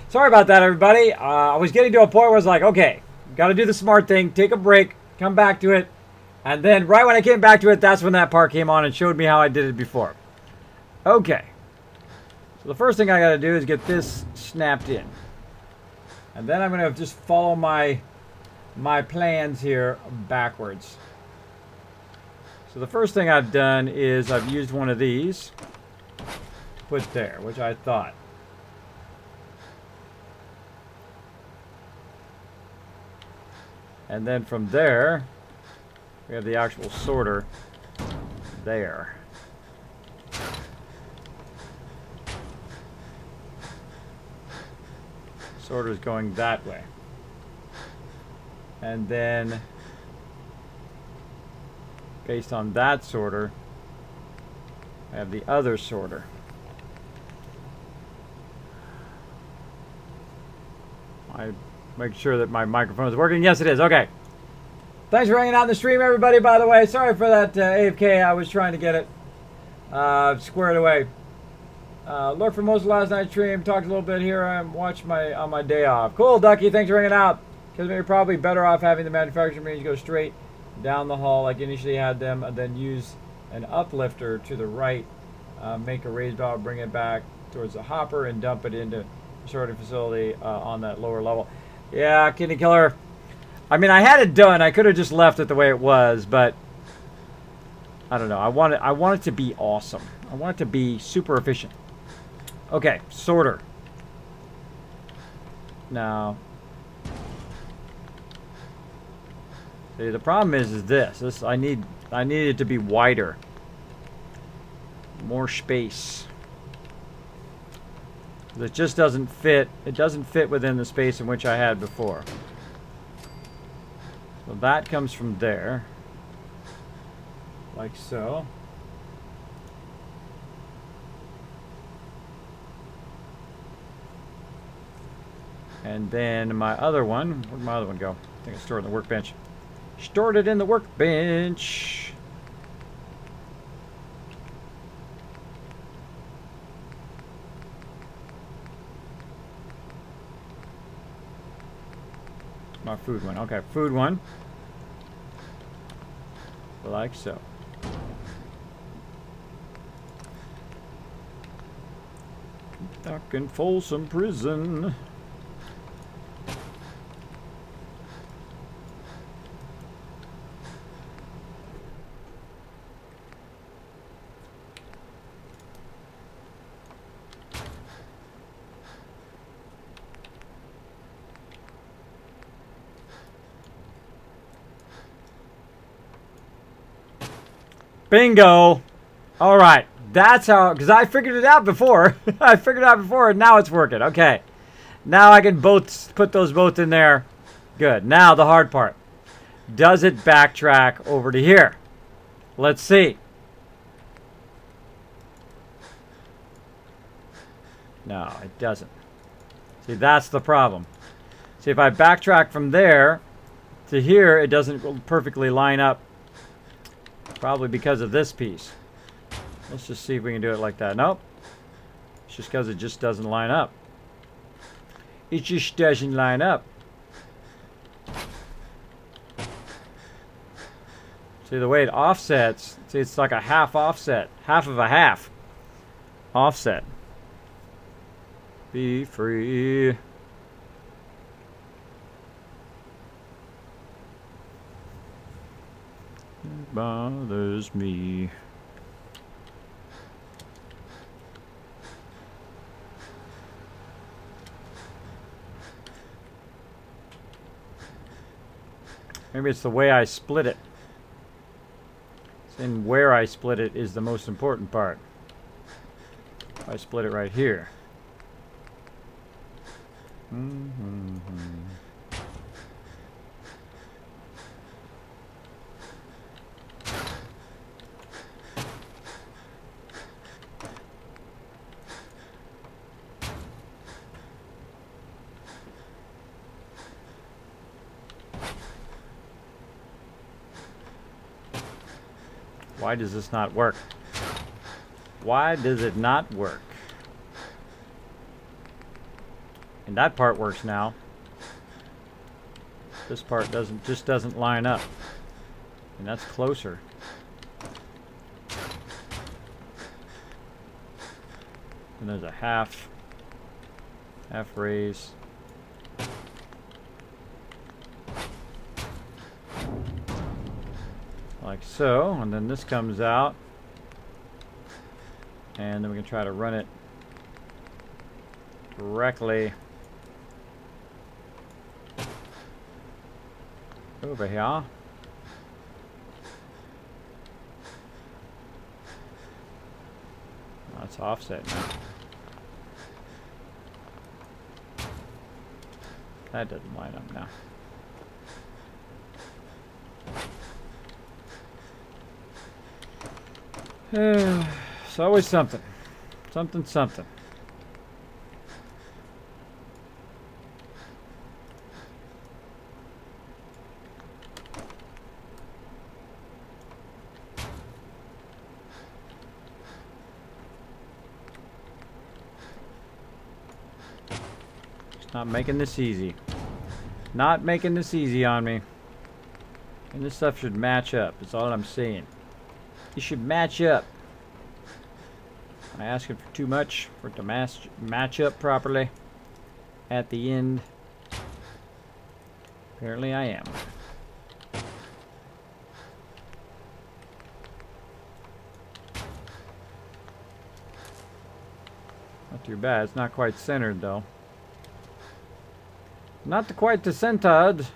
Sorry about that, everybody. I was getting to a point where I was like, okay, got to do the smart thing, take a break, come back to it. And then right when I came back to it, that's when that part came on and showed me how I did it before. Okay. So the first thing I got to do is get this snapped in. And then I'm going to just follow my plans here backwards. So the first thing I've done is I've used one of these to put there, which I thought. And then from there, we have the actual sorter there. Sorter's going that way. And then, based on that sorter, I have the other sorter. I make sure that my microphone is working. Yes, it is. Okay. Thanks for hanging out in the stream, everybody, by the way. Sorry for that AFK. I was trying to get it squared away. Looked for most of last night's stream. Talked a little bit here. I watched on my day off. Cool, Ducky. Thanks for hanging out. Because you're probably better off having the manufacturing range go straight down the hall like you initially had them, and then use an uplifter to the right, make a raised valve, bring it back towards the hopper, and dump it into the sorting facility on that lower level. Yeah, Kidney Killer. I mean, I had it done. I could have just left it the way it was, but I don't know. I want it to be awesome. I want it to be super efficient. Okay, sorter. Now, see, the problem is this. I need it to be wider, more space. It just doesn't fit. It doesn't fit within the space in which I had before. So that comes from there, like so. And then my other one, where'd my other one go? I think I stored it in the workbench. Stored it in the workbench. My food one. Okay, food one. Like so. Duck in Folsom Prison. Bingo. All right. That's how, because I figured it out before. I figured it out before, and now it's working. Okay. Now I can both put those both in there. Good. Now the hard part. Does it backtrack over to here? Let's see. No, it doesn't. See, that's the problem. See, if I backtrack from there to here, it doesn't perfectly line up. Probably because of this piece. Let's just see if we can do it like that. Nope. It's just because it just doesn't line up. It just doesn't line up. See, the way it offsets, see, it's like a half offset. Half of a half offset. Be free. It bothers me. Maybe it's the way I split it. And where I split it is the most important part. I split it right here. Why does this not work? Why does it not work? And that part works now. This part doesn't line up. And that's closer. And there's a half raise. Like so, and then this comes out. And then we can try to run it directly over here. Oh, it's offset now. That doesn't line up now. It's always something. Something. Just not making this easy. Not making this easy on me. And this stuff should match up. That's all I'm saying. It should match up. Am I asking for too much for it to match up properly at the end? Apparently I am. Not too bad. It's not quite centered though. Not quite centered.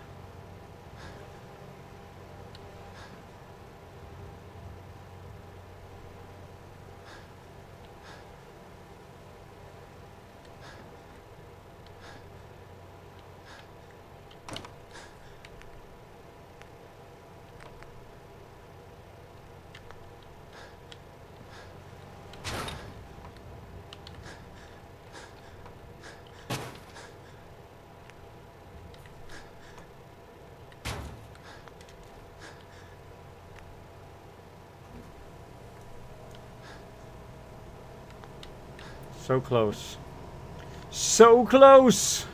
So close. So close!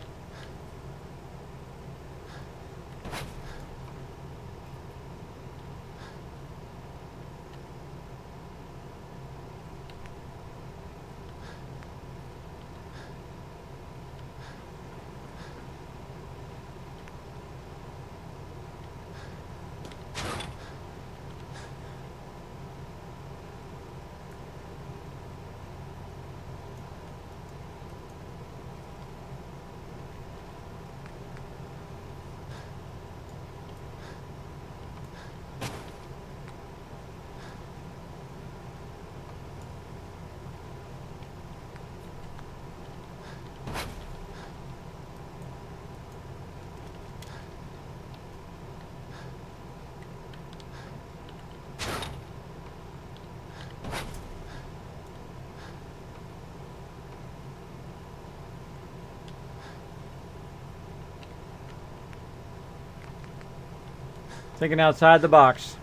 Thinking outside the box.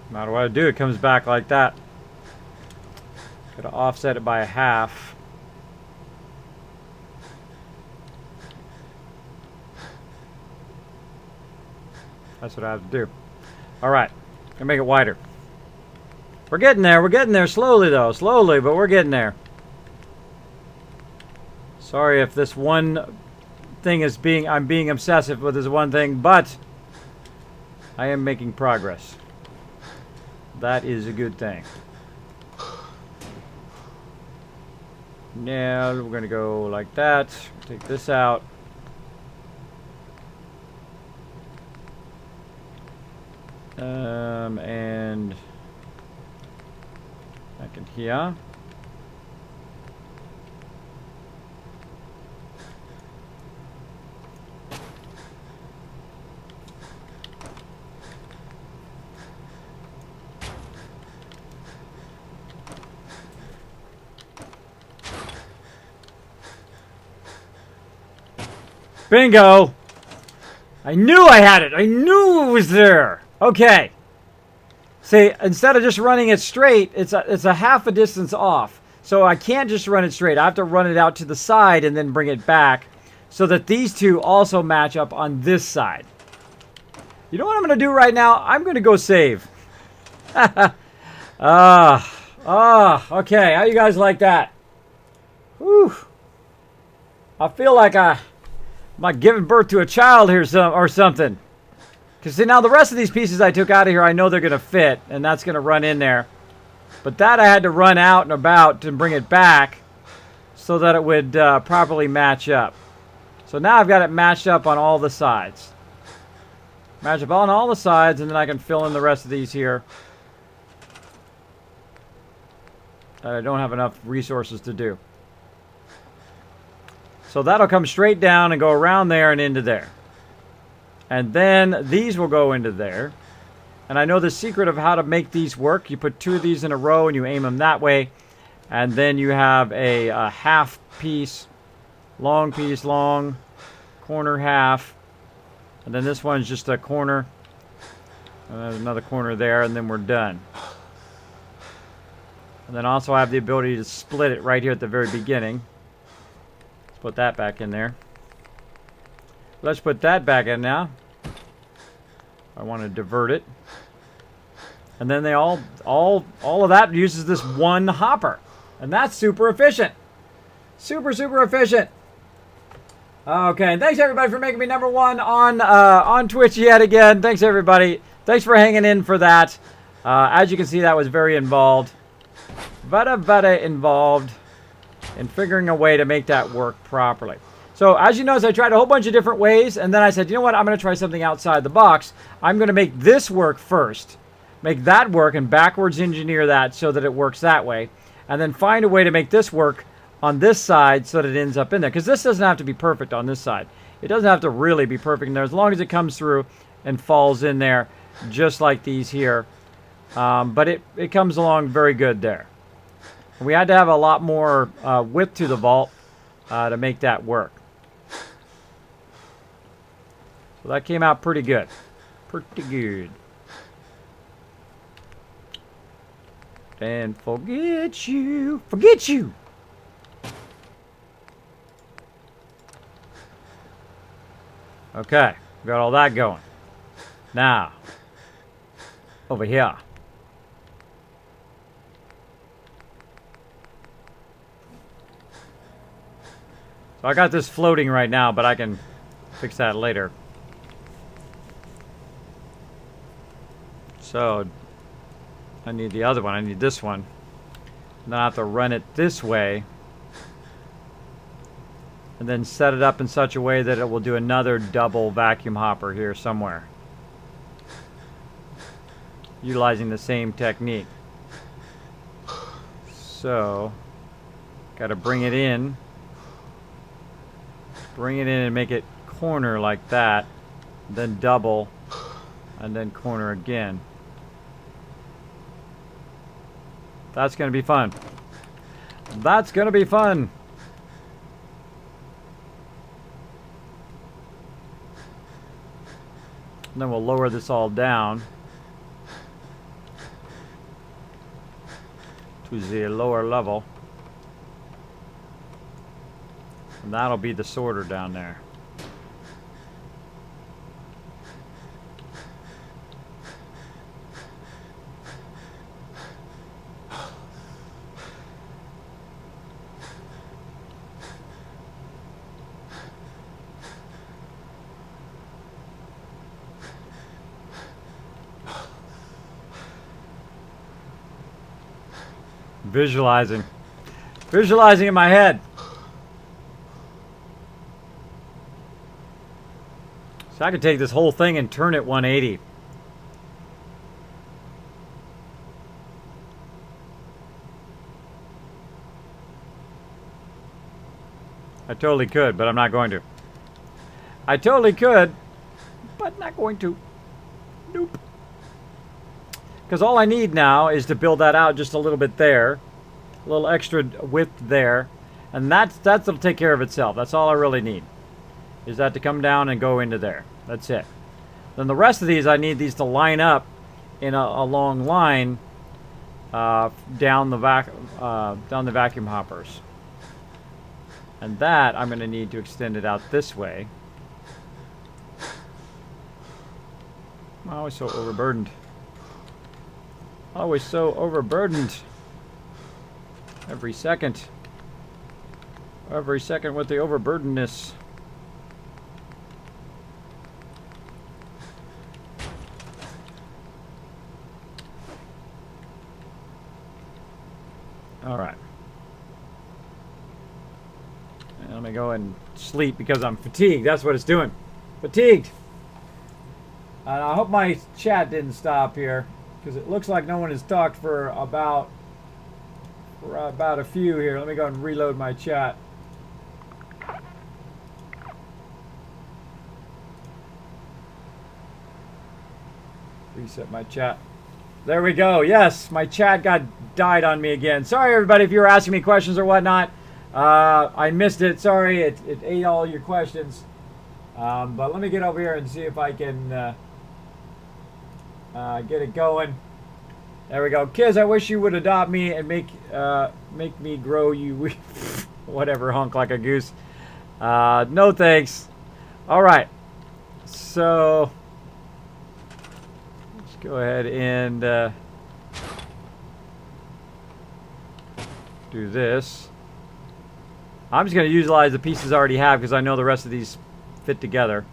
No matter what I do, it comes back like that. Gotta offset it by a half. That's what I have to do. Alright. Gonna make it wider. We're getting there. We're getting there slowly, though. Slowly, but we're getting there. Sorry if this one thing is I'm being obsessive with this one thing, but I am making progress. That is a good thing. Now we're gonna go like that. Take this out. And back in here. Bingo! I knew I had it. I knew it was there. Okay. See, instead of just running it straight, it's a half a distance off. So I can't just run it straight. I have to run it out to the side and then bring it back so that these two also match up on this side. You know what I'm going to do right now? I'm going to go save. Okay. How you guys like that? Whew. I feel like I'm giving birth to a child here or something. Because see, now the rest of these pieces I took out of here, I know they're going to fit, and that's going to run in there. But that I had to run out and about to bring it back so that it would properly match up. So now I've got it matched up on all the sides. Match up on all the sides, and then I can fill in the rest of these here. I don't have enough resources to do. So that'll come straight down and go around there and into there. And then these will go into there. And I know the secret of how to make these work. You put two of these in a row and you aim them that way. And then you have a half piece, long, corner half. And then this one's just a corner. And there's another corner there, and then we're done. And then also I have the ability to split it right here at the very beginning. Let's put that back in there. Let's put that back in now. I want to divert it. And then they all of that uses this one hopper. And that's super efficient. Super efficient. Okay, and thanks everybody for making me #1 on Twitch yet again. Thanks everybody. Thanks for hanging in for that. As you can see, that was very involved. Very involved in figuring a way to make that work properly. So as you notice, I tried a whole bunch of different ways, and then I said, you know what, I'm going to try something outside the box. I'm going to make this work first, make that work, and backwards engineer that so that it works that way, and then find a way to make this work on this side so that it ends up in there. Because this doesn't have to be perfect on this side. It doesn't have to really be perfect in there, as long as it comes through and falls in there, just like these here. But it comes along very good there. We had to have a lot more width to the vault to make that work. So that came out pretty good. Pretty good. And forget you. Forget you. Okay. Got all that going. Now. Over here. So I got this floating right now, but I can fix that later. So I need the other one. I need this one. And then I have to run it this way. And then set it up in such a way that it will do another double vacuum hopper here somewhere. Utilizing the same technique. So, got to bring it in. Bring it in and make it corner like that. Then double. And then corner again. That's going to be fun. That's going to be fun. And then we'll lower this all down to the lower level. And that'll be the sorter down there. Visualizing. Visualizing in my head. So I could take this whole thing and turn it 180. I totally could, but I'm not going to. I totally could, but not going to. Nope. Because all I need now is to build that out just a little bit there. A little extra width there. And that'll take care of itself. That's all I really need. is that to come down and go into there. That's it. Then the rest of these, I need these to line up in a long line down the vacuum hoppers. And that I'm going to need to extend it out this way. I'm always so overburdened. Always so overburdened. Every second. Every second with the overburdenedness. Alright. Let me go and sleep because I'm fatigued. That's what it's doing. Fatigued. And I hope my chat didn't stop here, because it looks like no one has talked for about a few here. Let me go and reload my chat. Reset my chat. There we go. Yes, my chat died on me again. Sorry, everybody, if you were asking me questions or whatnot. I missed it. Sorry, it ate all your questions. But let me get over here and see if I can get it going. There we go. Kids, I wish you would adopt me and make me grow you whatever, hunk like a goose. No thanks. All right. So let's go ahead and do this. I'm just going to utilize the pieces I already have because I know the rest of these fit together.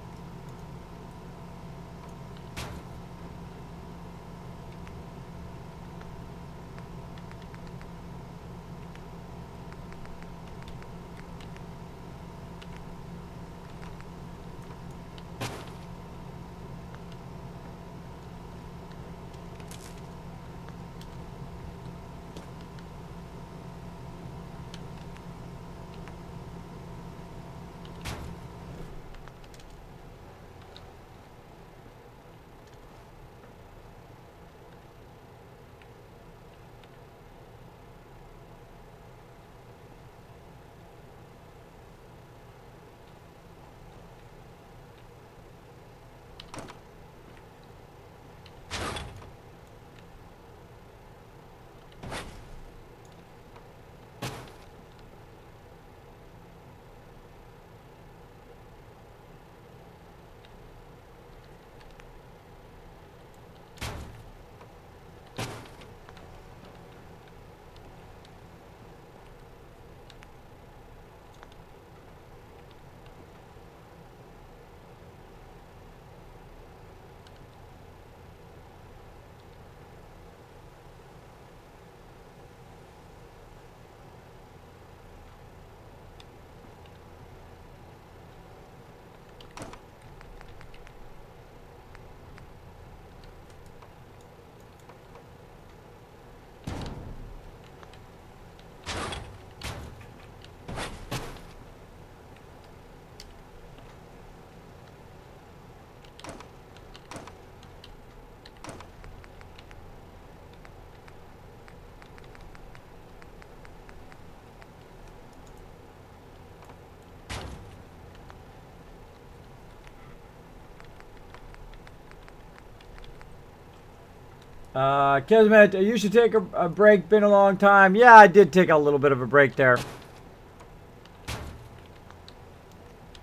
Kismet, you should take a break. Been a long time. Yeah, I did take a little bit of a break there.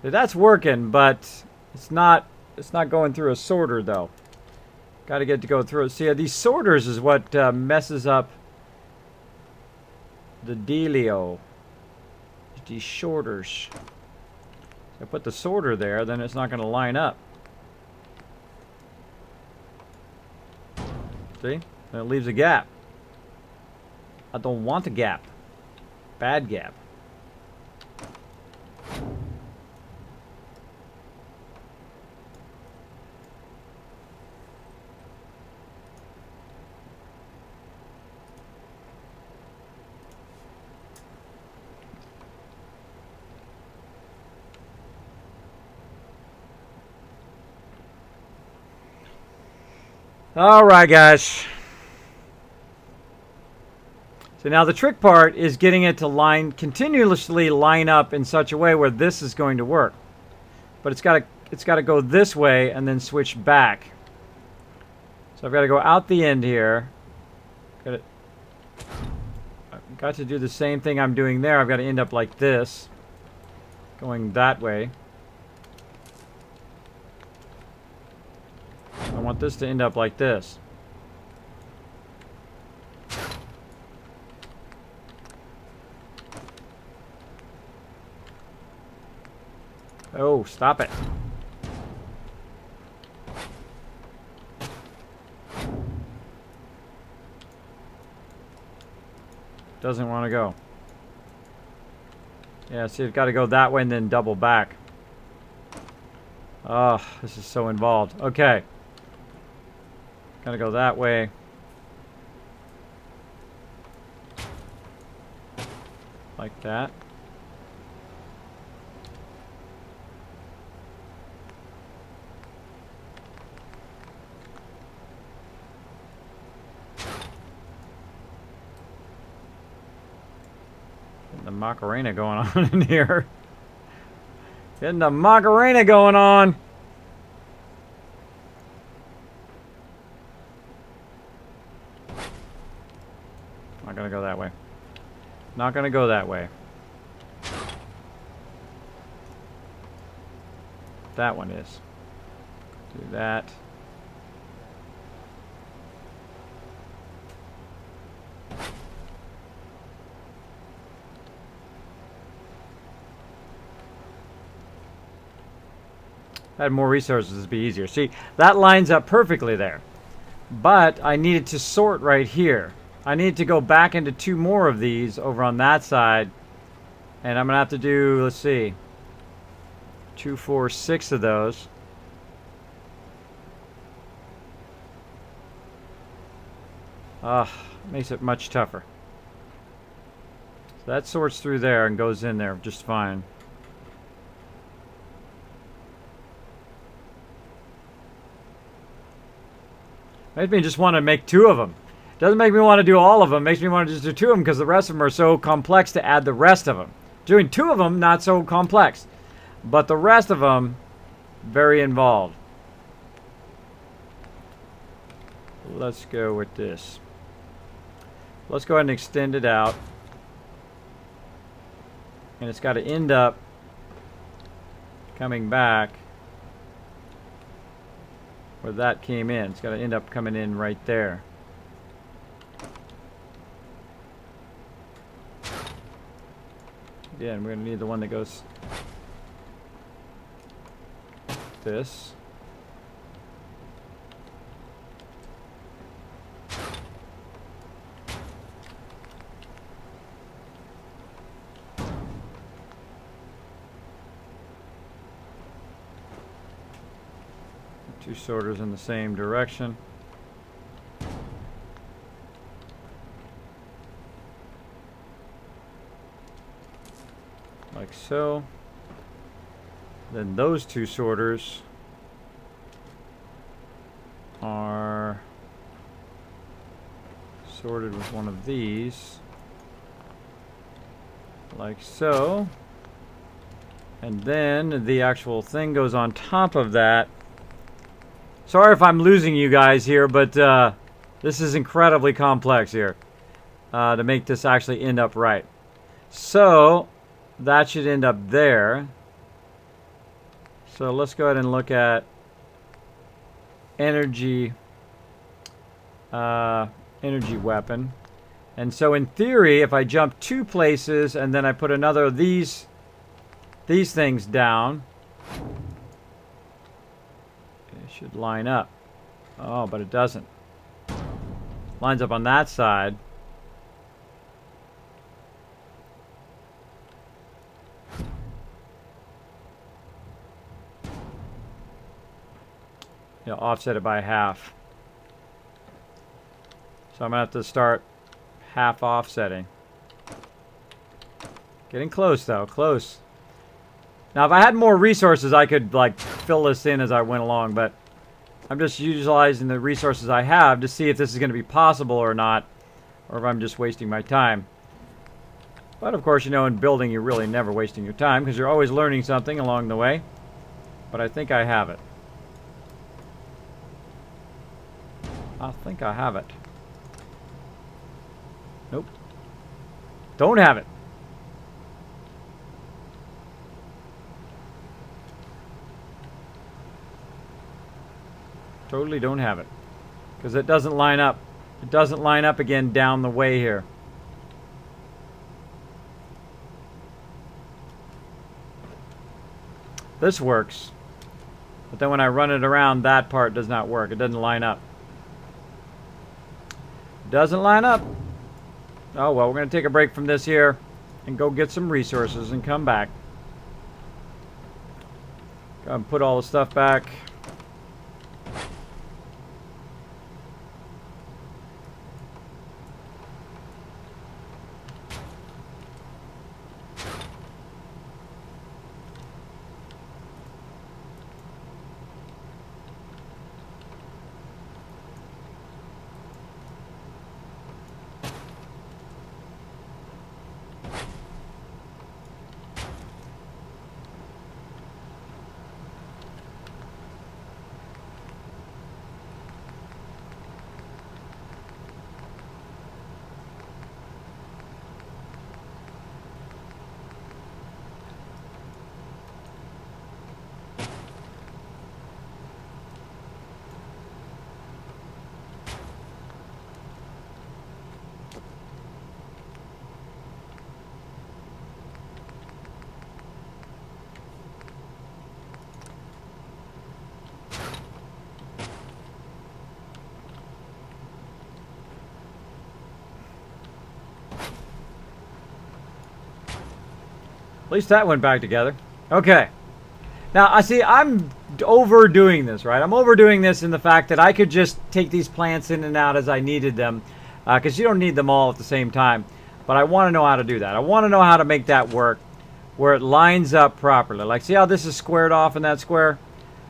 That's working, but it's not going through a sorter though. Got to get to go through it. See, these sorters is what messes up the dealio. These sorters. I put the sorter there, then it's not going to line up. See? And it leaves a gap. I don't want a gap. Bad gap. All right, guys. So now the trick part is getting it to continuously line up in such a way where this is going to work. but it's got to go this way and then switch back. So I've got to go out the end here. I've got to do the same thing I'm doing there. I've got to end up like this, going that way. I want this to end up like this. Oh, stop it. Doesn't want to go. Yeah, see, you've got to go that way and then double back. Oh, this is so involved. Okay. Gotta go that way. Like that. Getting the Macarena going on in here. Getting the Macarena going on. Not gonna go that way. Not gonna go that way. That one is. Do that. Had more resources, it'd be easier. See, that lines up perfectly there. But I needed to sort right here. I need to go back into 2 more of these over on that side. And I'm going to have to do, let's see, 2, 4, 6 of those. Makes it much tougher. So that sorts through there and goes in there just fine. Makes me just want to make 2 of them. Doesn't make me want to do all of them. Makes me want to just do 2 of them because the rest of them are so complex to add the rest of them. Doing 2 of them, not so complex. But the rest of them, very involved. Let's go with this. Let's go ahead and extend it out. And it's got to end up coming back where that came in. It's got to end up coming in right there. Again, we're going to need the one that goes this. Two sorters in the same direction. Like so. Then those 2 sorters are sorted with one of these. Like so. And then the actual thing goes on top of that. Sorry if I'm losing you guys here, but this is incredibly complex here to make this actually end up right. So that should end up there. So let's go ahead and look at energy weapon. And so in theory, if I jump 2 places and then I put another of these things down, it should line up. Oh, but it doesn't. Lines up on that side. You know, offset it by half. So I'm gonna have to start half offsetting. Getting close though, close. Now if I had more resources I could like fill this in as I went along, but I'm just utilizing the resources I have to see if this is going to be possible or not, or if I'm just wasting my time. But of course, you know, in building you're really never wasting your time because you're always learning something along the way. but I think I have it. I think I have it. Nope. Don't have it. Totally don't have it. Because it doesn't line up. It doesn't line up again down the way here. This works. But then when I run it around, that part does not work. It doesn't line up. Doesn't line up. Oh well, we're going to take a break from this here and go get some resources and come back. Go and put all the stuff back. At least that went back together. Okay. Now, I see I'm overdoing this, right? I'm overdoing this in the fact that I could just take these plants in and out as I needed them. Because you don't need them all at the same time. But I want to know how to do that. I want to know how to make that work where it lines up properly. Like, see how this is squared off in that square?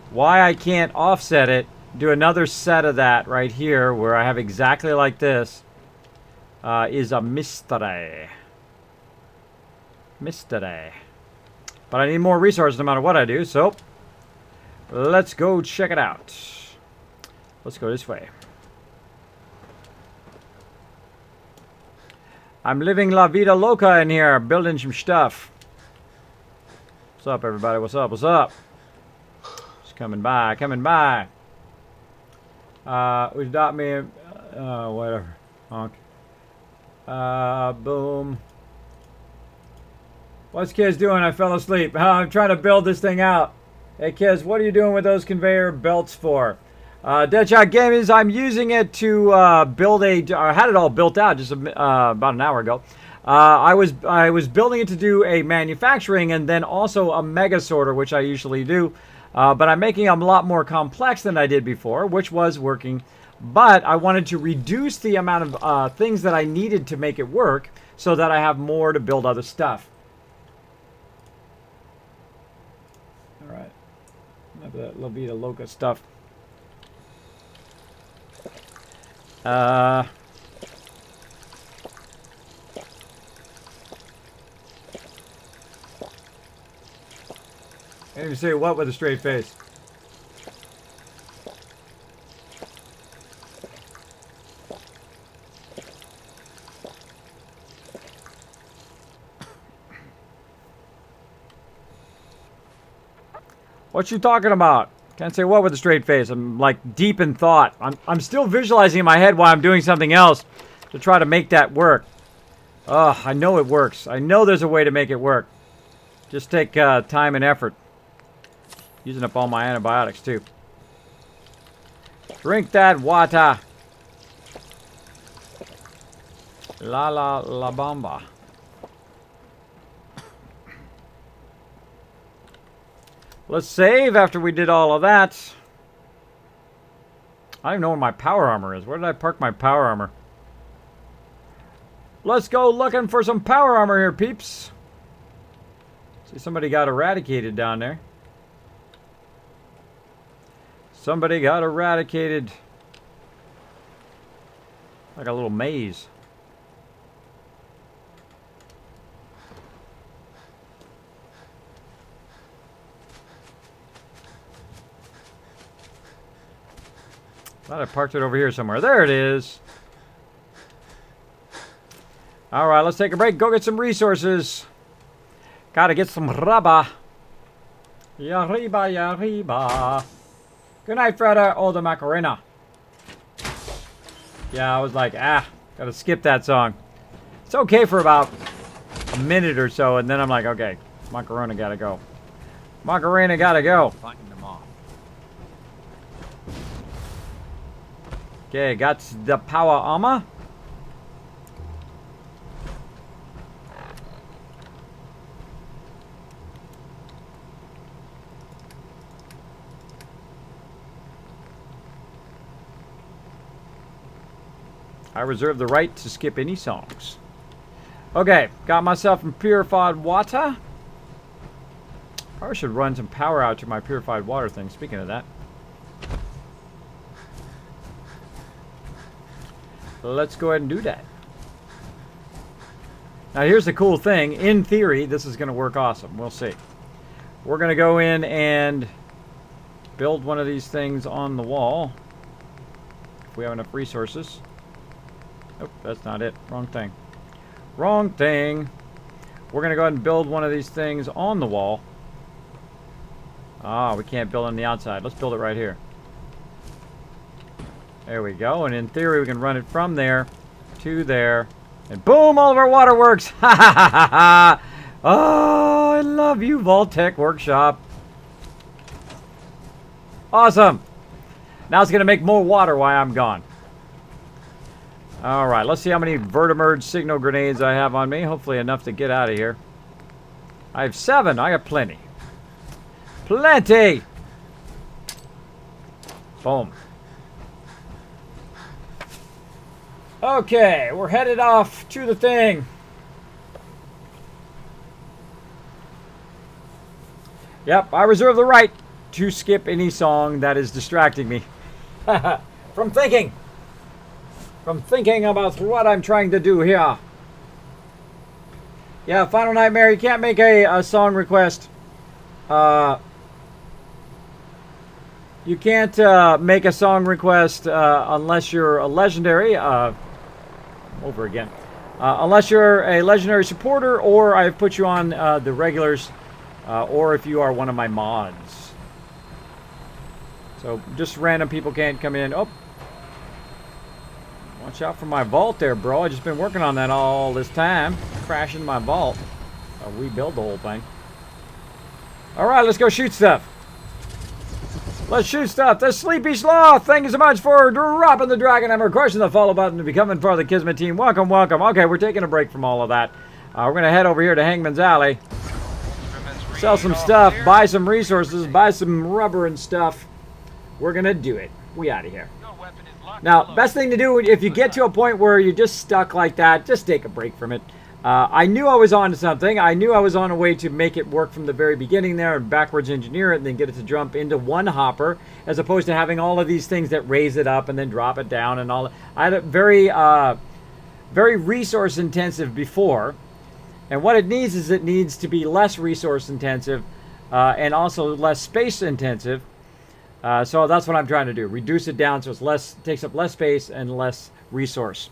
Why I can't offset it, do another set of that right here where I have exactly like this is a mystery. Mystery. But I need more resources no matter what I do, so let's go check it out. Let's go this way. I'm living La Vida Loca in here, building some stuff. What's up, everybody? What's up? What's up? Just coming by, coming by. Would you adopt me? Whatever. Honk. Boom. What's Kiz doing? I fell asleep. I'm trying to build this thing out. Hey Kiz, what are you doing with those conveyor belts for? Deadshot Gaming, I'm using it to build I had it all built out just about an hour ago. I was building it to do a manufacturing and then also a mega sorter, which I usually do. But I'm making them a lot more complex than I did before, which was working. But I wanted to reduce the amount of things that I needed to make it work so that I have more to build other stuff. All right. Enough of that La Vida Loca stuff. And you say what with a straight face? What you talking about? Can't say what with a straight face. I'm like deep in thought. I'm still visualizing in my head while I'm doing something else to try to make that work. Oh, I know it works. I know there's a way to make it work. Just take time and effort. Using up all my antibiotics too. Drink that water. La la la bamba. Let's save after we did all of that. I don't even know where my power armor is. Where did I park my power armor? Let's go looking for some power armor here, peeps. See, somebody got eradicated down there. Somebody got eradicated. Like a little maze. Thought I parked it over here somewhere. There it is. All right, let's take a break. Go get some resources. Gotta get some rubber. Yariba, yariba. Good night, Freda. Oh, the Macarena. Yeah, I was like, gotta skip that song. It's okay for about a minute or so, and then I'm like, okay, Macarena gotta go. Macarena gotta go. Fighting them off. Okay, got the power armor. I reserve the right to skip any songs. Okay, got myself some purified water. Probably should run some power out to my purified water thing. Speaking of that. Let's go ahead and do that. Now here's the cool thing. In theory, this is going to work awesome. We'll see. We're going to go in and build one of these things on the wall. If we have enough resources. Nope, that's not it. Wrong thing. Wrong thing. We're going to go ahead and build one of these things on the wall. Ah, we can't build on the outside. Let's build it right here. There we go. And in theory, we can run it from there to there. And boom, all of our waterworks. Ha ha ha ha ha. Oh, I love you, vault-tec workshop. Awesome. Now it's going to make more water while I'm gone. All right, let's see how many vertimerge signal grenades I have on me. Hopefully enough to get out of here. I have 7. I got plenty. Plenty! Boom. Okay, we're headed off to the thing. Yep, I reserve the right to skip any song that is distracting me. From thinking. From thinking about what I'm trying to do here. Yeah, Final Nightmare, you can't make a song request. You can't make a song request unless you're a legendary. Over again. Unless you're a legendary supporter, or I've put you on the regulars, or if you are one of my mods. So just random people can't come in. Oh. Watch out for my vault there, bro. I've just been working on that all this time. Crashing my vault. I'll rebuild the whole thing. Alright, let's go shoot stuff. Let's shoot stuff. The Sleepy Sloth. Thank you so much for dropping the Dragon Hammer. Crushing the follow button to becoming part of the Kismet team. Welcome, welcome. Okay, we're taking a break from all of that. We're going to head over here to Hangman's Alley. Sell some stuff. Buy some resources. Buy some rubber and stuff. We're going to do it. We out of here. Now, best thing to do if you get to a point where you're just stuck like that, just take a break from it. I knew I was on to something. I knew I was on a way to make it work from the very beginning there and backwards engineer it and then get it to jump into one hopper as opposed to having all of these things that raise it up and then drop it down and all. I had a very resource intensive before. And what it needs is it needs to be less resource intensive and also less space intensive. So that's what I'm trying to do. Reduce it down so it's less, takes up less space and less resources.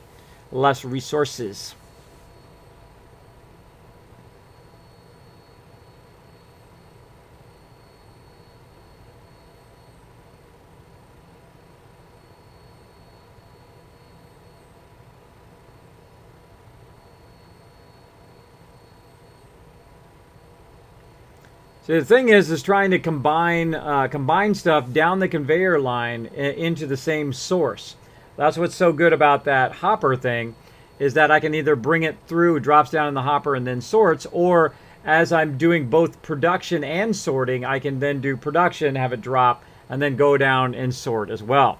So the thing is trying to combine stuff down the conveyor line into the same source. That's what's so good about that hopper thing, is that I can either bring it through, drops down in the hopper and then sorts, or as I'm doing both production and sorting, I can then do production, have it drop, and then go down and sort as well.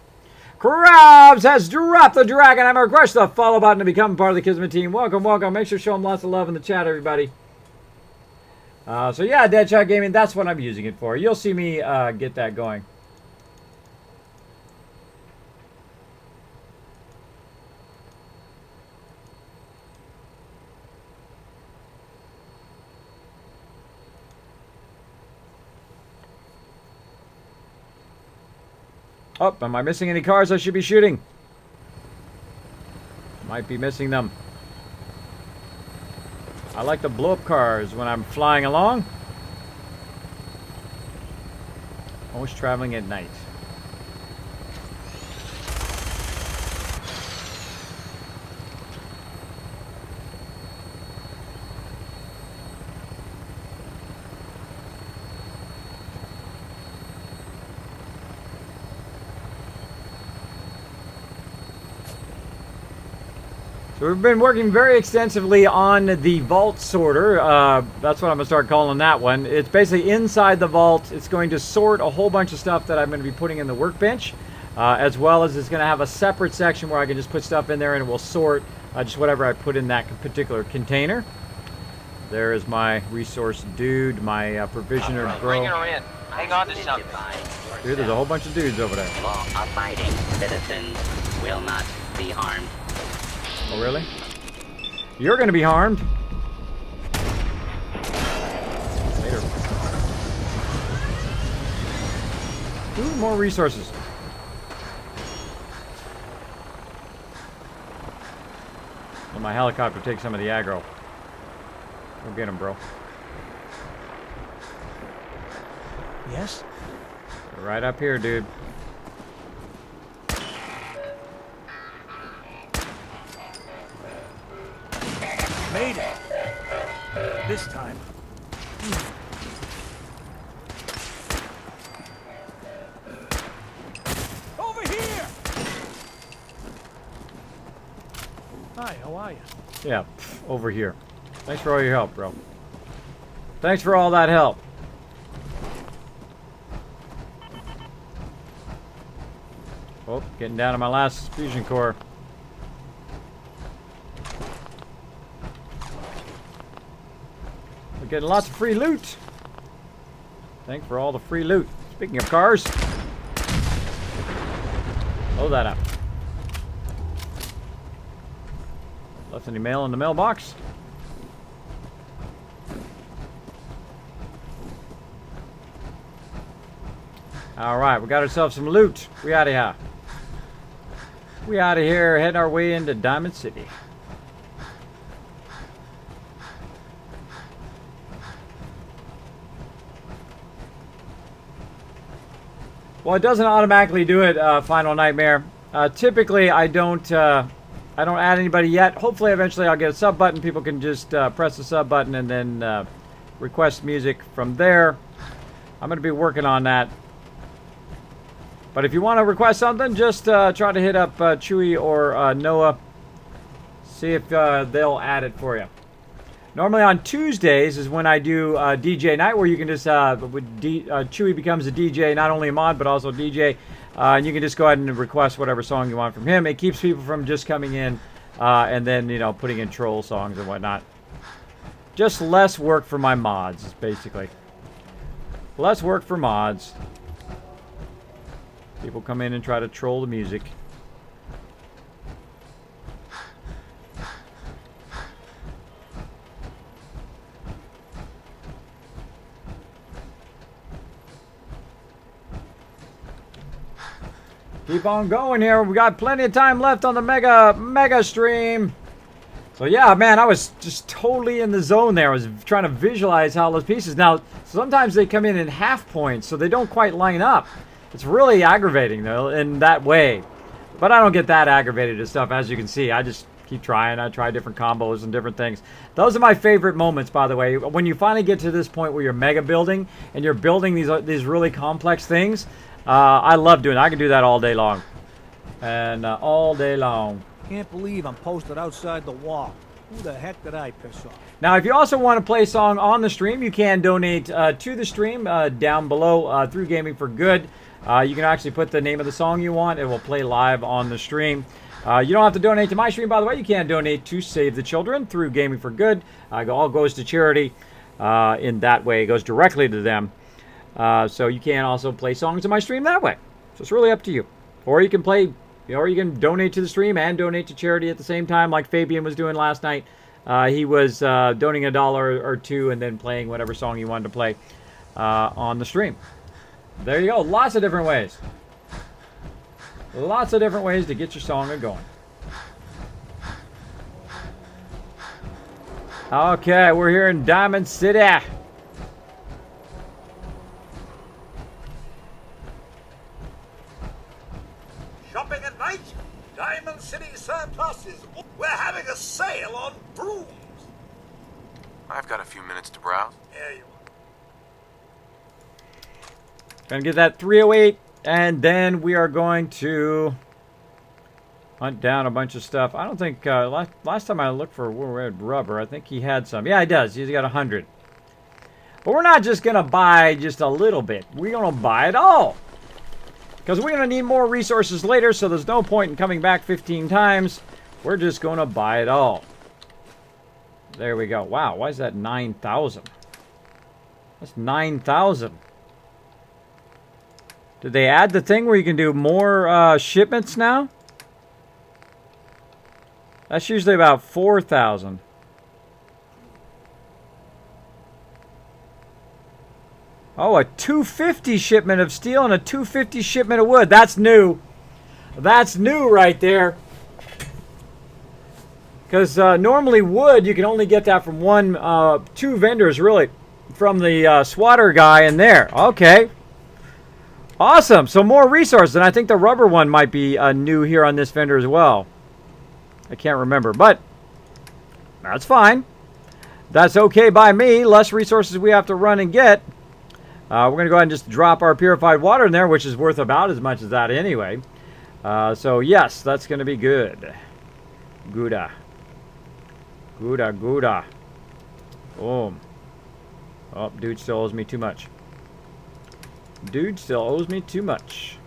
Krabs has dropped the Dragon Hammer. Crush the follow button to become part of the Kismet team. Welcome, welcome. Make sure to show them lots of love in the chat, everybody. So yeah, Deadshot Gaming, that's what I'm using it for. You'll see me get that going. Oh, am I missing any cars I should be shooting? Might be missing them. I like to blow up cars when I'm flying along. Always traveling at night. So we've been working very extensively on the vault sorter. That's what I'm going to start calling that one. It's basically inside the vault. It's going to sort a whole bunch of stuff that I'm going to be putting in the workbench, as well as it's going to have a separate section where I can just put stuff in there and it will sort just whatever I put in that particular container. There is my resource dude, my provisioner bro. Bringing her in. Hang on to something. Dude, there's a whole bunch of dudes over there. Law-abiding citizens will not be harmed. Oh, really? You're going to be harmed. Later. Ooh, more resources. Well, my helicopter takes some of the aggro. Go get him, bro. Yes? They're right up here, dude. Made it. This time. Over here! Hi, how are you? Yeah, over here. Thanks for all your help, bro. Thanks for all that help. Oh, getting down to my last fusion core. We're getting lots of free loot. Thanks for all the free loot. Speaking of cars, load that up. Left any mail in the mailbox? Alright, we got ourselves some loot. We out of here. We out of here, heading our way into Diamond City. Well, it doesn't automatically do it, Final Nightmare. Typically, I don't add anybody yet. Hopefully, eventually, I'll get a sub button. People can just press the sub button and then request music from there. I'm going to be working on that. But if you want to request something, just try to hit up Chewy or Noah. See if they'll add it for you. Normally on Tuesdays is when I do DJ night, where you can just Chewy becomes a DJ, not only a mod but also a DJ, and you can just go ahead and request whatever song you want from him. It keeps people from just coming in and then putting in troll songs and whatnot. Just less work for my mods, basically. Less work for mods. People come in and try to troll the music. Keep on going here. We got plenty of time left on the mega stream. So yeah, man, I was just totally in the zone there. I was trying to visualize how those pieces. Now, sometimes they come in half points, so they don't quite line up. It's really aggravating, though, in that way. But I don't get that aggravated and stuff, as you can see. I just keep trying. I try different combos and different things. Those are my favorite moments, by the way. When you finally get to this point where you're mega building, and you're building these really complex things, I love doing it. I can do that all day long. And all day long. Can't believe I'm posted outside the wall. Who the heck did I piss off? Now, if you also want to play a song on the stream, you can donate to the stream down below through Gaming for Good. You can actually put the name of the song you want. It will play live on the stream. You don't have to donate to my stream, by the way. You can donate to Save the Children through Gaming for Good. It all goes to charity in that way. It goes directly to them. So you can also play songs on my stream that way. So it's really up to you. Or you can play, or you can donate to the stream and donate to charity at the same time, like Fabian was doing last night. He was donating $1 or $2 and then playing whatever song he wanted to play on the stream. There you go. Lots of different ways. Lots of different ways to get your song going. Okay, we're here in Diamond City. Shopping at night? Diamond City surpluses. We're having a sale on brooms. I've got a few minutes to browse. Here you are. Gonna get that 308, and then we are going to hunt down a bunch of stuff. I don't think, last time I looked for red rubber, I think he had some. Yeah, he does. He's got 100. But we're not just gonna buy just a little bit. We're gonna buy it all. Because we're gonna need more resources later, so there's no point in coming back 15 times. We're just gonna buy it all. There we go. Wow, why is that 9,000? That's 9,000. Did they add the thing where you can do more shipments now? That's usually about 4,000. Oh, a 250 shipment of steel and a 250 shipment of wood. That's new. That's new right there. Because normally wood, you can only get that from two vendors, really. From the swatter guy in there. Okay. Awesome. So more resources. And I think the rubber one might be new here on this vendor as well. I can't remember. But that's fine. That's okay by me. Less resources we have to run and get. We're going to go ahead and just drop our purified water in there, which is worth about as much as that anyway. So yes, that's going to be good. Gouda. Gouda, Gouda. Boom. Oh, dude still owes me too much. Dude still owes me too much.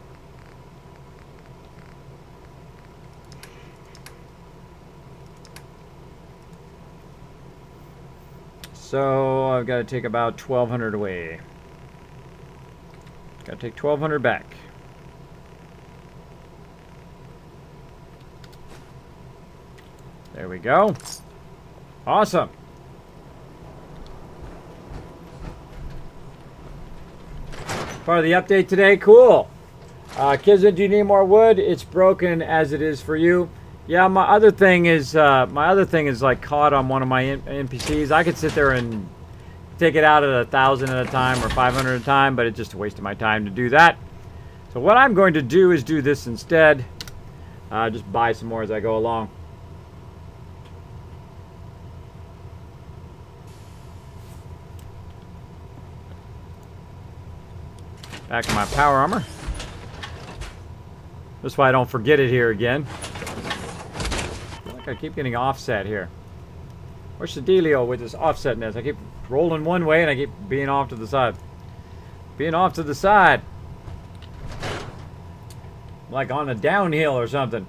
So I've got to take about 1,200 away. Got to take 1,200 back. There we go. Awesome. Part of the update today. Cool. Kismet, do you need more wood? It's broken as it is for you. Yeah, my other thing is like caught on one of my NPCs. I could sit there and take it out at 1,000 at a time or 500 at a time, but it's just a waste of my time to do that. So what I'm going to do is do this instead. Just buy some more as I go along. Back in my power armor. That's why I don't forget it here again. I feel like I keep getting offset here. What's the dealio with this offsetness? I keep rolling one way and I keep being off to the side. Being off to the side. Like on a downhill or something.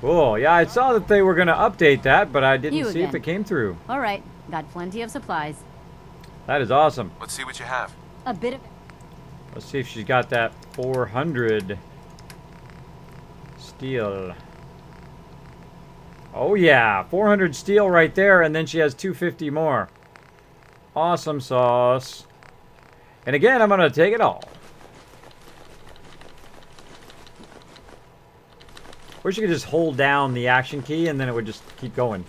Cool. Yeah, I saw that they were going to update that, but I didn't see if it came through. All right. Got plenty of supplies. That is awesome. Let's see what you have. A bit of... Let's see if she's got that 400 steel. Oh, yeah. 400 steel right there, and then she has 250 more. Awesome sauce. And again, I'm going to take it all. Wish you could just hold down the action key and then it would just keep going.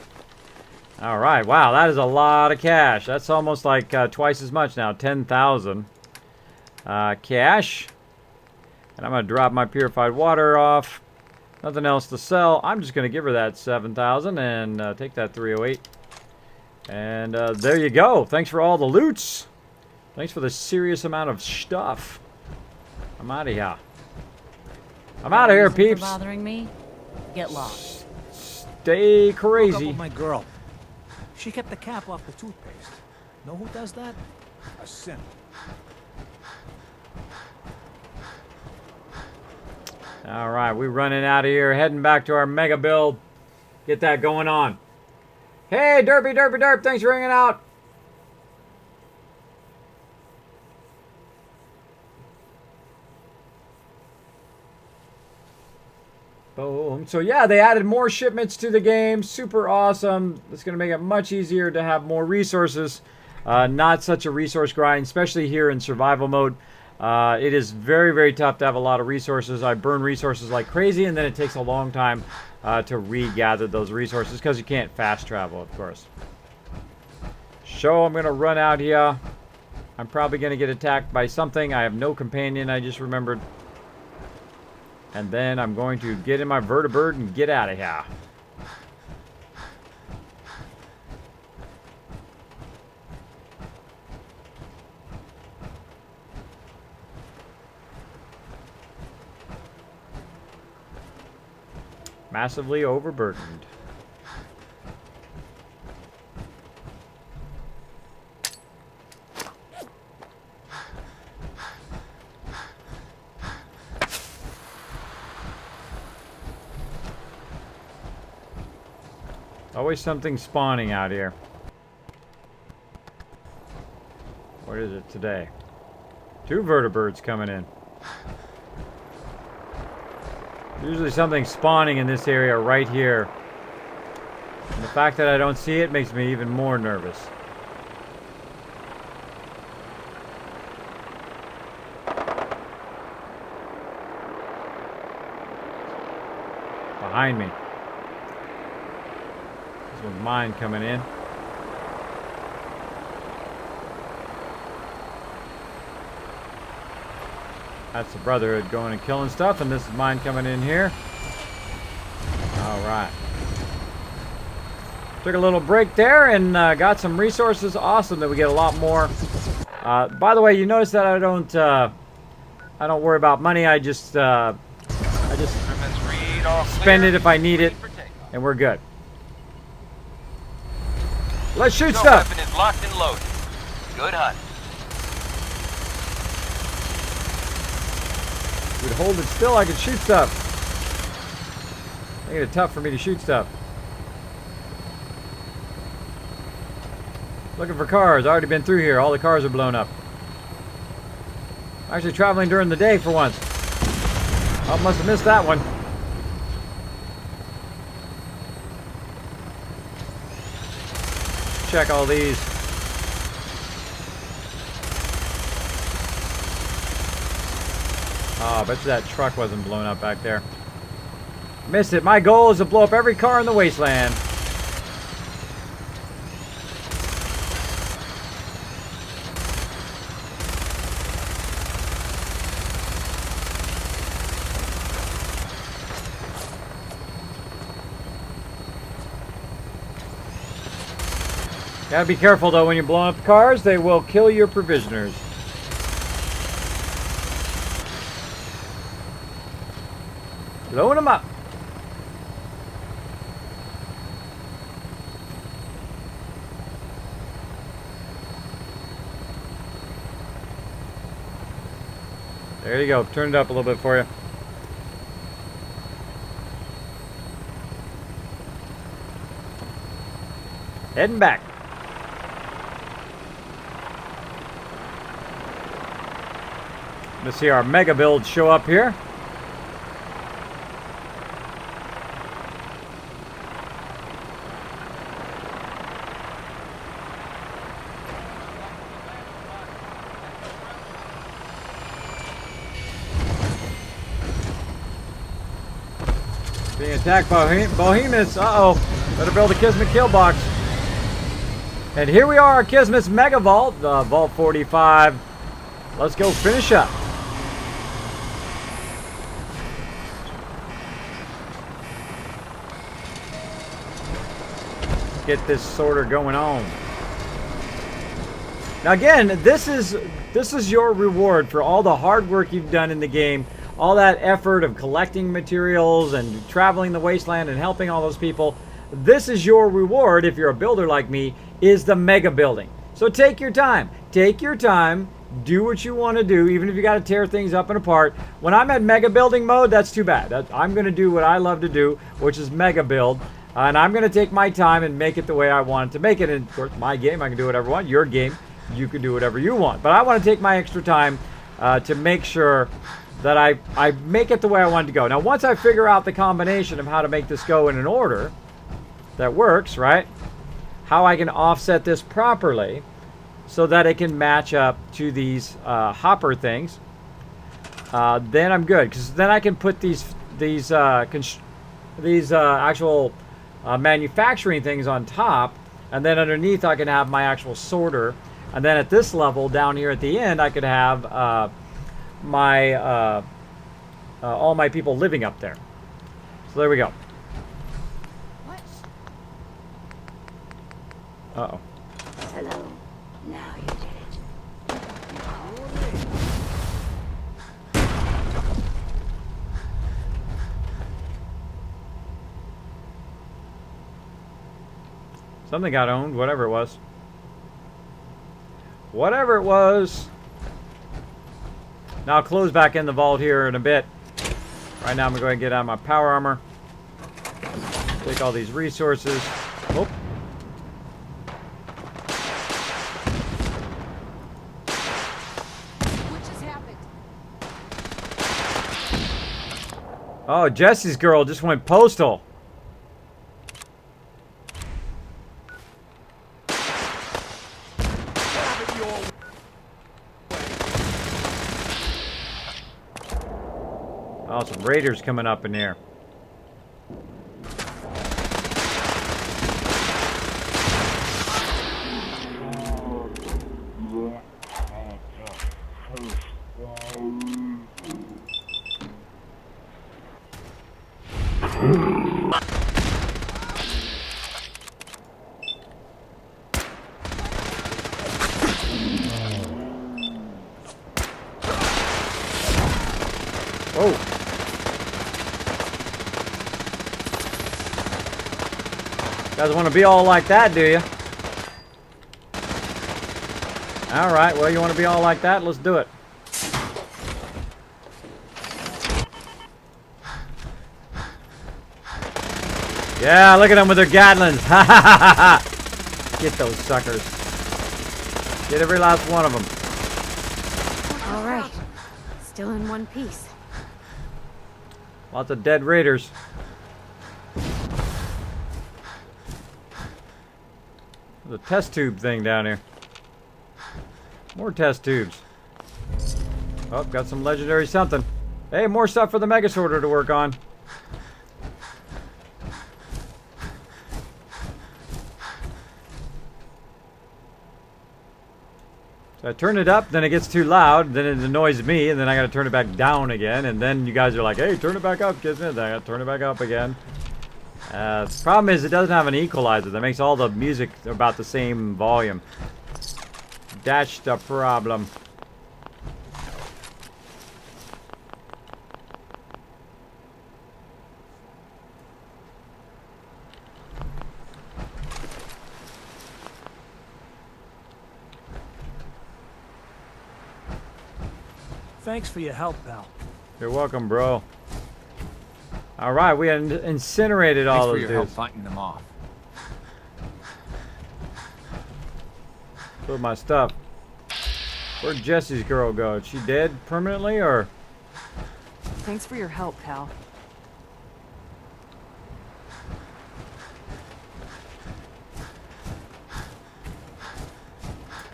Alright, wow, that is a lot of cash. That's almost like twice as much now, 10,000 cash. And I'm going to drop my purified water off. Nothing else to sell. I'm just going to give her that 7,000 and take that 308. And there you go. Thanks for all the loots. Thanks for the serious amount of stuff. I'm out of here. I'm out of here, peeps. Bothering me? Get lost. Stay crazy. Broke up with my girl. She kept the cap off the toothpaste. Know who does that? A simp. All right, we're running out of here, heading back to our mega build. Get that going on. Hey, Derpy, Derpy, Derp, thanks for hanging out. Boom. So yeah, they added more shipments to the game. Super awesome. It's going to make it much easier to have more resources. Not such a resource grind, especially here in survival mode. It is very, very tough to have a lot of resources. I burn resources like crazy, and then it takes a long time to regather those resources because you can't fast travel, of course. So I'm going to run out here. I'm probably going to get attacked by something. I have no companion, I just remembered. And then I'm going to get in my vertibird and get out of here. Massively overburdened. Always something spawning out here. What is it today? 2 vertibirds coming in. Usually something spawning in this area right here. And the fact that I don't see it makes me even more nervous. Behind me. This one's mine coming in. That's the Brotherhood going and killing stuff, and this is mine coming in here. Alright. Took a little break there and got some resources. Awesome that we get a lot more. By the way, you notice that I don't worry about money. I just spend it if I need it, and we're good. Let's shoot stuff. Weapon is locked and loaded. Good hunt. If we'd hold it still, I could shoot stuff. Making it tough for me to shoot stuff. Looking for cars. Already been through here. All the cars are blown up. Actually traveling during the day for once. Oh, must have missed that one. Check all these. Oh, I bet you that truck wasn't blown up back there. Missed it. My goal is to blow up every car in the wasteland. Gotta be careful though when you're blowing up the cars, they will kill your provisioners. Blowing them up. There you go. Turn it up a little bit for you. Heading back. Let's see our mega builds show up here. Being attacked by Bohemoths. Uh-oh. Better build a Kismet kill box. And here we are, Kismet's Mega Vault, Vault 45. Let's go finish up. Get this sorter going on. Now again, this is your reward for all the hard work you've done in the game, all that effort of collecting materials and traveling the wasteland and helping all those people. This is your reward if you're a builder like me, is the mega building. So take your time. Take your time. Do what you want to do, even if you got to tear things up and apart. When I'm at mega building mode, that's too bad. I'm going to do what I love to do, which is mega build. And I'm going to take my time and make it the way I want it to make it. And of course, my game, I can do whatever I want. Your game, you can do whatever you want. But I want to take my extra time to make sure that I make it the way I want it to go. Now, once I figure out the combination of how to make this go in an order that works, right? How I can offset this properly, so that it can match up to these hopper things. Then I'm good, because then I can put these actual manufacturing things on top, and then underneath I can have my actual sorter, and then at this level down here at the end I could have all my people living up there. So there we go. What? Uh-oh. Hello. Now you did it. Something got owned, whatever it was. Whatever it was. Now I'll close back in the vault here in a bit. Right now I'm going to go ahead and get out my power armor. Take all these resources. Oh. What just happened? Oh, Jesse's girl just went postal. Oh, some raiders coming up in here. Oh. Guys want to be all like that, do you? Alright, well, you want to be all like that? Let's do it. Yeah, look at them with their Gatlins. Ha ha ha ha! Get those suckers. Get every last one of them. All right. Still in one piece. Lots of dead raiders. There's a test tube thing down here. More test tubes. Oh, got some legendary something. Hey, more stuff for the Mega Sorter to work on. So I turn it up, then it gets too loud, then it annoys me, and then I gotta turn it back down again, and then you guys are like, hey, turn it back up, Kismet. Then I gotta turn it back up again. The problem is it doesn't have an equalizer that makes all the music about the same volume. That's the problem. Thanks for your help, pal. You're welcome, bro. Alright, we incinerated all those dudes. fighting them off. Put my stuff. Where'd Jesse's girl go? Is she dead permanently, or? Thanks for your help, pal.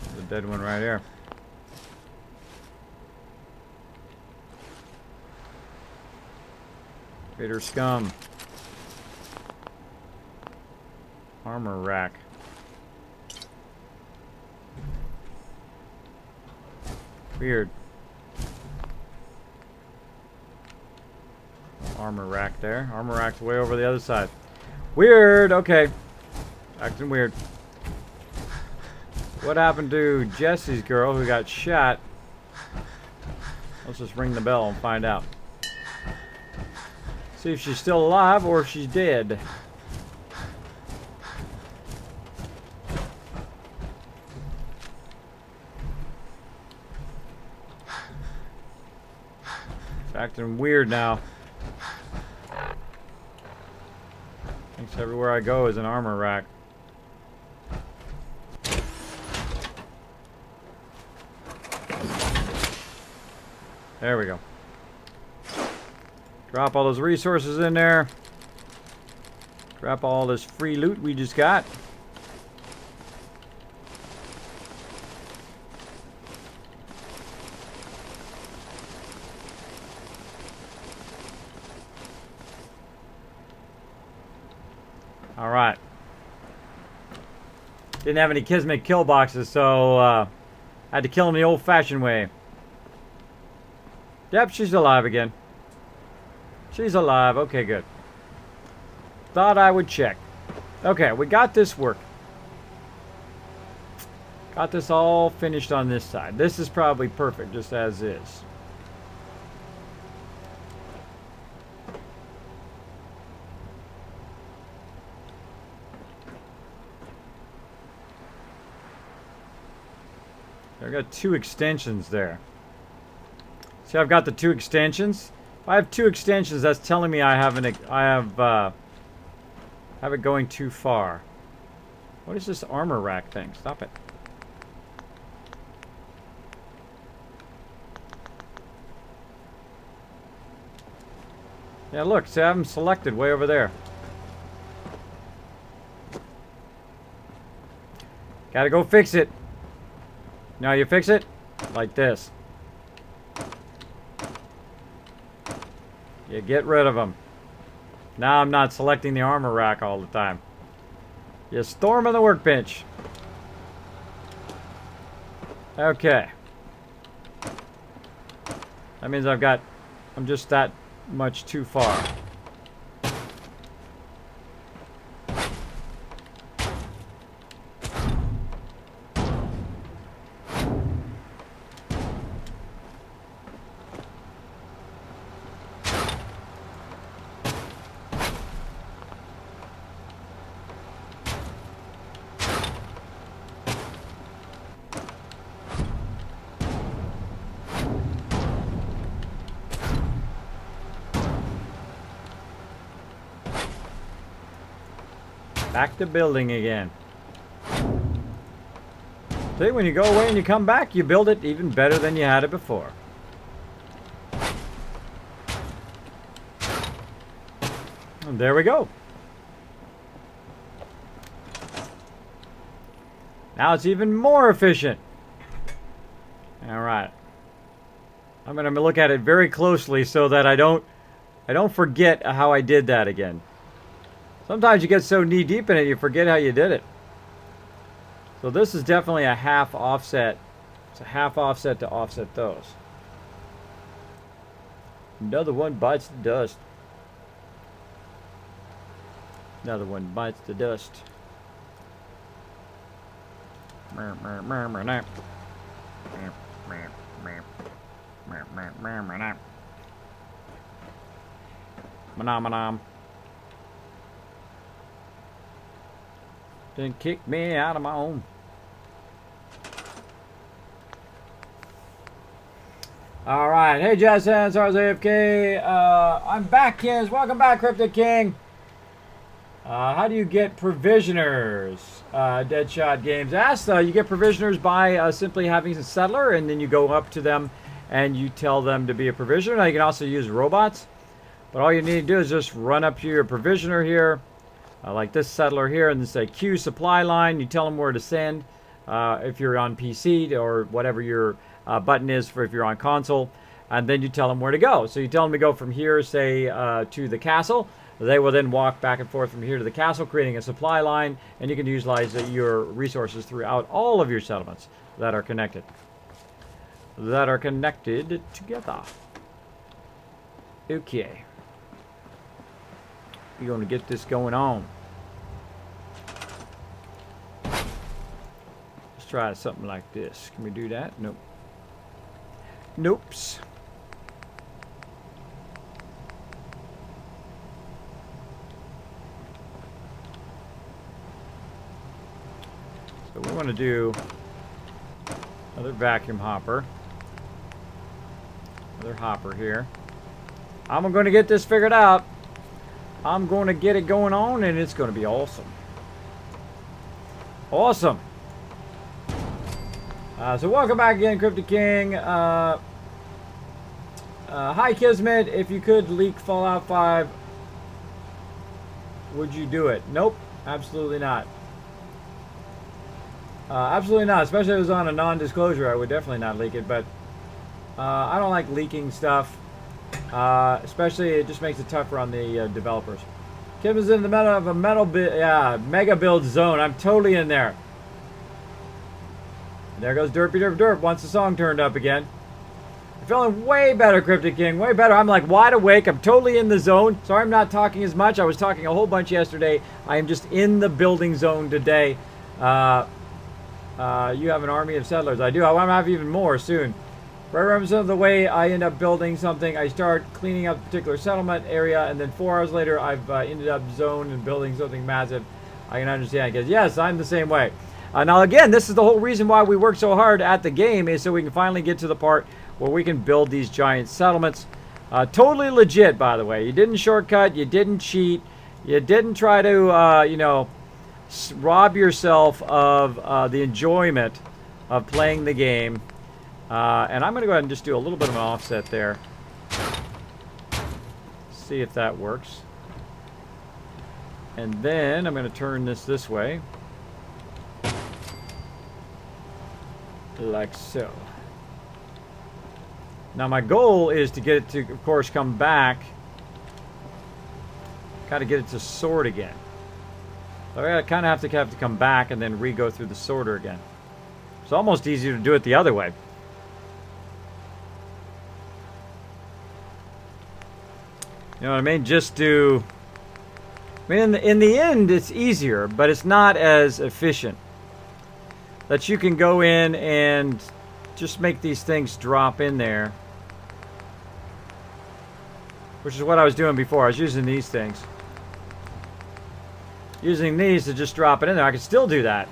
There's a dead one right here. Raider scum. Armor rack. Weird. Armor rack there. Armor rack's way over the other side. Weird. Okay. Acting weird. What happened to Jesse's girl who got shot? Let's just ring the bell and find out. See if she's still alive or if she's dead. It's acting weird now. Thinks everywhere I go is an armor rack. There we go. Drop all those resources in there. Drop all this free loot we just got. All right. Didn't have any Kismet kill boxes, so I had to kill him the old-fashioned way. Yep, she's alive again. She's alive. Okay, good. Thought I would check. Okay, we got this working. Got this all finished on this side. This is probably perfect, just as is. I got 2 extensions there. See, I've got the 2 extensions. If I have 2 extensions, that's telling me I have it going too far. What is this armor rack thing? Stop it. Yeah, look, see, I have them selected way over there. Gotta go fix it. Now you fix it like this. You get rid of them. Now I'm not selecting the armor rack all the time. You storm on the workbench. Okay. That means I'm just that much too far. Back to building again. See, when you go away and you come back, you build it even better than you had it before. And there we go. Now it's even more efficient. All right. I'm going to look at it very closely so that I don't forget how I did that again. Sometimes you get so knee deep in it, you forget how you did it. So this is definitely a half offset. It's a half offset to offset those. Another one bites the dust. Another one bites the dust. Manom. Then kick me out of my home. All right, hey Jazz hands, AFK. I'm back, kids. Welcome back, Cryptic King. How do you get provisioners? Deadshot Games asked. You get provisioners by simply having a settler, and then you go up to them and you tell them to be a provisioner. Now you can also use robots, but all you need to do is just run up to your provisioner here. Like this settler here, and then say Q supply line. You tell them where to send if you're on PC, or whatever your button is for if you're on console, and then you tell them where to go. So you tell them to go from here, say, to the castle. They will then walk back and forth from here to the castle, creating a supply line, and you can utilize your resources throughout all of your settlements that are connected. Together. Okay. We're going to get this going on. Let's try something like this. Can we do that? Nope. Nopes. So we want to do another vacuum hopper. Another hopper here. I'm going to get this figured out. I'm going to get it going on, and it's going to be awesome. Awesome. So welcome back again, Cryptic King. Hi, Kismet. If you could leak Fallout 5, would you do it? Nope. Absolutely not. Absolutely not. Especially if it was on a non-disclosure, I would definitely not leak it. But I don't like leaking stuff. Especially, it just makes it tougher on the developers. Kim is in the middle of a mega build zone. I'm totally in there. There goes Derpy Derp Derp once the song turned up again. I'm feeling way better, Cryptic King. Way better. I'm like wide awake. I'm totally in the zone. Sorry I'm not talking as much. I was talking a whole bunch yesterday. I am just in the building zone today. You have an army of settlers. I do. I want to have even more soon. Right represent of the way I end up building something. I start cleaning up a particular settlement area, and then 4 hours later, I've ended up zoned and building something massive. I can understand. Because yes, I'm the same way. Now again, this is the whole reason why we work so hard at the game, is so we can finally get to the part where we can build these giant settlements. Totally legit, by the way. You didn't shortcut. You didn't cheat. You didn't try to, you know, rob yourself of the enjoyment of playing the game. And I'm going to go ahead and just do a little bit of an offset there. See if that works. And then I'm going to turn this way. Like so. Now my goal is to get it to, of course, come back. Got to get it to sort again. So I kind of have to come back and then re-go through the sorter again. It's almost easier to do it the other way. You know what I mean? Just do... I mean, in the end, it's easier, but it's not as efficient. That you can go in and just make these things drop in there. Which is what I was doing before. I was using these things. Using these to just drop it in there. I can still do that.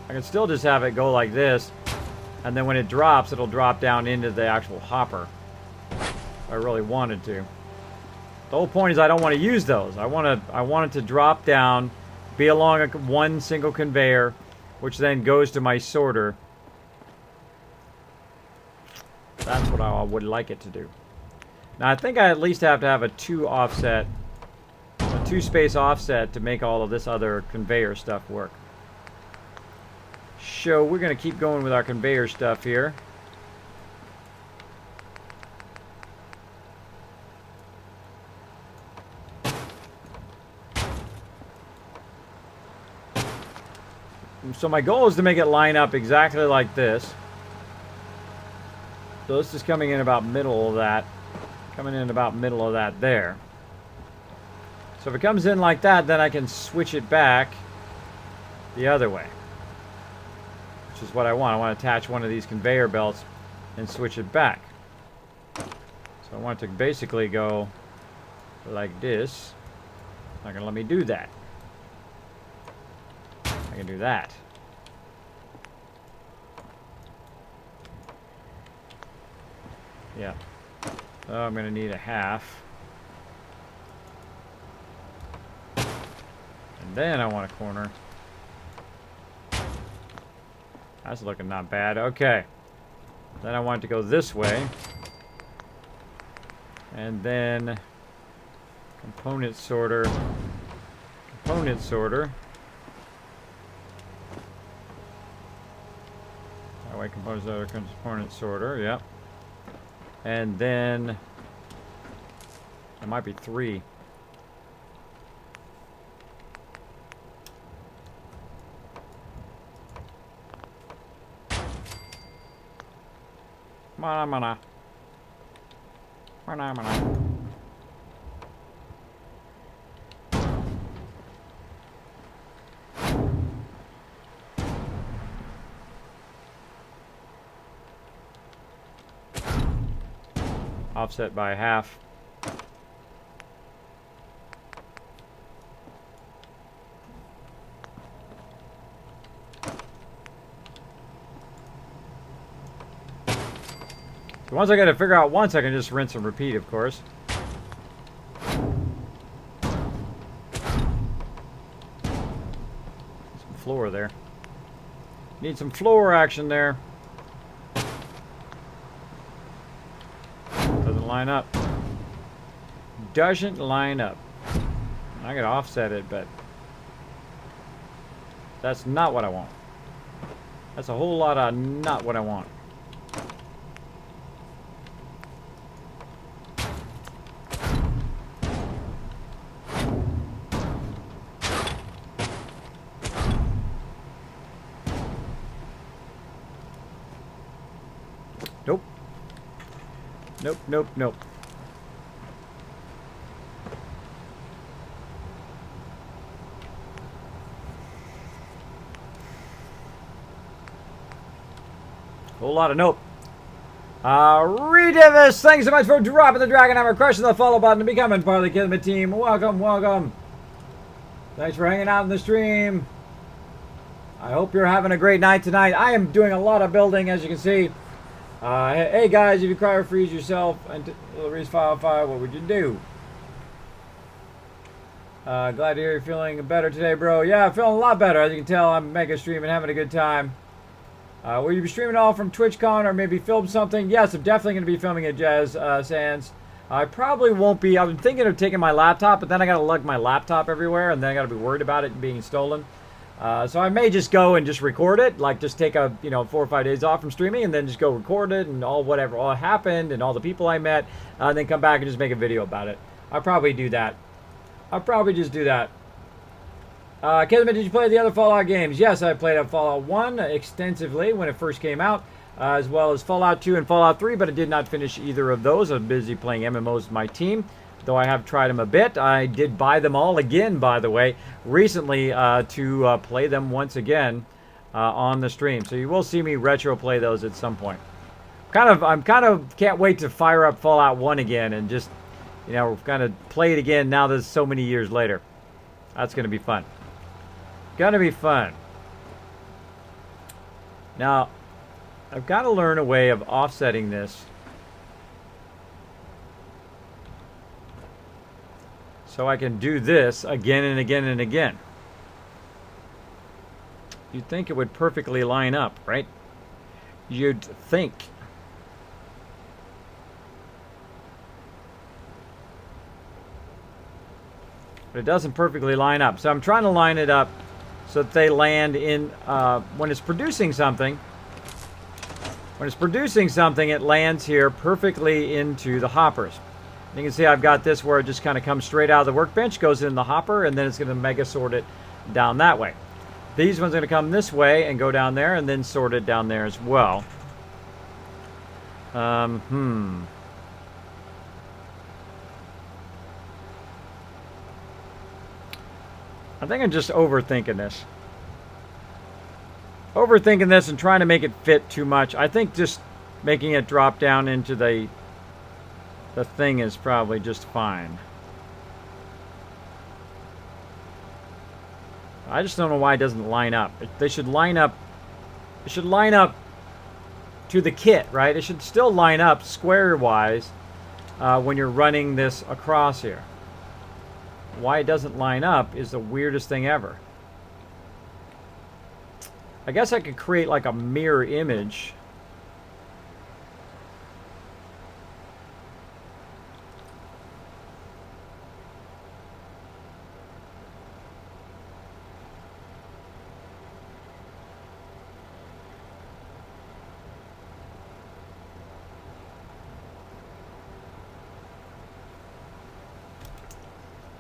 I can still just have it go like this. And then when it drops, it'll drop down into the actual hopper. If I really wanted to. The whole point is I don't want to use those. I want it to drop down, be along one single conveyor, which then goes to my sorter. That's what I would like it to do. Now I think I at least have to have a 2-space offset to make all of this other conveyor stuff work. So we're going to keep going with our conveyor stuff here. So my goal is to make it line up exactly like this. So this is coming in about middle of that. Coming in about middle of that there. So if it comes in like that, then I can switch it back the other way. Which is what I want. I want to attach one of these conveyor belts and switch it back. So I want it to basically go like this. It's not going to let me do that. I can do that. Yeah. So I'm going to need a half. And then I want a corner. That's looking not bad. Okay. Then I want it to go this way. And then component sorter. Component sorter. That way component sorter, yep. And then there might be 3. Mana. Offset by half. So once I get to figure out once, I can just rinse and repeat, of course. Some floor there. Need some floor action there. Doesn't line up. Doesn't line up. I could offset it, but that's not what I want. That's a whole lot of not what I want. Nope, nope, nope. Whole lot of nope. Redivis, thanks so much for dropping the Dragon Hammer, crushing the follow button, and becoming part of the Kismet team. Welcome, welcome. Thanks for hanging out in the stream. I hope you're having a great night tonight. I am doing a lot of building, as you can see. Hey guys, if you cry or freeze yourself and release fire, what would you do? Glad to hear you're feeling better today, bro. Yeah, I'm feeling a lot better. As you can tell, I'm making a stream and having a good time. Will you be streaming all from TwitchCon or maybe film something? Yes, I'm definitely going to be filming at Jazz Sands. I probably won't be. I've been thinking of taking my laptop, but then I got to lug my laptop everywhere, and then I got to be worried about it being stolen. So I may just go and just record it, like just take a 4 or 5 days off from streaming, and then just go record it and all whatever all happened and all the people I met, and then come back and just make a video about it. I'll probably do that. I'll probably just do that. Kismet, did you play the other Fallout games? Yes, I played Fallout 1 extensively when it first came out, as well as Fallout 2 and Fallout 3, but I did not finish either of those. I was busy playing MMOs with my team, though I have tried them a bit. I did buy them all again, by the way, recently to play them once again on the stream. So you will see me retro play those at some point. I'm kind of can't wait to fire up Fallout 1 again and just, kind of play it again now that it's so many years later. That's going to be fun. Gonna be fun. Now, I've got to learn a way of offsetting this so I can do this again and again and again. You'd think it would perfectly line up, right? You'd think. But it doesn't perfectly line up. So I'm trying to line it up so that they land in, when it's producing something, it lands here perfectly into the hoppers. And you can see I've got this where it just kind of comes straight out of the workbench, goes in the hopper, and then it's going to mega sort it down that way. These ones are going to come this way and go down there and then sort it down there as well. I think I'm just overthinking this. Overthinking this and trying to make it fit too much. I think just making it drop down into the thing is probably just fine. I just don't know why it doesn't line up. They should line up. It should line up to the kit, right? It should still line up square-wise when you're running this across here. Why it doesn't line up is the weirdest thing ever. I guess I could create like a mirror image.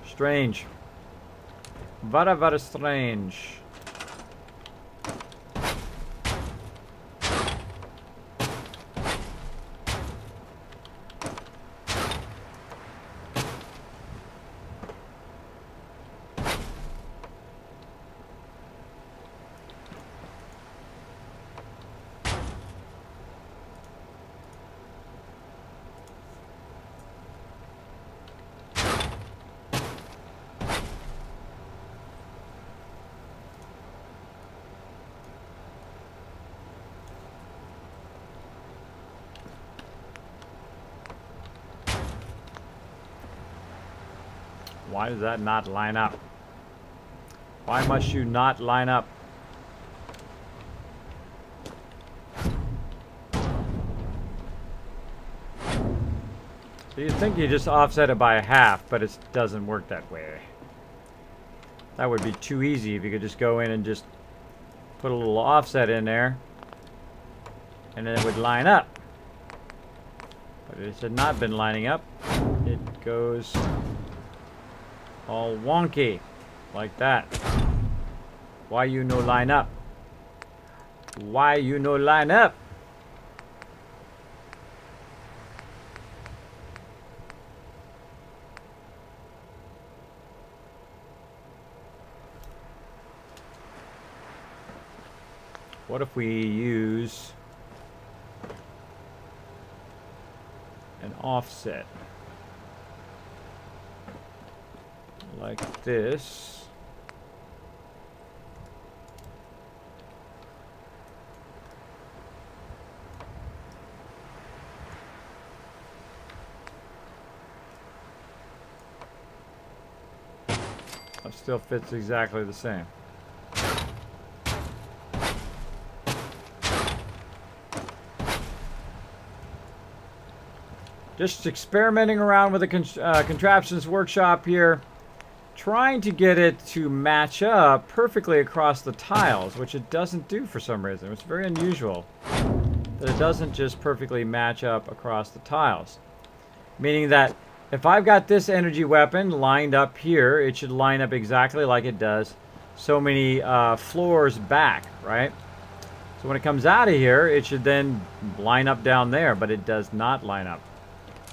Strange. Very, very strange. Why does that not line up? Why must you not line up? So you'd think you just offset it by a half, but it doesn't work that way. That would be too easy if you could just go in and just put a little offset in there, and then it would line up. But it had not been lining up. It goes all wonky like that. Why you no line up? Why you no line up? what if we use an offset like this? That still fits exactly the same. Just experimenting around with the contraptions workshop here, trying to get it to match up perfectly across the tiles, which it doesn't do for some reason. It's very unusual that it doesn't just perfectly match up across the tiles. Meaning that if I've got this energy weapon lined up here, it should line up exactly like it does so many floors back, right? So when it comes out of here, it should then line up down there, but it does not line up.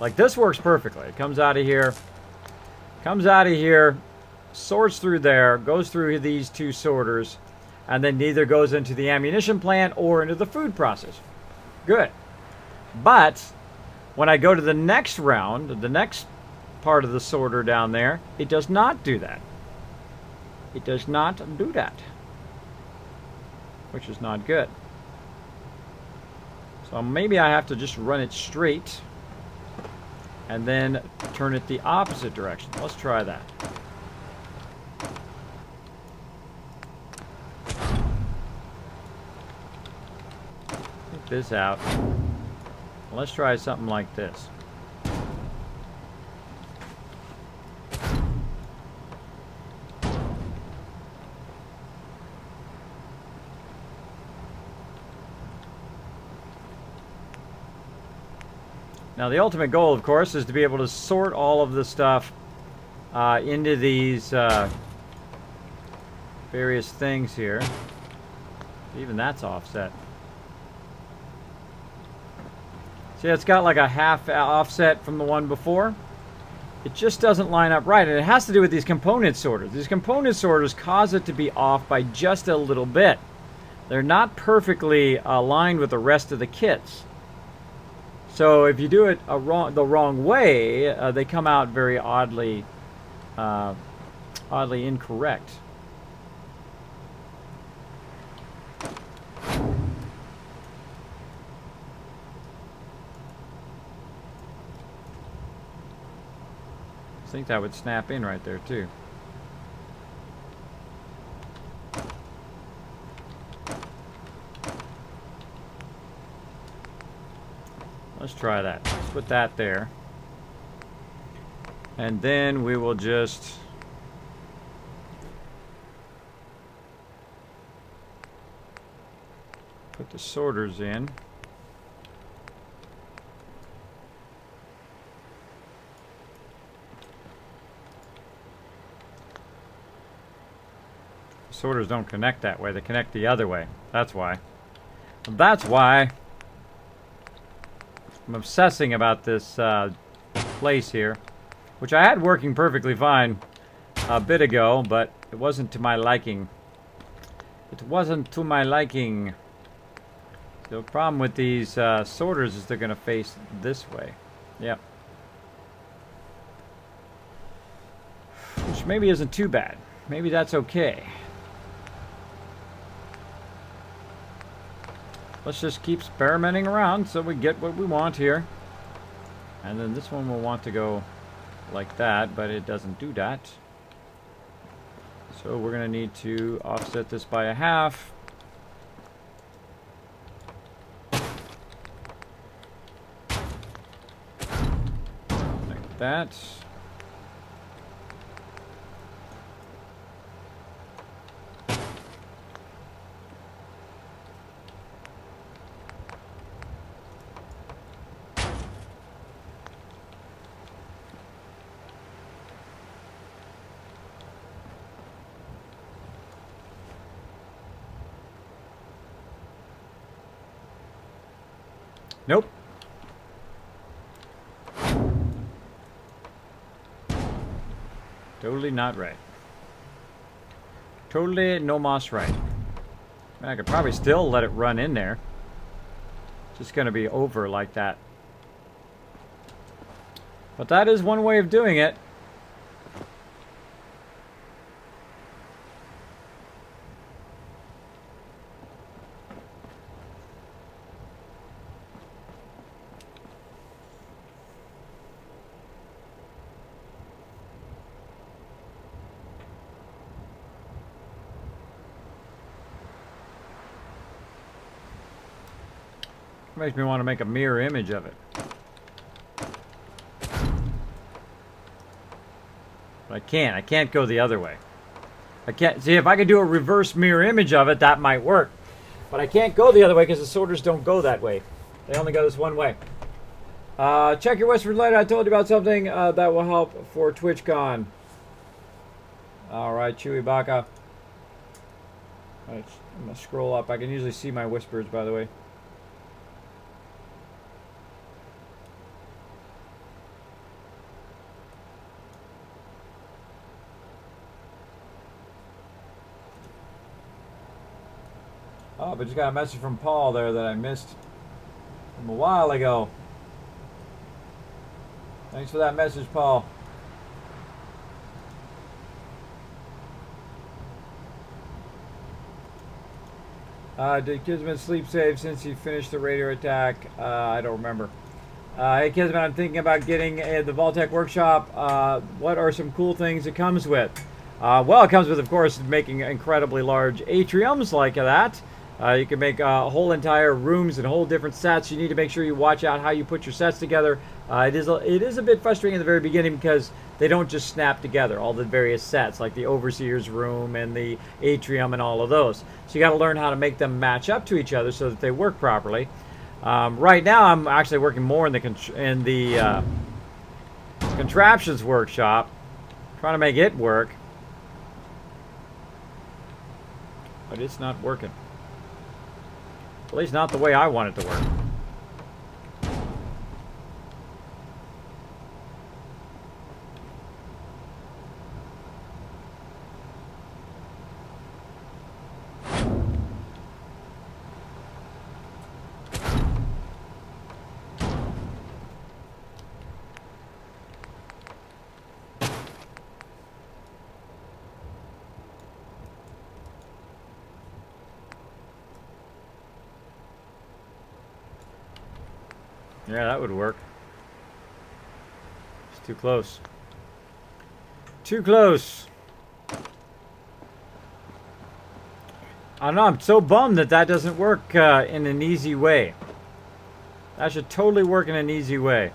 Like this works perfectly. It comes out of here, sorts through there, goes through these two sorters, and then neither goes into the ammunition plant or into the food processor. Good. But when I go to the next round, the next part of the sorter down there, it does not do that. It does not do that, which is not good. So maybe I have to just run it straight and then turn it the opposite direction. Let's try that. Take this out. Let's try something like this. Now the ultimate goal, of course, is to be able to sort all of the stuff into these various things here. Even that's offset. See, it's got like a half offset from the one before. It just doesn't line up right, and it has to do with these component sorters. These component sorters cause it to be off by just a little bit. They're not perfectly aligned with the rest of the kits. So if you do it the wrong way, they come out very oddly incorrect. I think that would snap in right there too. Let's try that. Let's put that there. And then we will just put the sorters in. Sorters don't connect that way. They connect the other way. That's why. That's why I'm obsessing about this place here, which I had working perfectly fine a bit ago, but it wasn't to my liking. It wasn't to my liking. The problem with these sorters is they're going to face this way. Yep. Which maybe isn't too bad. Maybe that's okay. Let's just keep experimenting around so we get what we want here. And then this one will want to go like that, but it doesn't do that. So we're going to need to offset this by a half. Like that. Nope. Totally not right. Totally no mas right. I mean, I could probably still let it run in there. It's just going to be over like that. But that is one way of doing it. Makes me want to make a mirror image of it. But I can't. I can't go the other way. I can't. See, if I could do a reverse mirror image of it, that might work. But I can't go the other way because the sorters don't go that way. They only go this one way. Check your Westward Light. I told you about something that will help for TwitchCon. All right, Chewy Baka. I'm going to scroll up. I can usually see my whispers, by the way. Oh, but just got a message from Paul there that I missed from a while ago. Thanks for that message, Paul. Did Kismet sleep safe since he finished the radio attack? I don't remember. Hey, Kismet, I'm thinking about getting the vault-tec workshop. What are some cool things it comes with? Well, it comes with, of course, making incredibly large atriums like that. You can make whole entire rooms and whole different sets. You need to make sure you watch out how you put your sets together. It is a bit frustrating in the very beginning because they don't just snap together, all the various sets, like the Overseer's room and the atrium and all of those. So you got to learn how to make them match up to each other so that they work properly. Right now, I'm actually working more in the contraptions workshop, trying to make it work, but it's not working. At least not the way I want it to work. Yeah, that would work. It's too close. Too close. I don't know, I'm so bummed that that doesn't work in an easy way. That should totally work in an easy way.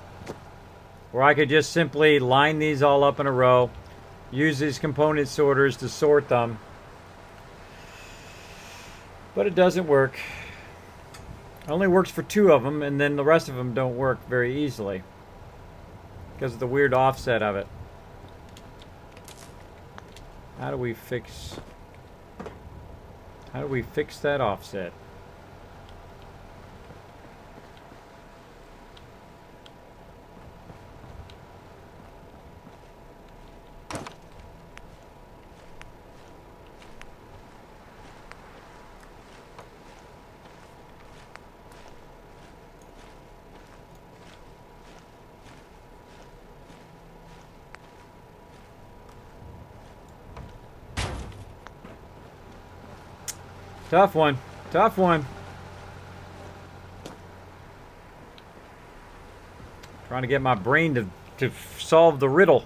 Where I could just simply line these all up in a row, use these component sorters to sort them. But it doesn't work. It only works for 2 of them, and then the rest of them don't work very easily because of the weird offset of it. How do we fix that offset? Tough one. Tough one. Trying to get my brain to solve the riddle.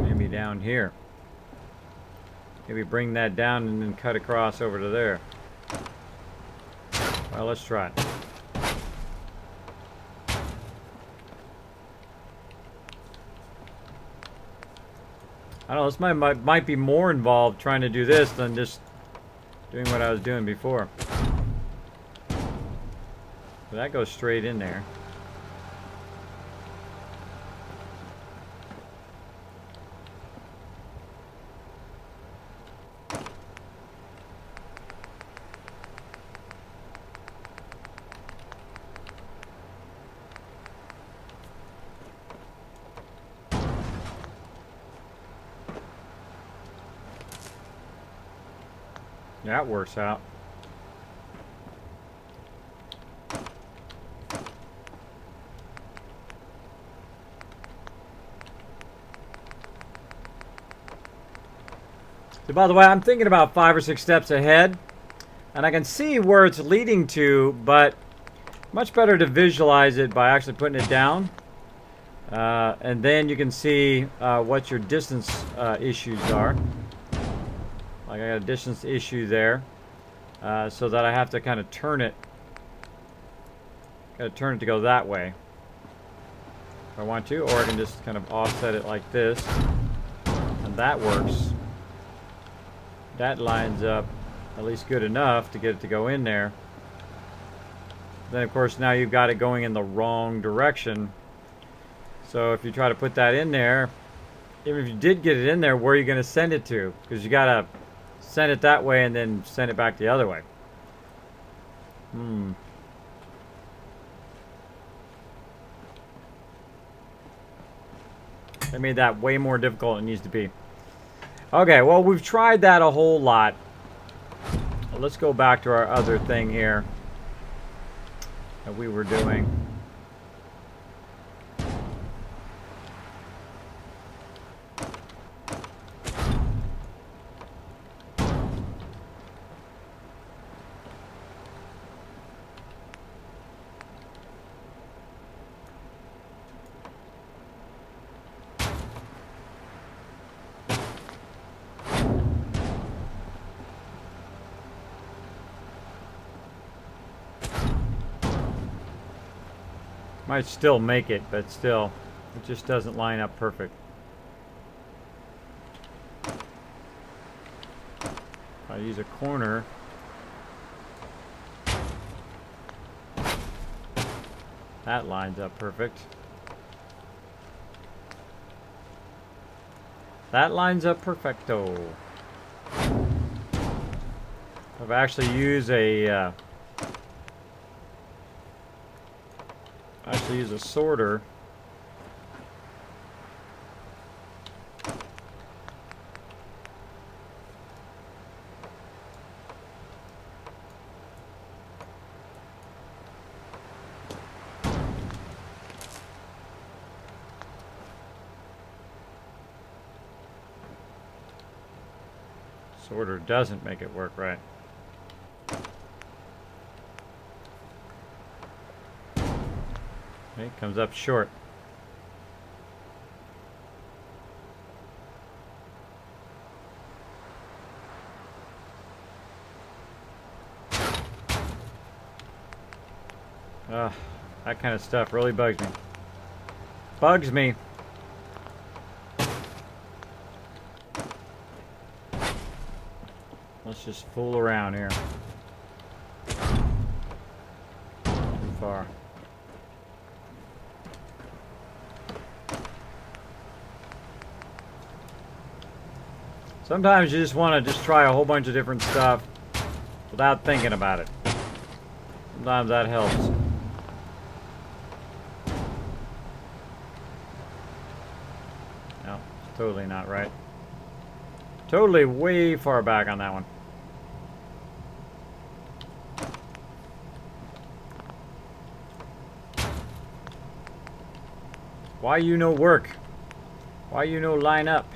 Maybe down here. Maybe bring that down and then cut across over to there. Well, let's try it. I don't know, this might be more involved trying to do this than just doing what I was doing before. So that goes straight in there. That works out. So by the way, I'm thinking about 5 or 6 steps ahead, and I can see where it's leading to, but much better to visualize it by actually putting it down. And then you can see what your distance issues are. Like I got a distance issue there, so that I have to kind of turn it. Got to turn it to go that way if I want to, or I can just kind of offset it like this, and that works. That lines up at least good enough to get it to go in there. Then of course now you've got it going in the wrong direction. So if you try to put that in there, even if you did get it in there, where are you going to send it to? Because you got to send it that way and then send it back the other way. They made that way more difficult than it needs to be. Okay, well, we've tried that a whole lot. Let's go back to our other thing here that we were doing. Might still make it, but still, it just doesn't line up perfect. If I use a corner, that lines up perfect. That lines up perfecto. I've actually used a sorter. Sorter doesn't make it work right. Okay, comes up short. That kind of stuff really bugs me. Bugs me. Let's just fool around here. Too far. Sometimes you just want to just try a whole bunch of different stuff without thinking about it. Sometimes that helps. No, totally not right. Totally way far back on that one. Why you no work? Why you no line up?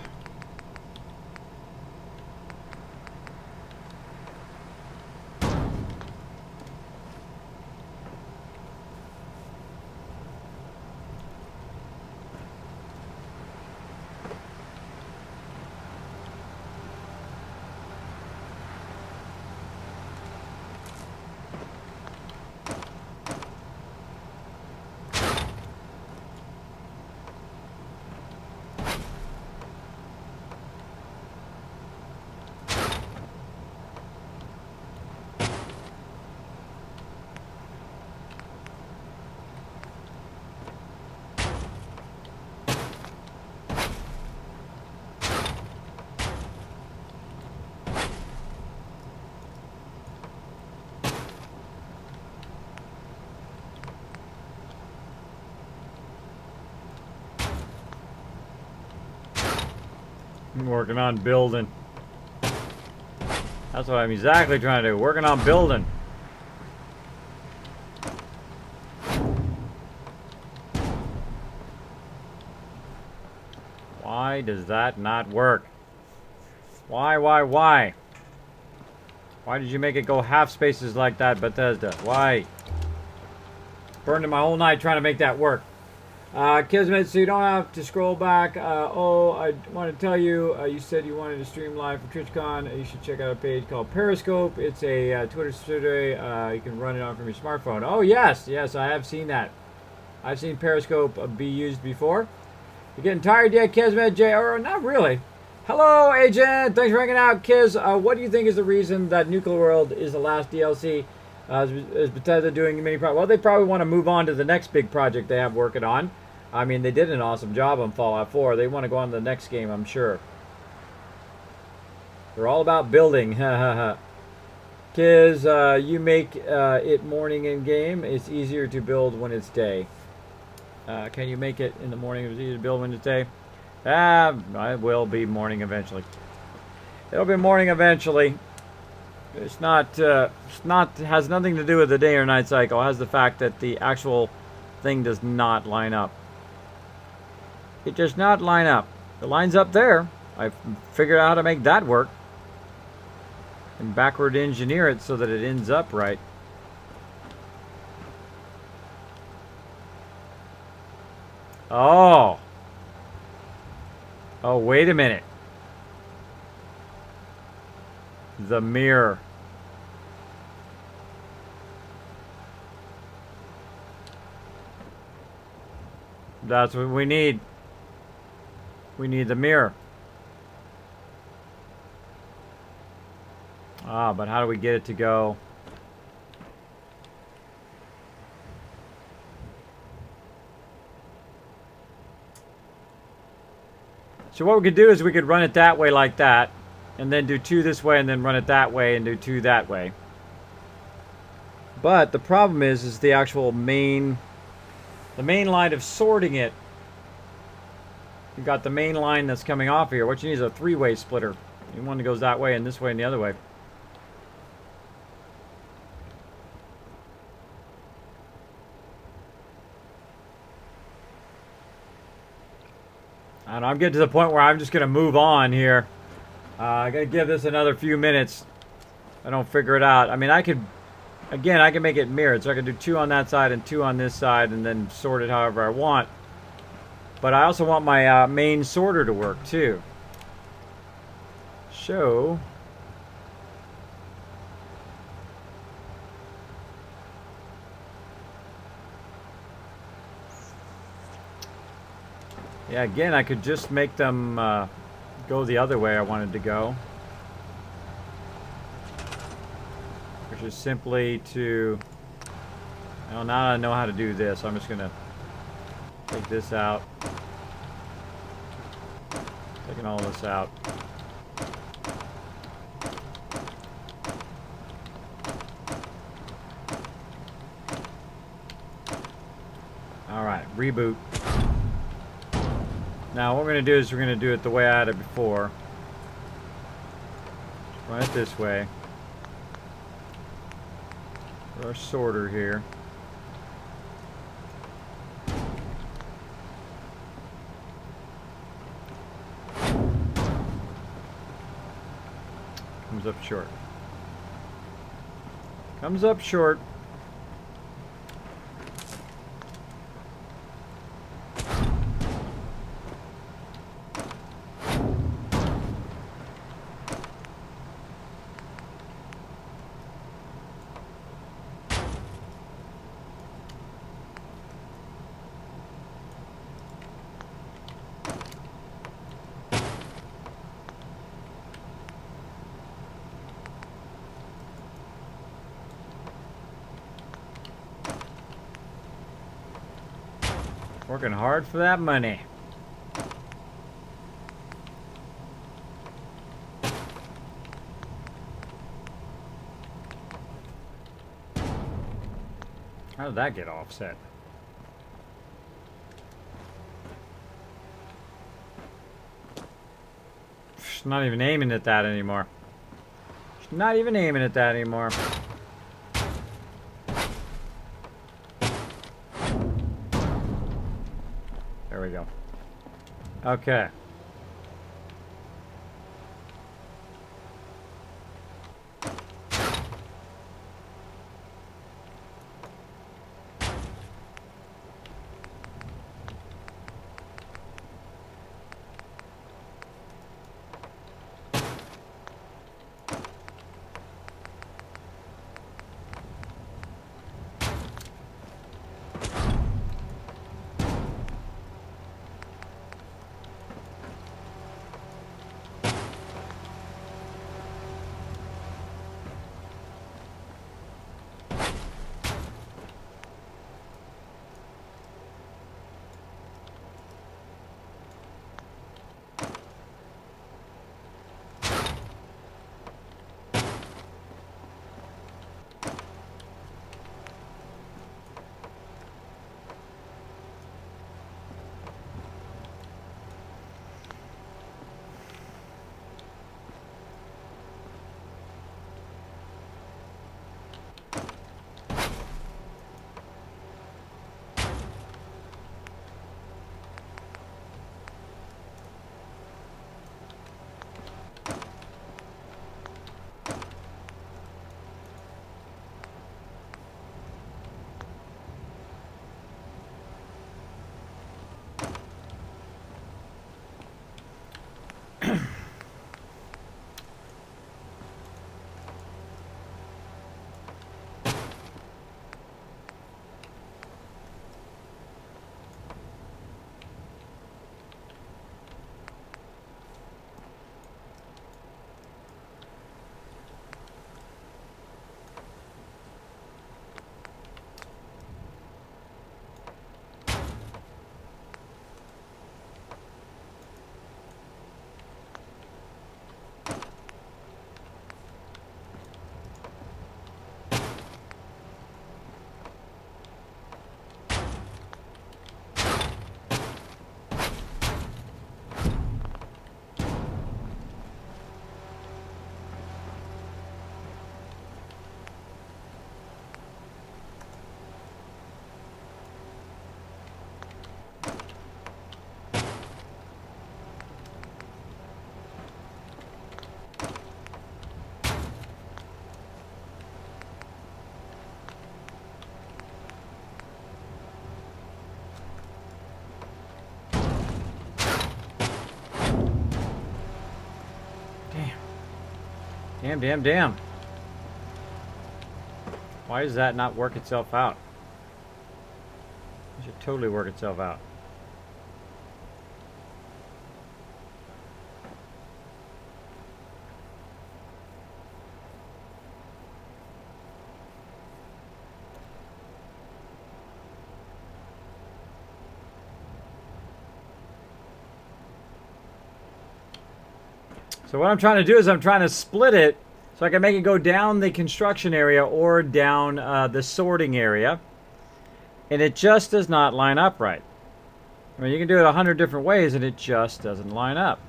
I'm working on building. That's what I'm exactly trying to do. Working on building. Why does that not work? Why? Why did you make it go half spaces like that, Bethesda? Why? Burned my whole night trying to make that work. Kismet, so you don't have to scroll back. I want to tell you, you said you wanted to stream live for TwitchCon. You should check out a page called Periscope. It's a Twitter subsidiary. You can run it on from your smartphone. Oh, yes, I have seen that. I've seen Periscope be used before. You getting tired yet, Kismet? Or not really. Hello, Agent. Thanks for hanging out, Kiz. What do you think is the reason that Nuclear World is the last DLC? Is Bethesda doing many projects? Well, they probably want to move on to the next big project they have working on. I mean, they did an awesome job on Fallout 4. They want to go on to the next game, I'm sure. They're all about building. Kiz, you make it morning in game. It's easier to build when it's day. Can you make it in the morning? It's easier to build when it's day. It will be morning eventually. It'll be morning eventually. It's has nothing to do with the day or night cycle. It has the fact that the actual thing does not line up. It does not line up. It lines up there. I've figured out how to make that work. And backward engineer it so that it ends up right. Oh, wait a minute. The mirror. That's what we need. We need the mirror. But how do we get it to go? So what we could do is we could run it that way like that, and then do 2 this way, and then run it that way, and do 2 that way. But the problem is the actual main line of sorting it. You've got the main line that's coming off here. What you need is a 3-way splitter. You want one that goes that way, and this way, and the other way. I don't know, I'm getting to the point where I'm just going to move on here. I got to give this another few minutes. I don't figure it out. I mean, I can make it mirrored. So I can do 2 on that side and 2 on this side and then sort it however I want. But I also want my main sorter to work too. So... yeah, again, I could just make them go the other way I wanted to go. Which is simply to... well, now I know how to do this. I'm just going to take this out. Taking all this out. Alright, reboot. Now what we're going to do is we're going to do it the way I had it before. Run it this way. Put our sorter here. Comes up short. Comes up short. Working hard for that money. How did that get offset? It's not even aiming at that anymore. Not even aiming at that anymore. There we go. Okay. Damn. Why does that not work itself out? It should totally work itself out. So what I'm trying to do is I'm trying to split it so I can make it go down the construction area or down the sorting area. And it just does not line up right. I mean, you can do it 100 different ways and it just doesn't line up.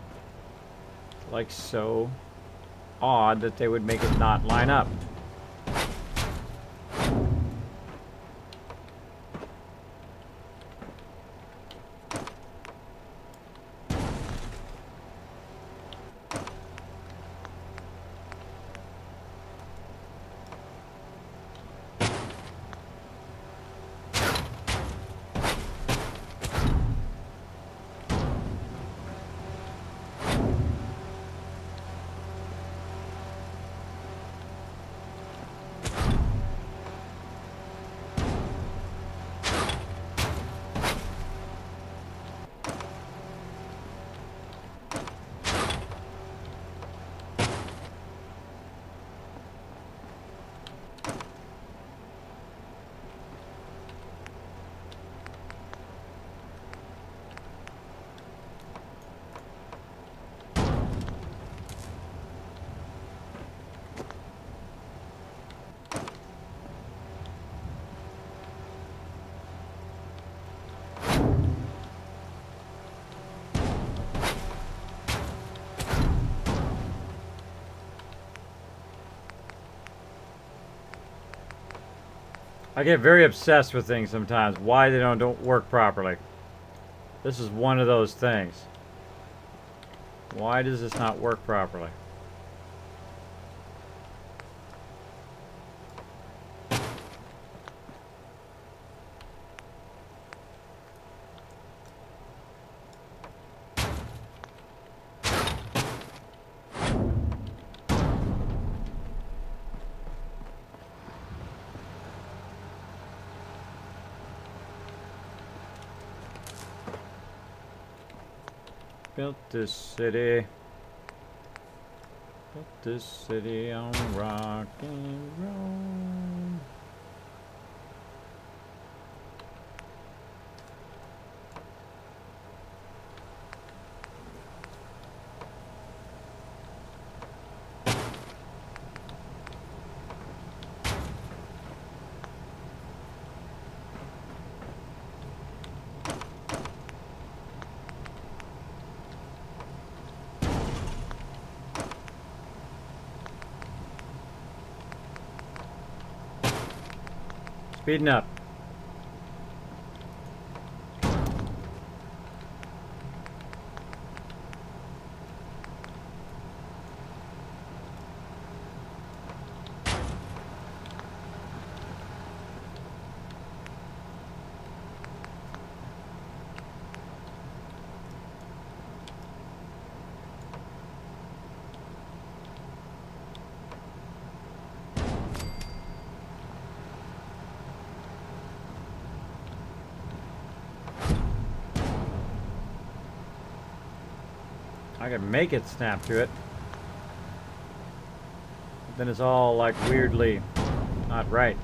Like so odd that they would make it not line up. I get very obsessed with things sometimes. Why they don't work properly. This is one of those things. Why does this not work properly? Built this city. Built this city on rock and roll. Speeding up. I can make it snap to it. But then it's all like weirdly not right.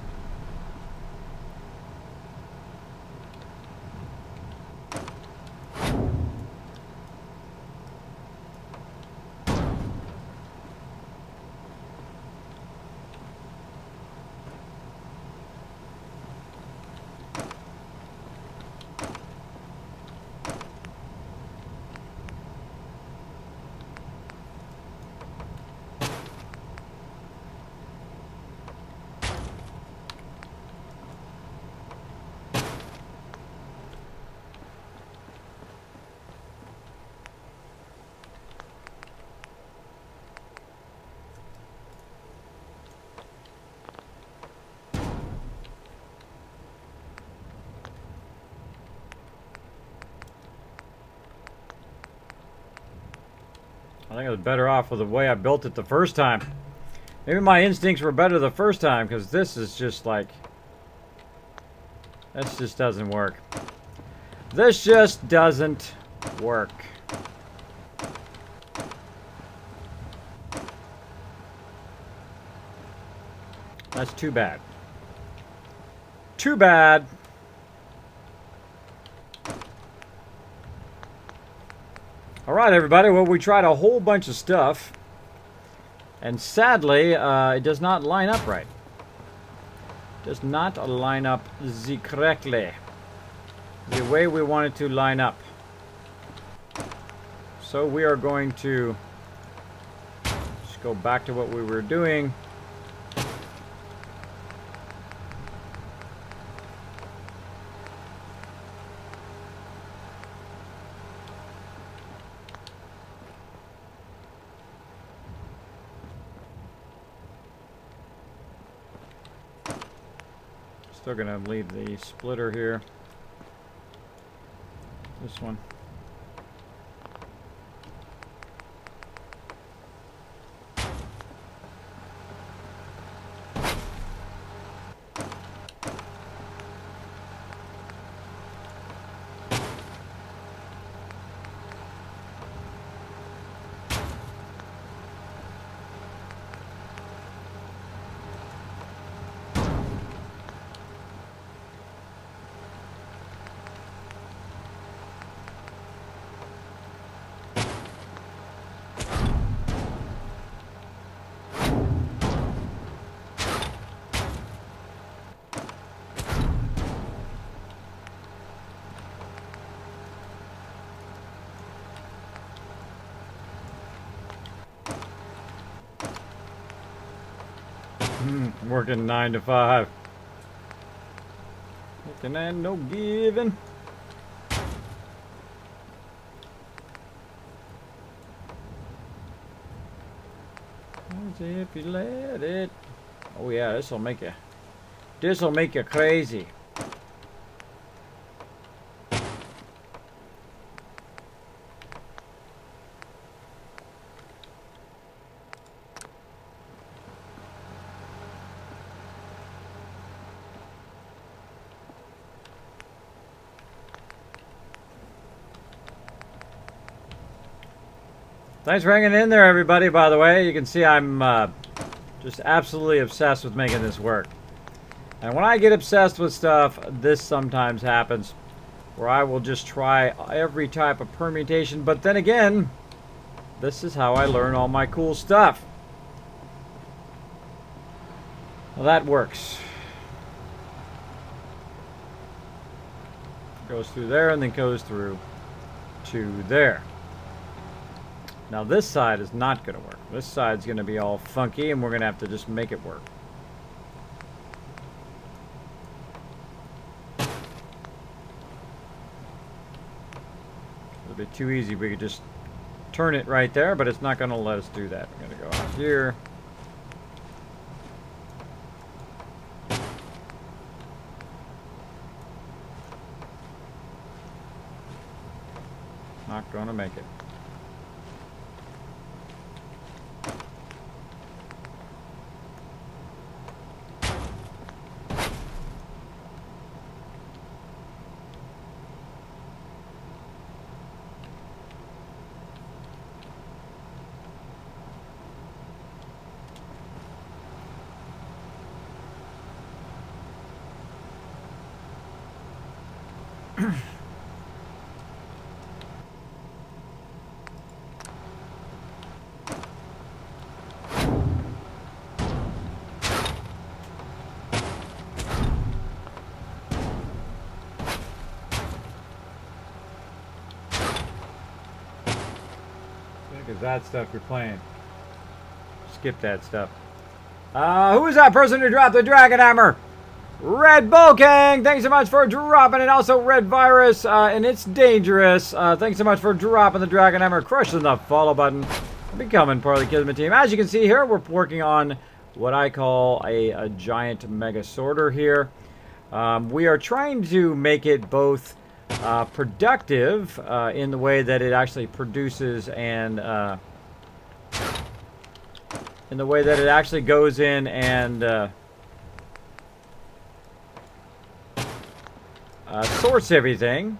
I think I was better off with the way I built it the first time. Maybe my instincts were better the first time, because this is just like... This just doesn't work. This just doesn't work. That's too bad. Too bad. Alright everybody, well we tried a whole bunch of stuff and sadly it does not line up right. Does not line up correctly. The way we want it to line up. So we are going to just go back to what we were doing. Still gonna leave the splitter here. This one. Working 9 to 5. Taking and no giving. As if you let it. Oh yeah, this'll make you crazy. Thanks for hanging in there, everybody, by the way. You can see I'm just absolutely obsessed with making this work. And when I get obsessed with stuff, this sometimes happens, where I will just try every type of permutation. But then again, this is how I learn all my cool stuff. Well, that works. Goes through there and then goes through to there. Now this side is not going to work. This side's going to be all funky and we're going to have to just make it work. It'll be too easy. We could just turn it right there, but it's not going to let us do that. We're going to go out here. Not going to make it. Because that stuff you're playing. Skip that stuff. Who is that person who dropped the Dragon Hammer? Red Bull King, thanks so much for dropping it. Also Red Virus, and it's dangerous. Thanks so much for dropping the Dragon Hammer, crushing the follow button, becoming part of the Kismet team. As you can see here, we're working on what I call a giant mega sorter here. We are trying to make it both productive in the way that it actually produces and in the way that it actually goes in and sorts everything.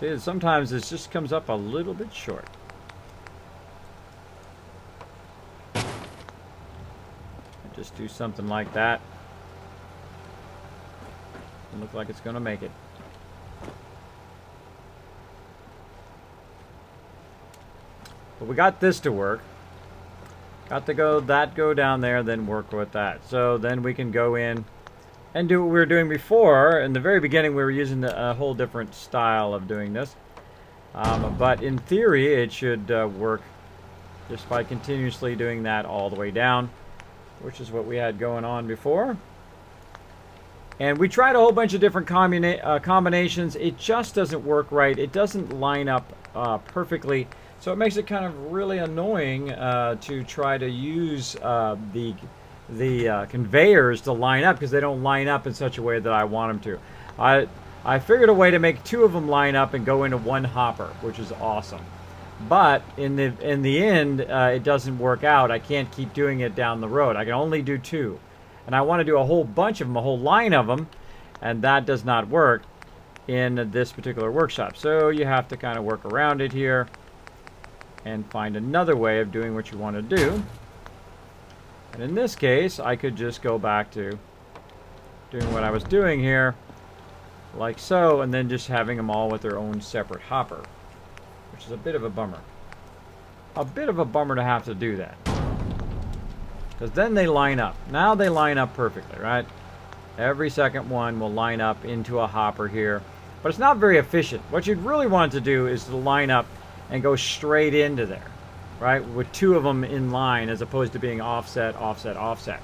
See, sometimes this just comes up a little bit short. Just do something like that. Doesn't look like it's going to make it. But we got this to work. Got to go down there, then work with that. So then we can go in and do what we were doing before. In the very beginning, we were using a whole different style of doing this. But in theory, it should work just by continuously doing that all the way down, which is what we had going on before. And we tried a whole bunch of different combinations. It just doesn't work right. It doesn't line up perfectly. So it makes it kind of really annoying to try to use the conveyors to line up, because they don't line up in such a way that I want them to. I figured a way to make two of them line up and go into one hopper, which is awesome. But in the end, it doesn't work out. I can't keep doing it down the road. I can only do two. And I want to do a whole bunch of them, a whole line of them, and that does not work in this particular workshop. So you have to kind of work around it here and find another way of doing what you want to do. And in this case, I could just go back to doing what I was doing here, like so, and then just having them all with their own separate hopper, which is a bit of a bummer. A bit of a bummer to have to do that. Because then they line up. Now they line up perfectly, right? Every second one will line up into a hopper here. But it's not very efficient. What you'd really want to do is to line up and go straight into there, right? With two of them in line as opposed to being offset, offset, offset.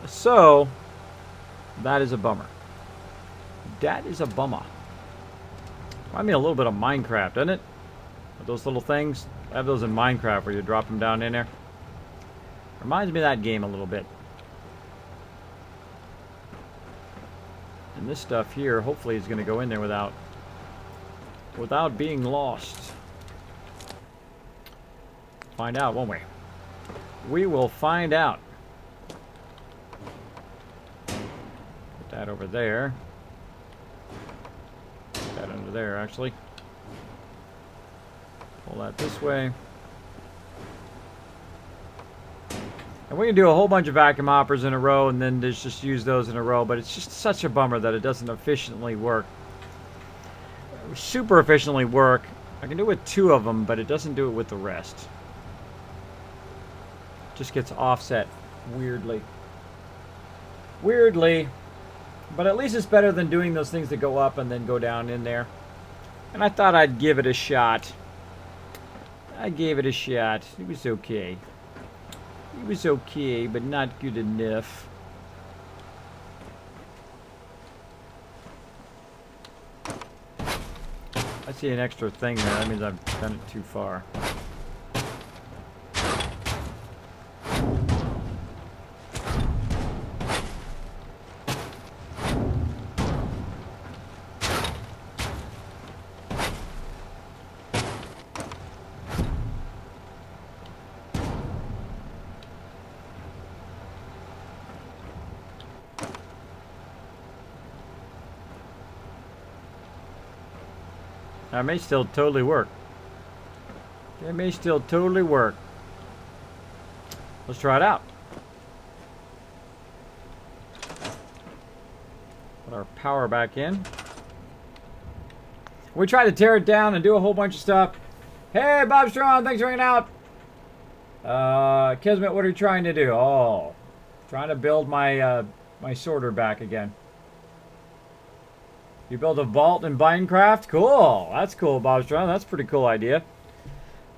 So, that is a bummer. That is a bummer. Remind me a little bit of Minecraft, doesn't it? With those little things. I have those in Minecraft where you drop them down in there. Reminds me of that game a little bit. And this stuff here, hopefully, is going to go in there without being lost. Find out, won't we? We will find out. Put that over there. Put that under there, actually. Pull that this way. And we can do a whole bunch of vacuum hoppers in a row and then just use those in a row, but it's just such a bummer that it doesn't efficiently work. Super efficiently work. I can do it with 2 of them, but it doesn't do it with the rest. Just gets offset weirdly. Weirdly. But at least it's better than doing those things that go up and then go down in there. And I thought I'd give it a shot. I gave it a shot. It was okay. It was okay, but not good enough. I see an extra thing there. That means I've done it too far. That may still totally work. It may still totally work. Let's try it out. Put our power back in. We tried to tear it down and do a whole bunch of stuff. Hey, Bob Strong, thanks for hanging out. Kismet, what are you trying to do? Oh, trying to build my my sorter back again. You build a vault in Minecraft? Cool. That's cool, Bob Strong. That's a pretty cool idea.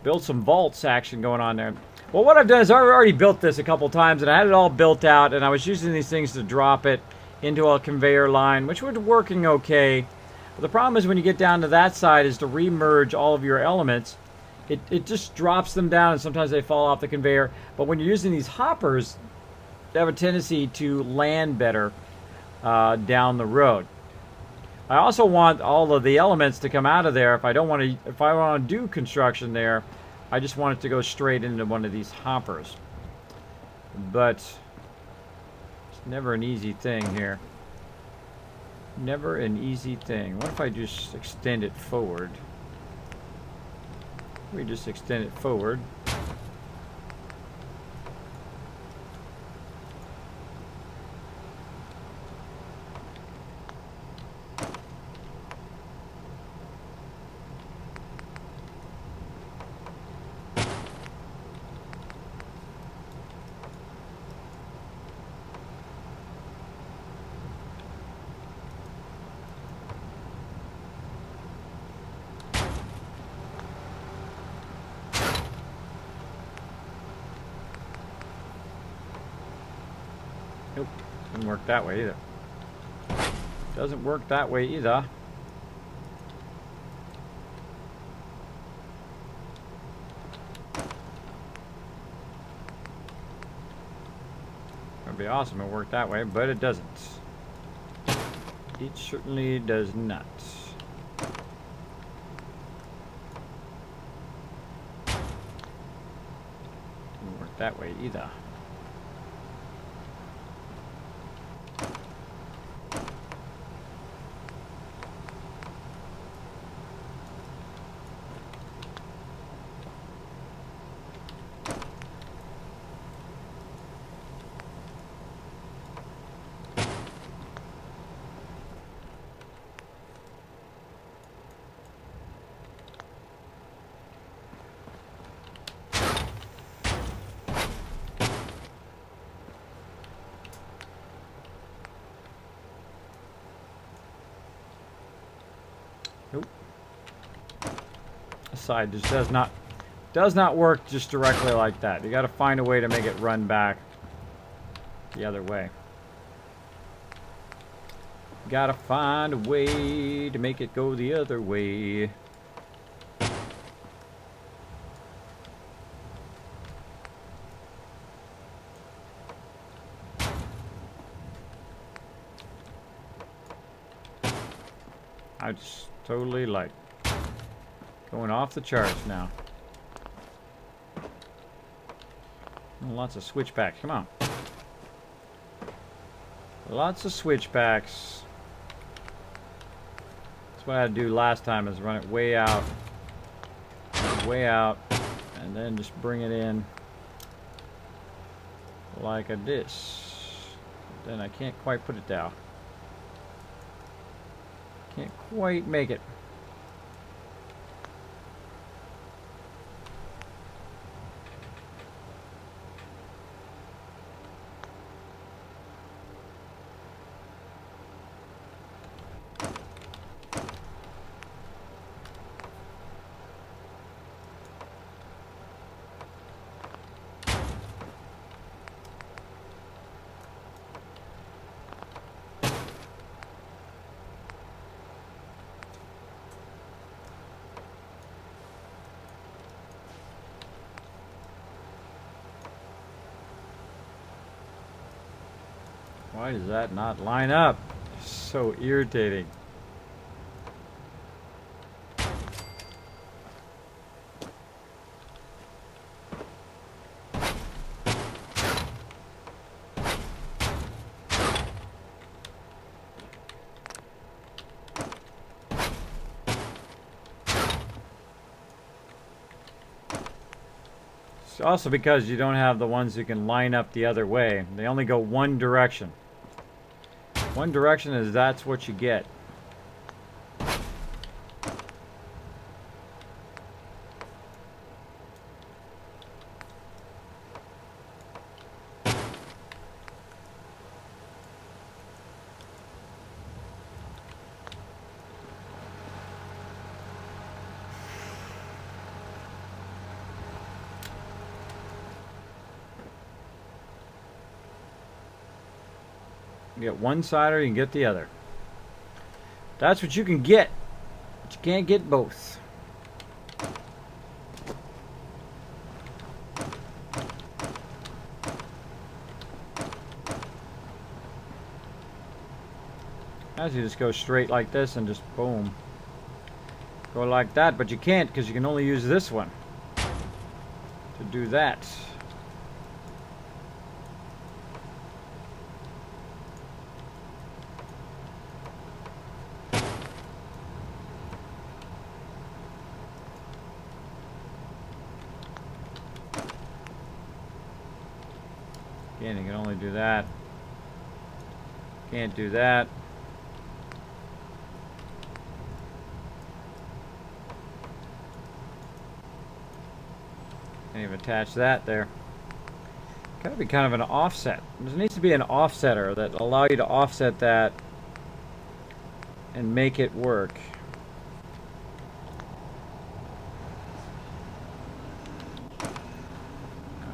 Build some vaults action going on there. Well, what I've done is I've already built this a couple times, and I had it all built out, and I was using these things to drop it into a conveyor line, which was working okay. But the problem is when you get down to that side is to remerge all of your elements. It just drops them down, and sometimes they fall off the conveyor. But when you're using these hoppers, they have a tendency to land better down the road. I also want all of the elements to come out of there. If I want to do construction there, I just want it to go straight into one of these hoppers. But it's never an easy thing here. Never an easy thing. What if I just extend it forward? We just extend it forward. Nope, doesn't work that way either. Doesn't work that way either. That'd be awesome if it worked that way, but it doesn't. It certainly does not. Doesn't work that way either. Nope. This side just does not work just directly like that. You got to find a way to make it run back. the other way. Gotta find a way to make it go the other way. I just totally like going off the charts now. Lots of switchbacks. Come on. Lots of switchbacks. That's what I had to do last time, is run it way out, and then just bring it in like this. Then I can't quite put it down. Can't quite make it. Why does that not line up? So irritating. It's also because you don't have the ones you can line up the other way. They only go one direction. One direction is that's what you get. You get one side or you can get the other. That's what you can get. But you can't get both. As you just go straight like this and just boom. Go like that, but you can't because you can only use this one to do that. Again, you can only do that. Can't do that. Can't even attach that there. Gotta be kind of an offset. There needs to be an offsetter that allow you to offset that and make it work.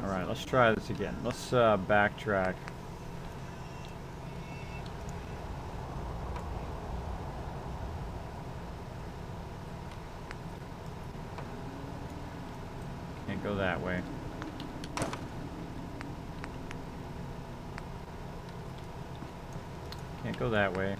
Alright, let's try this again. Let's backtrack. Can't go that way. Can't go that way.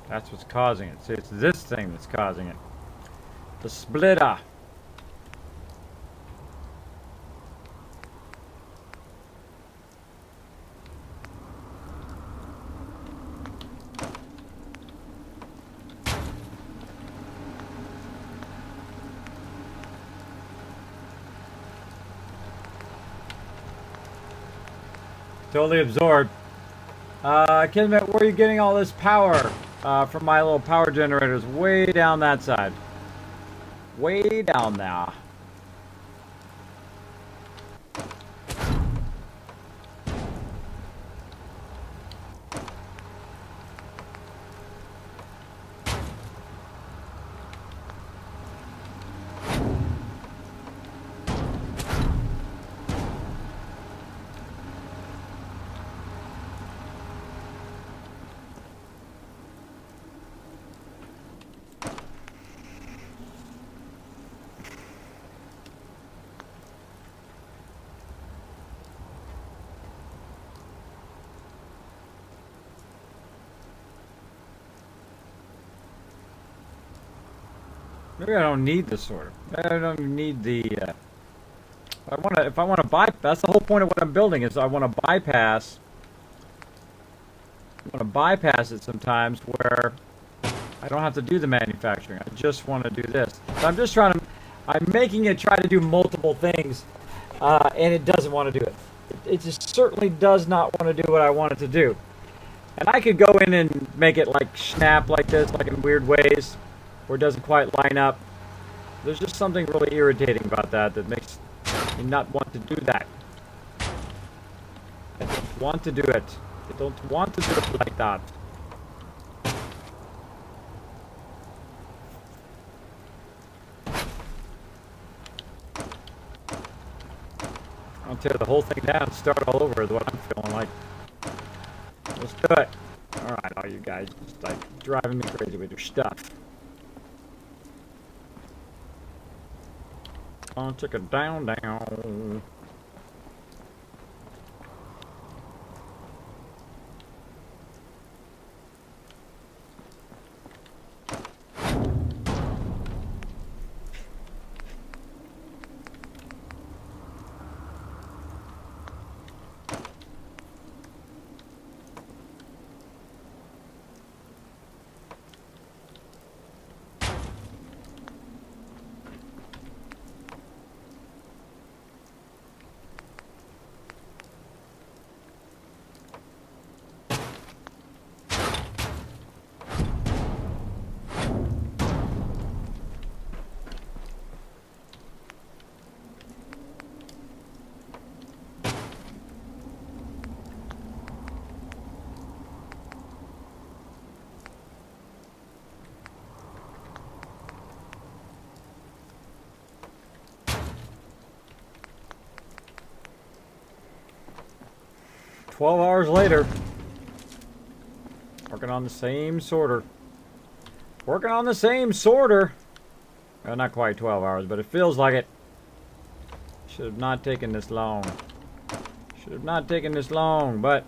That's what's causing it. See, it's this thing that's causing it. The splitter. Totally absorbed. Kismet, where are you getting all this power from my little power generators? Way down that side. Way down there. Maybe I don't need the sorter. Maybe I don't even need the. If I want to bypass, that's the whole point of what I'm building. Is I want to bypass. I want to bypass it sometimes where I don't have to do the manufacturing. I just want to do this. So I'm just trying to. I'm making it try to do multiple things, and it doesn't want to do it. It just certainly does not want to do what I want it to do. And I could go in and make it like snap like this, like in weird ways, where it doesn't quite line up. There's just something really irritating about that that makes me not want to do that. I don't want to do it. I don't want to do it like that. I'll tear the whole thing down and start all over is what I'm feeling like. Let's do it. Alright, all you guys just like driving me crazy with your stuff. I'll take it down. "12 hours later, working on the same sorter. Working on the same sorter. Well, not quite 12 hours, but it feels like it. Should have not taken this long. Should have not taken this long, but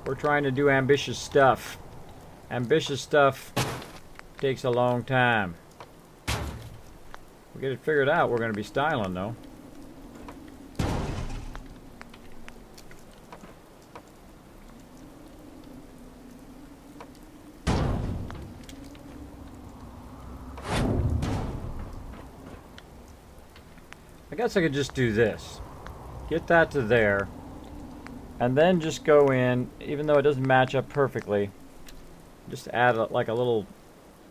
we're trying to do ambitious stuff. Ambitious stuff takes a long time. We get it figured out, we're going to be styling, though. I guess I could just do this. Get that to there. And then just go in, even though it doesn't match up perfectly, just add like a little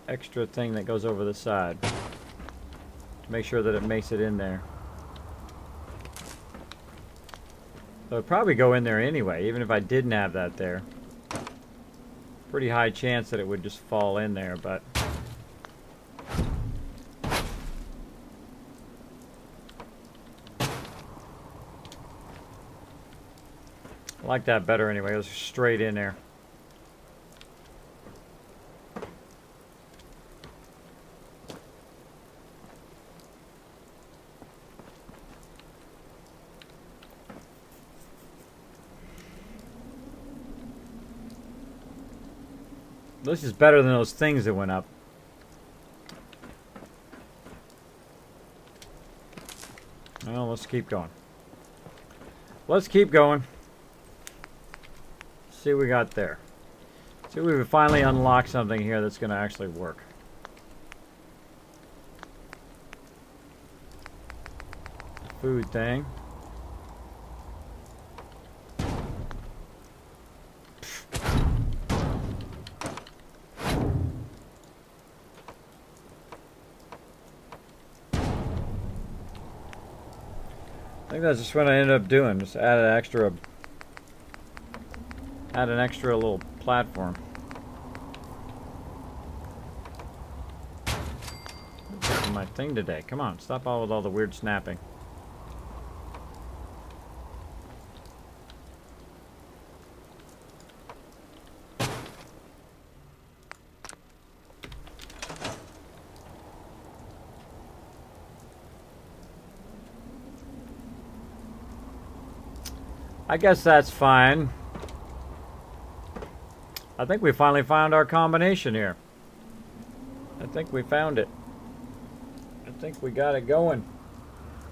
extra thing that goes over the side to make sure that it makes it in there. So it'd probably go in there anyway, even if I didn't have that there. Pretty high chance that it would just fall in there, but I like that better anyway. It was straight in there. This is better than those things that went up. Well, let's keep going. Let's keep going. See what we got there. See if we finally unlock something here that's going to actually work. Food thing. think that's just what I ended up doing. Just add an extra little platform. This is my thing today. Come on, stop all with all the weird snapping. I guess that's fine. I think we finally found our combination here. I think we found it. I think we got it going.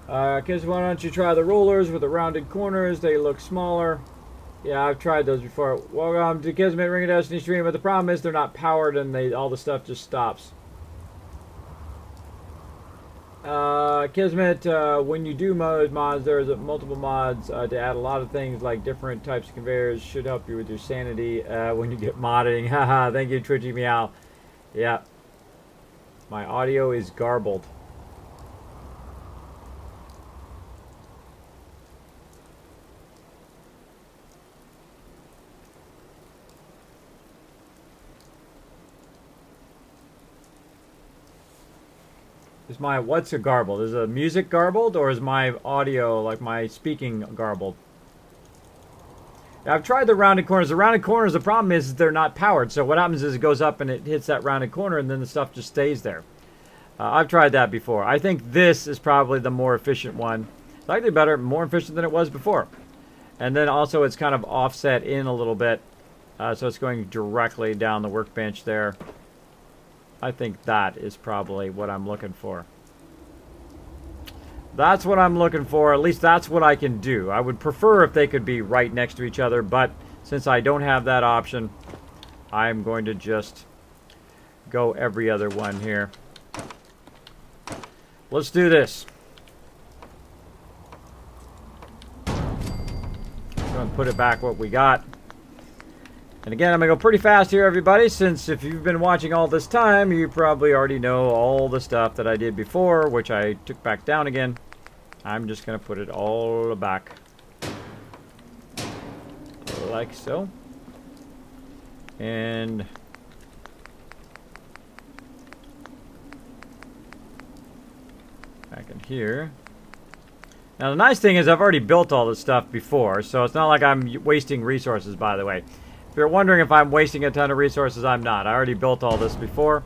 Kids, why don't you try the rollers with the rounded corners? They look smaller. Yeah, I've tried those before. Welcome to Kismet Ring of Destiny stream, but the problem is they're not powered and all the stuff just stops. Kismet, when you do mods, there's multiple mods to add a lot of things like different types of conveyors. Should help you with your sanity when you get modding. Haha, thank you, Twitchy Meow. Yeah. My audio is garbled. Is my, what's a garbled? Is the music garbled or is my audio, like my speaking, garbled? I've tried the rounded corners. The rounded corners, the problem is they're not powered. So what happens is it goes up and it hits that rounded corner and then the stuff just stays there. I've tried that before. I think this is probably the more efficient one. It's actually better, more efficient than it was before. And then also it's kind of offset in a little bit. So it's going directly down the workbench there. I think that is probably what I'm looking for. That's what I'm looking for. At least that's what I can do. I would prefer if they could be right next to each other, but since I don't have that option, I'm going to just go every other one here. Let's do this. Go and put it back what we got. And again, I'm going to go pretty fast here, everybody, since if you've been watching all this time, you probably already know all the stuff that I did before, which I took back down again. I'm just going to put it all back. Like so. And back in here. Now, the nice thing is I've already built all this stuff before, so it's not like I'm wasting resources, by the way. If you're wondering if I'm wasting a ton of resources, I'm not. I already built all this before.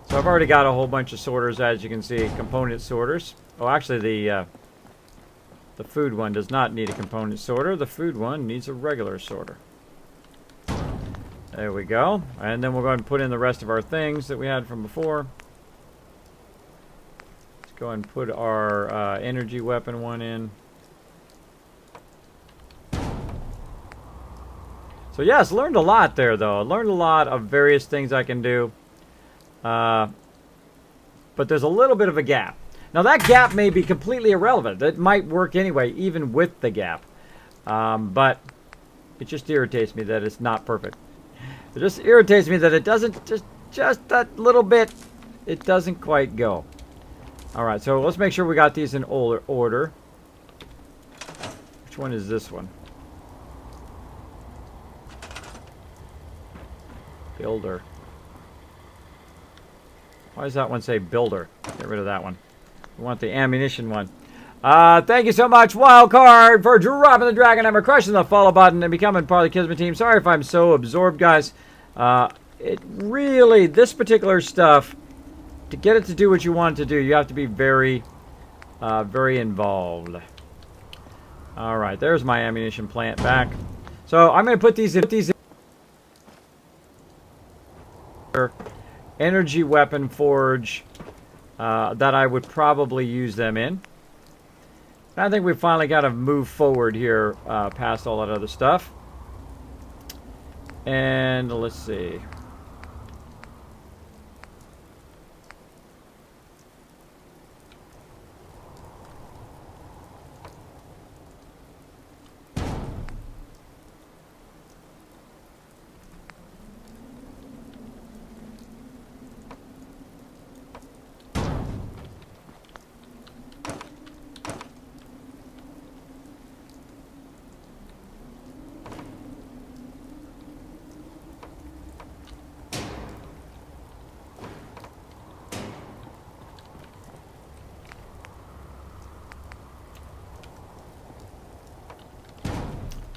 So I've already got a whole bunch of sorters, as you can see, component sorters. Oh, actually, the food one does not need a component sorter. The food one needs a regular sorter. There we go. And then we're going to put in the rest of our things that we had from before. Let's go and put our energy weapon one in. So yes, learned a lot there though. Learned a lot of various things I can do. But there's a little bit of a gap. Now that gap may be completely irrelevant. That might work anyway, even with the gap. But it just irritates me that it's not perfect. It just irritates me that it doesn't, just that little bit, it doesn't quite go. Alright, so let's make sure we got these in order. Which one is this one? Builder. Why does that one say builder? Get rid of that one. We want the ammunition one. Thank you so much, Wildcard, for dropping the Dragon Hammer, crushing the follow button, and becoming part of the Kismet team. Sorry if I'm so absorbed, guys. It really, this particular stuff, to get it to do what you want it to do, you have to be very, very involved. Alright, there's my ammunition plant back. So I'm going to put these in. Energy weapon forge that I would probably use them in. I think we finally got to move forward here past all that other stuff. And let's see.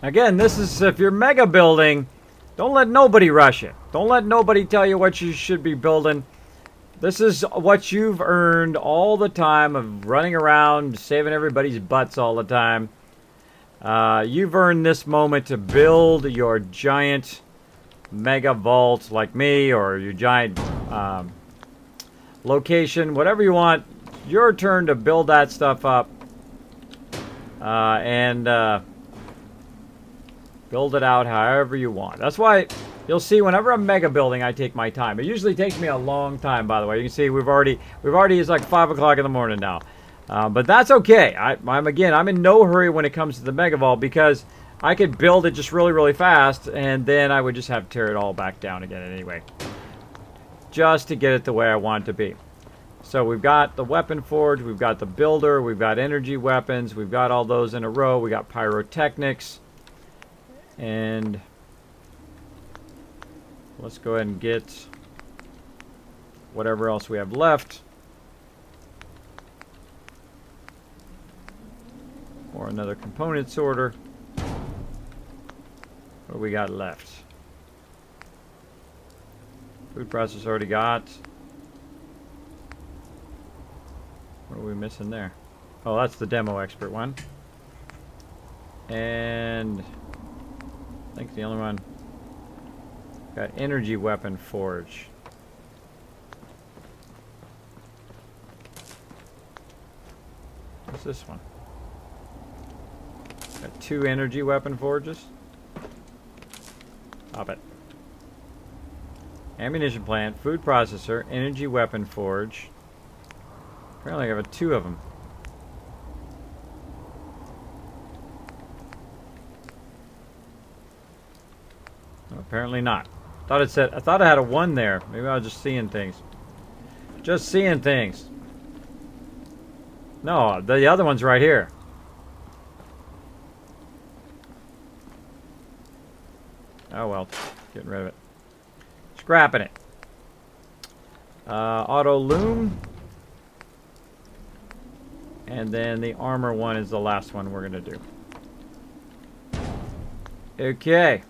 Again, this is if you're mega building, don't let nobody rush it. Don't let nobody tell you what you should be building. This is what you've earned all the time of running around, saving everybody's butts all the time. You've earned this moment to build your giant mega vault like me, or your giant location, whatever you want. Your turn to build that stuff up. And build it out however you want. That's why you'll see whenever I'm mega building, I take my time. It usually takes me a long time, by the way. You can see we've already it's like 5 o'clock in the morning now. But that's okay. I'm in no hurry when it comes to the mega vault, because I could build it just really, really fast, and then I would just have to tear it all back down again anyway, just to get it the way I want it to be. So we've got the weapon forge, we've got the builder, we've got energy weapons, we've got all those in a row. We got pyrotechnics, and let's go ahead and get whatever else we have left. Or another component sorter. What do we got left? Food processor already got. What are we missing there? Oh, that's the demo expert one. And I think the only one. Got energy weapon forge. What's this one? Got 2 energy weapon forges. Stop it. Ammunition plant, food processor, energy weapon forge. Apparently I have 2 of them. No, apparently not. I thought I had a 1 there. Maybe I was just seeing things. Just seeing things. No, the other one's right here. Oh well, getting rid of it. Scrapping it. Auto loom. And then the armor one is the last one we're going to do. Okay.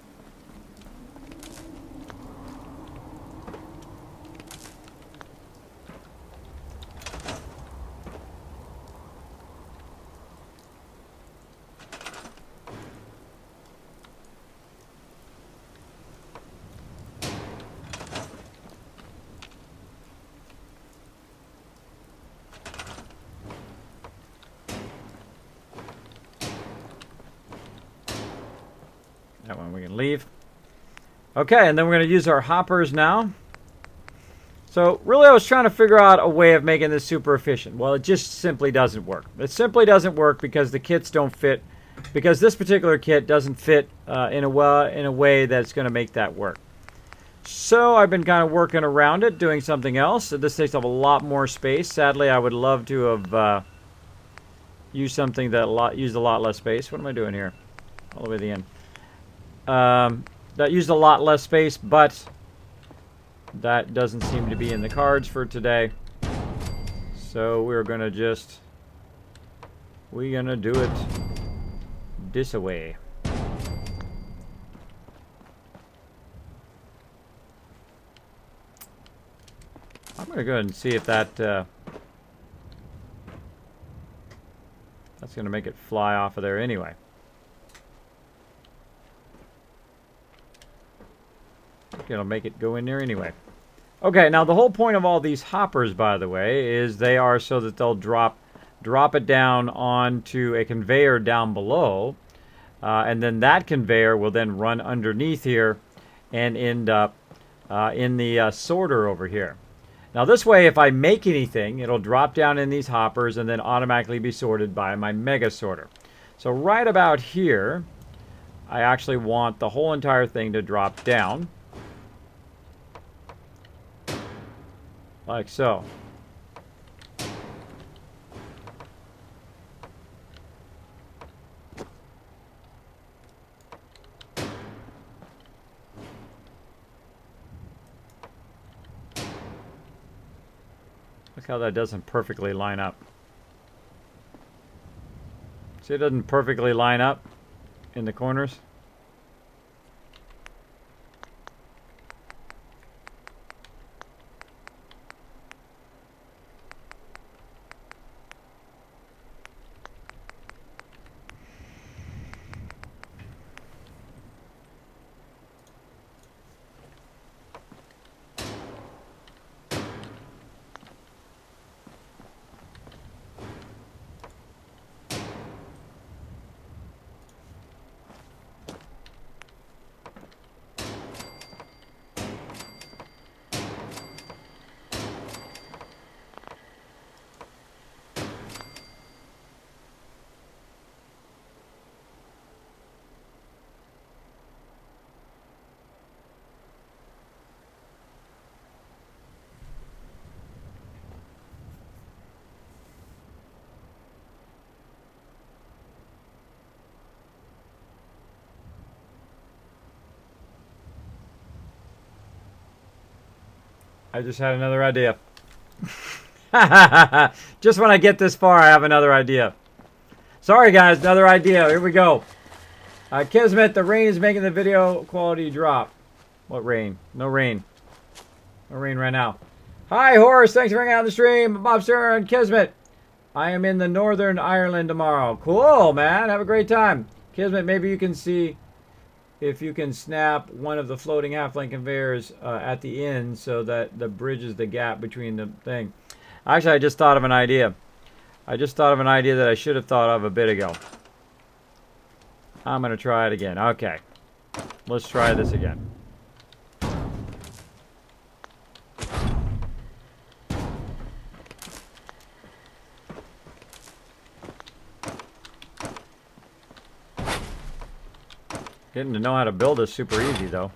That one we can leave. Okay, and then we're going to use our hoppers now. So really I was trying to figure out a way of making this super efficient. Well, it just simply doesn't work. It simply doesn't work because the kits don't fit. Because this particular kit doesn't fit in a way that's going to make that work. So I've been kind of working around it, doing something else. So this takes up a lot more space. Sadly, I would love to have used something that used a lot less space. What am I doing here? All the way to the end. That used a lot less space, but that doesn't seem to be in the cards for today. So we're gonna do it this way. I'm gonna go ahead and see if that's gonna make it fly off of there anyway. It'll make it go in there anyway. Okay, now the whole point of all these hoppers, by the way, is they are so that they'll drop it down onto a conveyor down below, and then that conveyor will then run underneath here and end up in the sorter over here. Now this way, if I make anything, it'll drop down in these hoppers and then automatically be sorted by my mega sorter. So right about here, I actually want the whole entire thing to drop down. Like so. Look how that doesn't perfectly line up. See, it doesn't perfectly line up. in the corners. I just had another idea. Just when I get this far, I have another idea. Sorry, guys, another idea. Here we go. Kismet, the rain is making the video quality drop. What rain? No rain. No rain right now. Hi, Horace. Thanks for hanging out on the stream. Bob Stern, Kismet. I am in the Northern Ireland tomorrow. Cool, man. Have a great time. Kismet, maybe you can see if you can snap one of the floating half-lane conveyors at the end so that the bridges the gap between the thing. Actually, I just thought of an idea. I just thought of an idea that I should have thought of a bit ago. I'm going to try it again. Okay. Let's try this again. Getting to know how to build is super easy, though.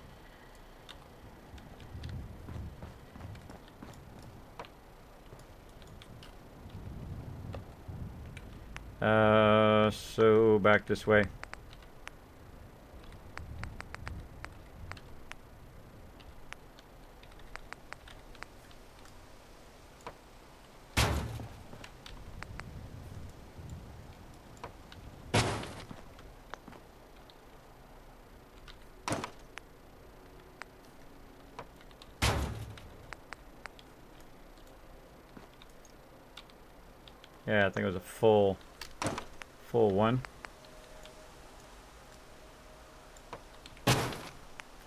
So back this way. Yeah, I think it was a full one.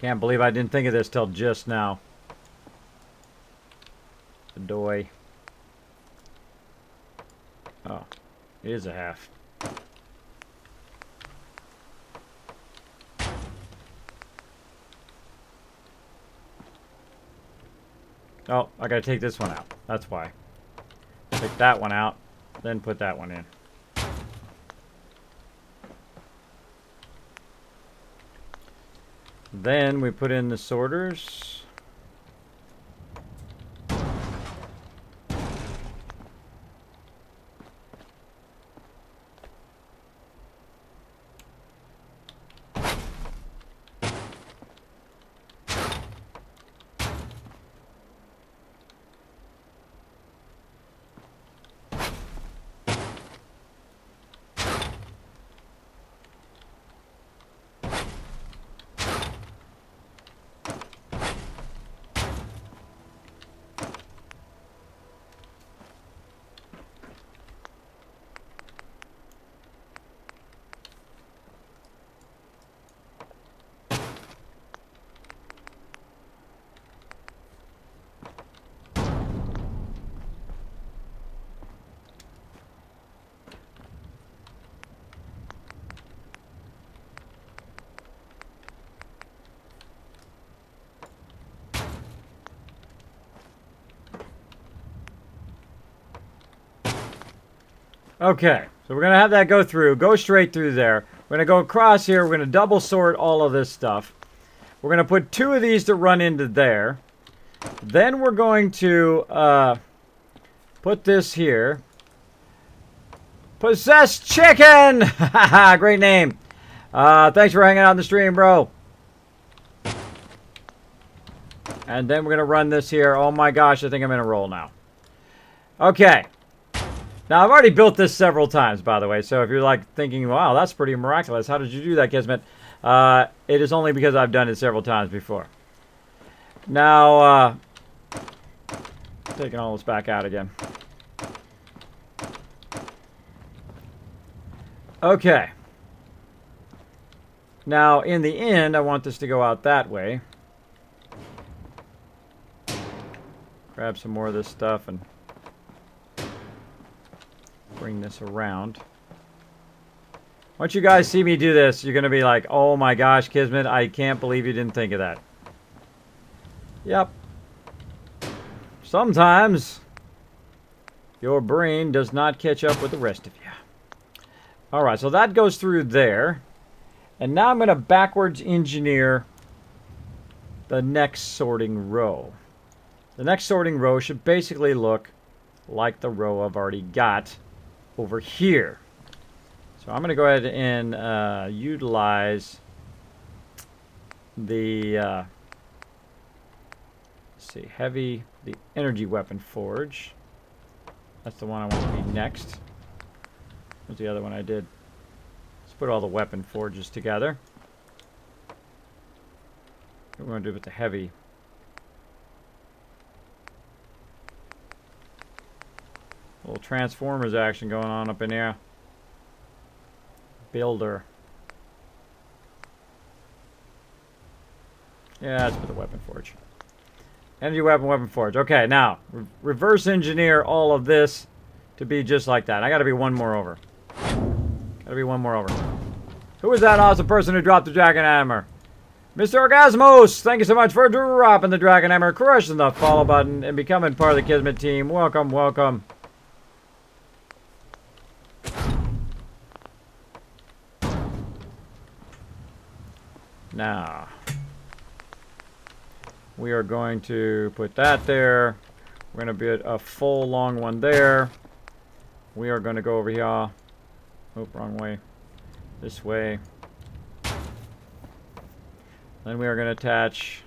Can't believe I didn't think of this till just now. The doy. Oh, it is a half. Oh, I gotta take this one out. That's why. Take that one out, then put that one in. Then we put in the sorters. Okay, so we're going to have that go straight through there. We're going to go across here. We're going to double sort all of this stuff. We're going to put 2 of these to run into there. Then we're going to put this here. Possessed Chicken! Great name. Thanks for hanging out on the stream, bro. And then we're going to run this here. Oh my gosh, I think I'm in a roll now. Okay. Now, I've already built this several times, by the way, so if you're like thinking, wow, that's pretty miraculous, how did you do that, Kismet? It is only because I've done it several times before. Now, taking all this back out again. Okay. Now, in the end, I want this to go out that way. Grab some more of this stuff and bring this around. Once you guys see me do this, you're going to be like, oh my gosh, Kismet, I can't believe you didn't think of that. Yep. Sometimes your brain does not catch up with the rest of you. Alright, so that goes through there. And now I'm going to backwards engineer the next sorting row. The next sorting row should basically look like the row I've already got over here. So I'm going to go ahead and utilize the let's see, the energy weapon forge. That's the one I want to be next. What's the other one I did? Let's put all the weapon forges together. What we're going to do with the heavy. A little Transformers action going on up in here. Builder. Yeah, let's put the weapon forge. Energy weapon forge. Okay, now reverse engineer all of this to be just like that. I got to be one more over. Got to be one more over. Who is that awesome person who dropped the Dragon Hammer? Mr. Orgasmos, thank you so much for dropping the Dragon Hammer, crushing the follow button, and becoming part of the Kismet team. Welcome, welcome. Now, we are going to put that there. We're going to put a full long one there. We are going to go over here. Oh, wrong way. This way. Then we are going to attach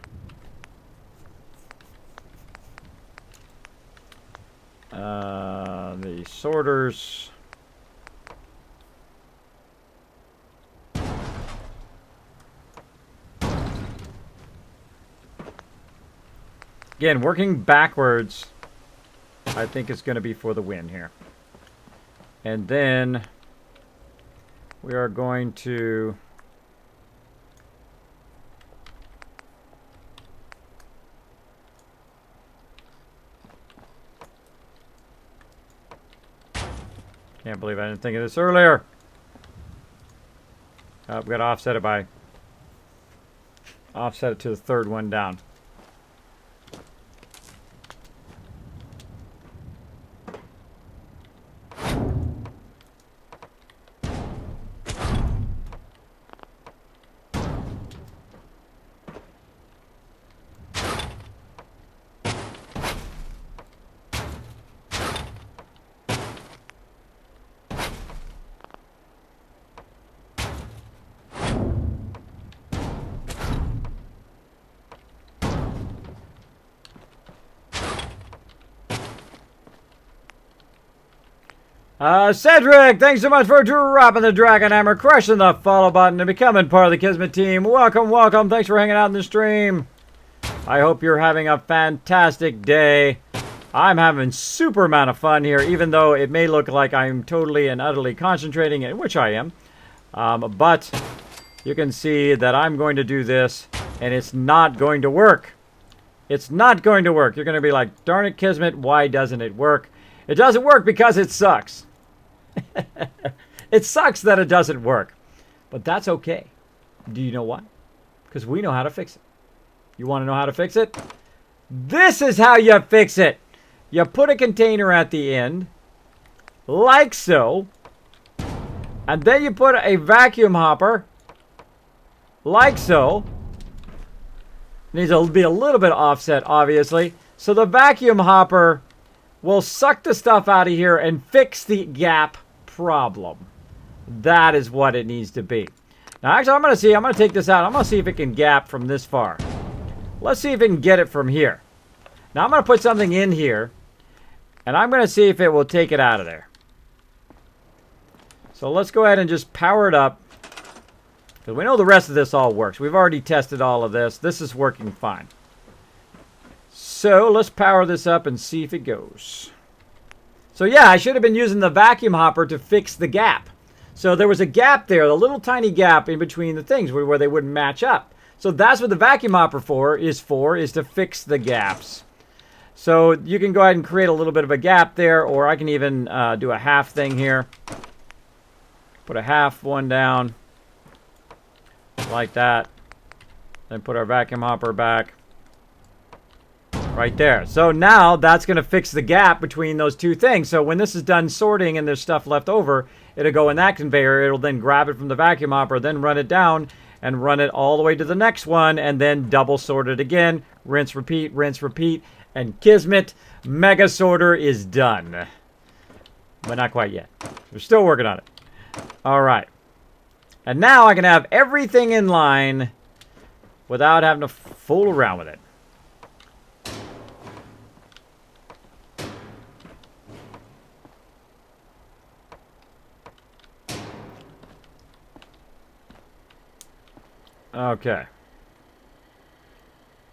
the sorters. Again, working backwards, I think is going to be for the win here. And then we are going to can't believe I didn't think of this earlier. We've got to offset it to the third one down. Cedric, thanks so much for dropping the Dragon Hammer, crushing the follow button, and becoming part of the Kismet team. Welcome, welcome. Thanks for hanging out in the stream. I hope you're having a fantastic day. I'm having super amount of fun here, even though it may look like I'm totally and utterly concentrating, which I am. But you can see that I'm going to do this, and it's not going to work. It's not going to work. You're going to be like, darn it, Kismet, why doesn't it work? It doesn't work because it sucks. It sucks that it doesn't work. But that's okay. Do you know why? Because we know how to fix it. You want to know how to fix it? This is how you fix it. You put a container at the end, like so. And then you put a vacuum hopper, like so. Needs to be a little bit offset, obviously. So the vacuum hopper will suck the stuff out of here and fix the gap problem. That is what it needs to be. Now, actually, I'm going to take this out. I'm going to see if it can gap from this far. Let's see if it can get it from here. Now, I'm going to put something in here, and I'm going to see if it will take it out of there. So let's go ahead and just power it up. Because we know the rest of this all works. We've already tested all of this. This is working fine. So let's power this up and see if it goes. So yeah, I should have been using the vacuum hopper to fix the gap. So there was a gap there, a little tiny gap in between the things where they wouldn't match up. So that's what the vacuum hopper is to fix the gaps. So you can go ahead and create a little bit of a gap there, or I can even do a half thing here. Put a half one down, like that. Then put our vacuum hopper back. Right there. So now that's going to fix the gap between those two things. So when this is done sorting and there's stuff left over, it'll go in that conveyor. It'll then grab it from the vacuum hopper, then run it down and run it all the way to the next one, and then double sort it again. Rinse, repeat, and Kismet Mega Sorter is done. But not quite yet. We're still working on it. All right. And now I can have everything in line without having to fool around with it. Okay.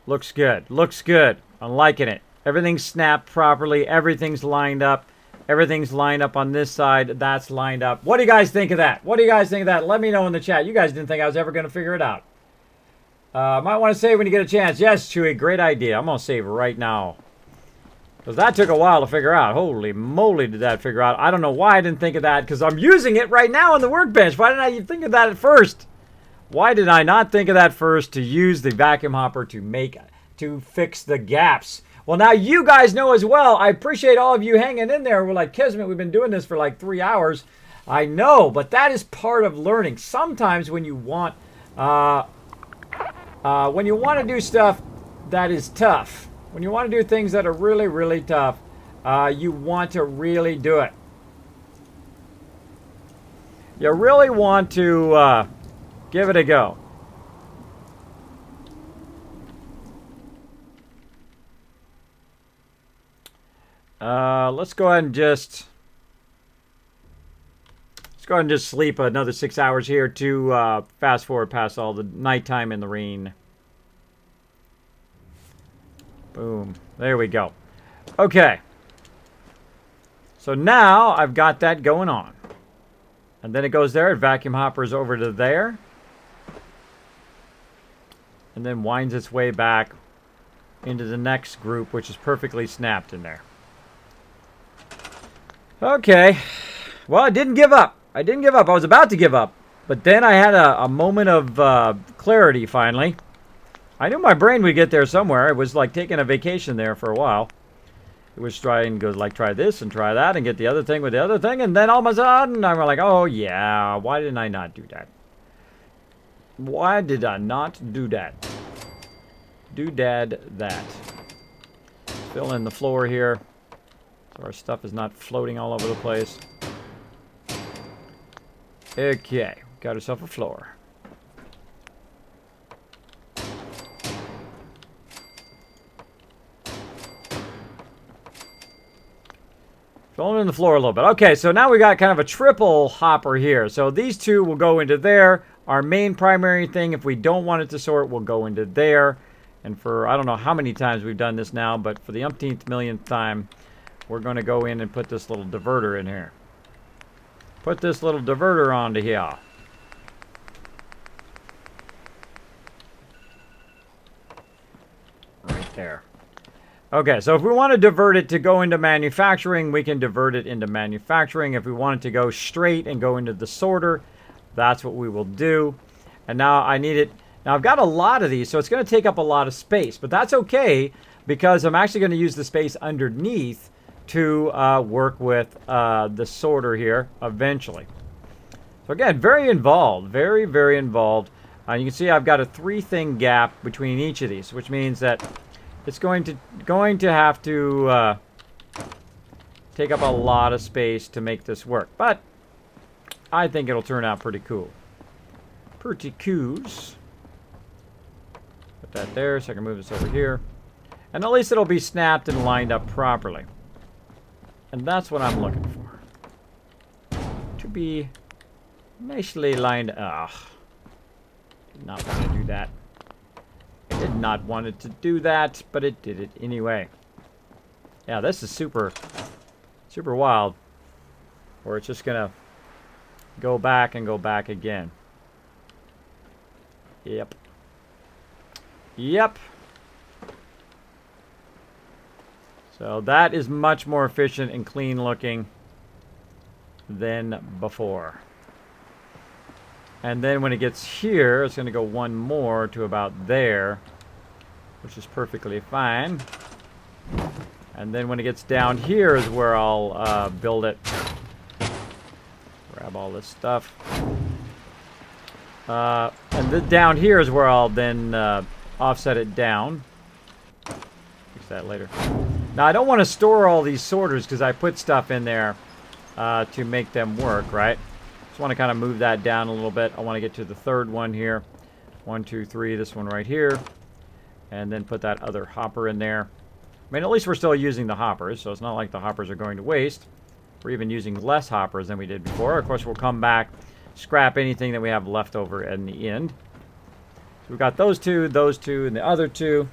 Looks good. Looks good. I'm liking it. Everything's snapped properly. Everything's lined up. Everything's lined up on this side. That's lined up. What do you guys think of that? What do you guys think of that? Let me know in the chat. You guys didn't think I was ever going to figure it out. Might want to save when you get a chance. Yes, Chewy. Great idea. I'm going to save right now. Because that took a while to figure out. Holy moly, did that figure out. I don't know why I didn't think of that. Because I'm using it right now on the workbench. Why didn't I even think of that at first? Why did I not think of that first, to use the vacuum hopper to fix the gaps? Well, now you guys know as well. I appreciate all of you hanging in there. We're like, Kismet, we've been doing this for like 3 hours. I know, but that is part of learning. Sometimes when you want to do stuff that is tough, when you want to do things that are really, really tough, you want to really do it. You really want to give it a go. Let's go ahead and just sleep another 6 hours here to fast forward past all the nighttime in the rain. Boom. There we go. Okay. So now I've got that going on. And then it goes there. It vacuum hoppers over to there. And then winds its way back into the next group, which is perfectly snapped in there. Okay. Well, I didn't give up. I didn't give up. I was about to give up. But then I had a moment of clarity finally. I knew my brain would get there somewhere. It was like taking a vacation there for a while. It was trying to go like try this and try that and get the other thing with the other thing. And then all of a sudden I'm like, oh yeah, why didn't I not do that? Why did I not do that? Doodad that. Fill in the floor here so our stuff is not floating all over the place. Okay, got ourselves a floor. Filling in the floor a little bit. Okay, so now we got kind of a triple hopper here. So these two will go into there. Our main primary thing, if we don't want it to sort, will go into there. And for, I don't know how many times we've done this now, but for the umpteenth millionth time, we're going to go in and put this little diverter in here. Put this little diverter onto here. Right there. Okay, so if we want to divert it to go into manufacturing, we can divert it into manufacturing. If we want it to go straight and go into the sorter, that's what we will do. And now I need it. Now I've got a lot of these, so it's going to take up a lot of space. But that's okay, because I'm actually going to use the space underneath to work with the sorter here eventually. So again, very involved. Very, very involved. You can see I've got a 3-thing gap between each of these, which means that it's going to have to take up a lot of space to make this work. But I think it'll turn out pretty cool. Pretty coos. Put that there so I can move this over here. And at least it'll be snapped and lined up properly. And that's what I'm looking for. To be Nicely lined. Ugh. Did not want to do that. I did not want it to do that, but it did it anyway. Yeah, this is super wild. Or it's just gonna go back and go back again. Yep. Yep. So that is much more efficient and clean looking than before. And then when it gets here, it's going to go one more to about there, which is perfectly fine. And then when it gets down here is where I'll build it. Grab all this stuff. And down here is where I'll then offset it down. Fix that later. Now I don't want to store all these sorters because I put stuff in there to make them work, right? Just want to kind of move that down a little bit. I want to get to the third one here. 1, 2, 3, this one right here. And then put that other hopper in there. I mean, at least we're still using the hoppers, so it's not like the hoppers are going to waste. We're even using less hoppers than we did before. Of course, we'll come back, scrap anything that we have left over in the end. So we've got those two, and the other two.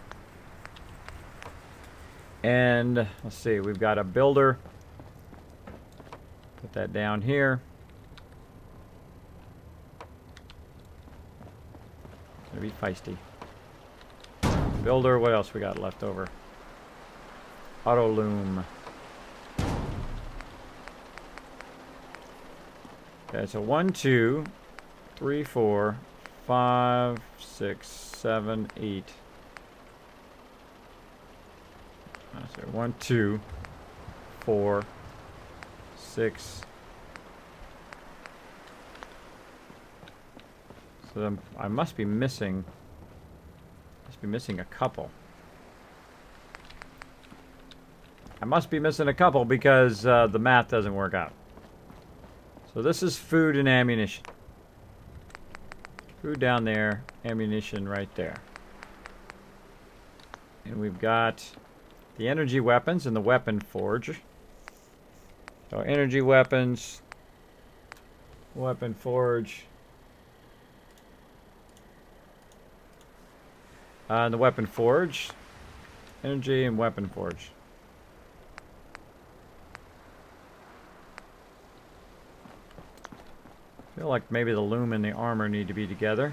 And let's see, we've got a builder. Put that down here. It's gonna be feisty. Builder, what else we got left over? Auto loom. Okay, so 1, 2, 3, 4, 5, 6, 7, 8. So 1, 2, 4, 6. So then I must be missing. A couple. I must be missing a couple because the math doesn't work out. So this is food and ammunition. Food down there, ammunition right there. And we've got the energy weapons and the weapon forge. So energy weapons, weapon forge. And the weapon forge. Energy and weapon forge. I feel like maybe the loom and the armor need to be together.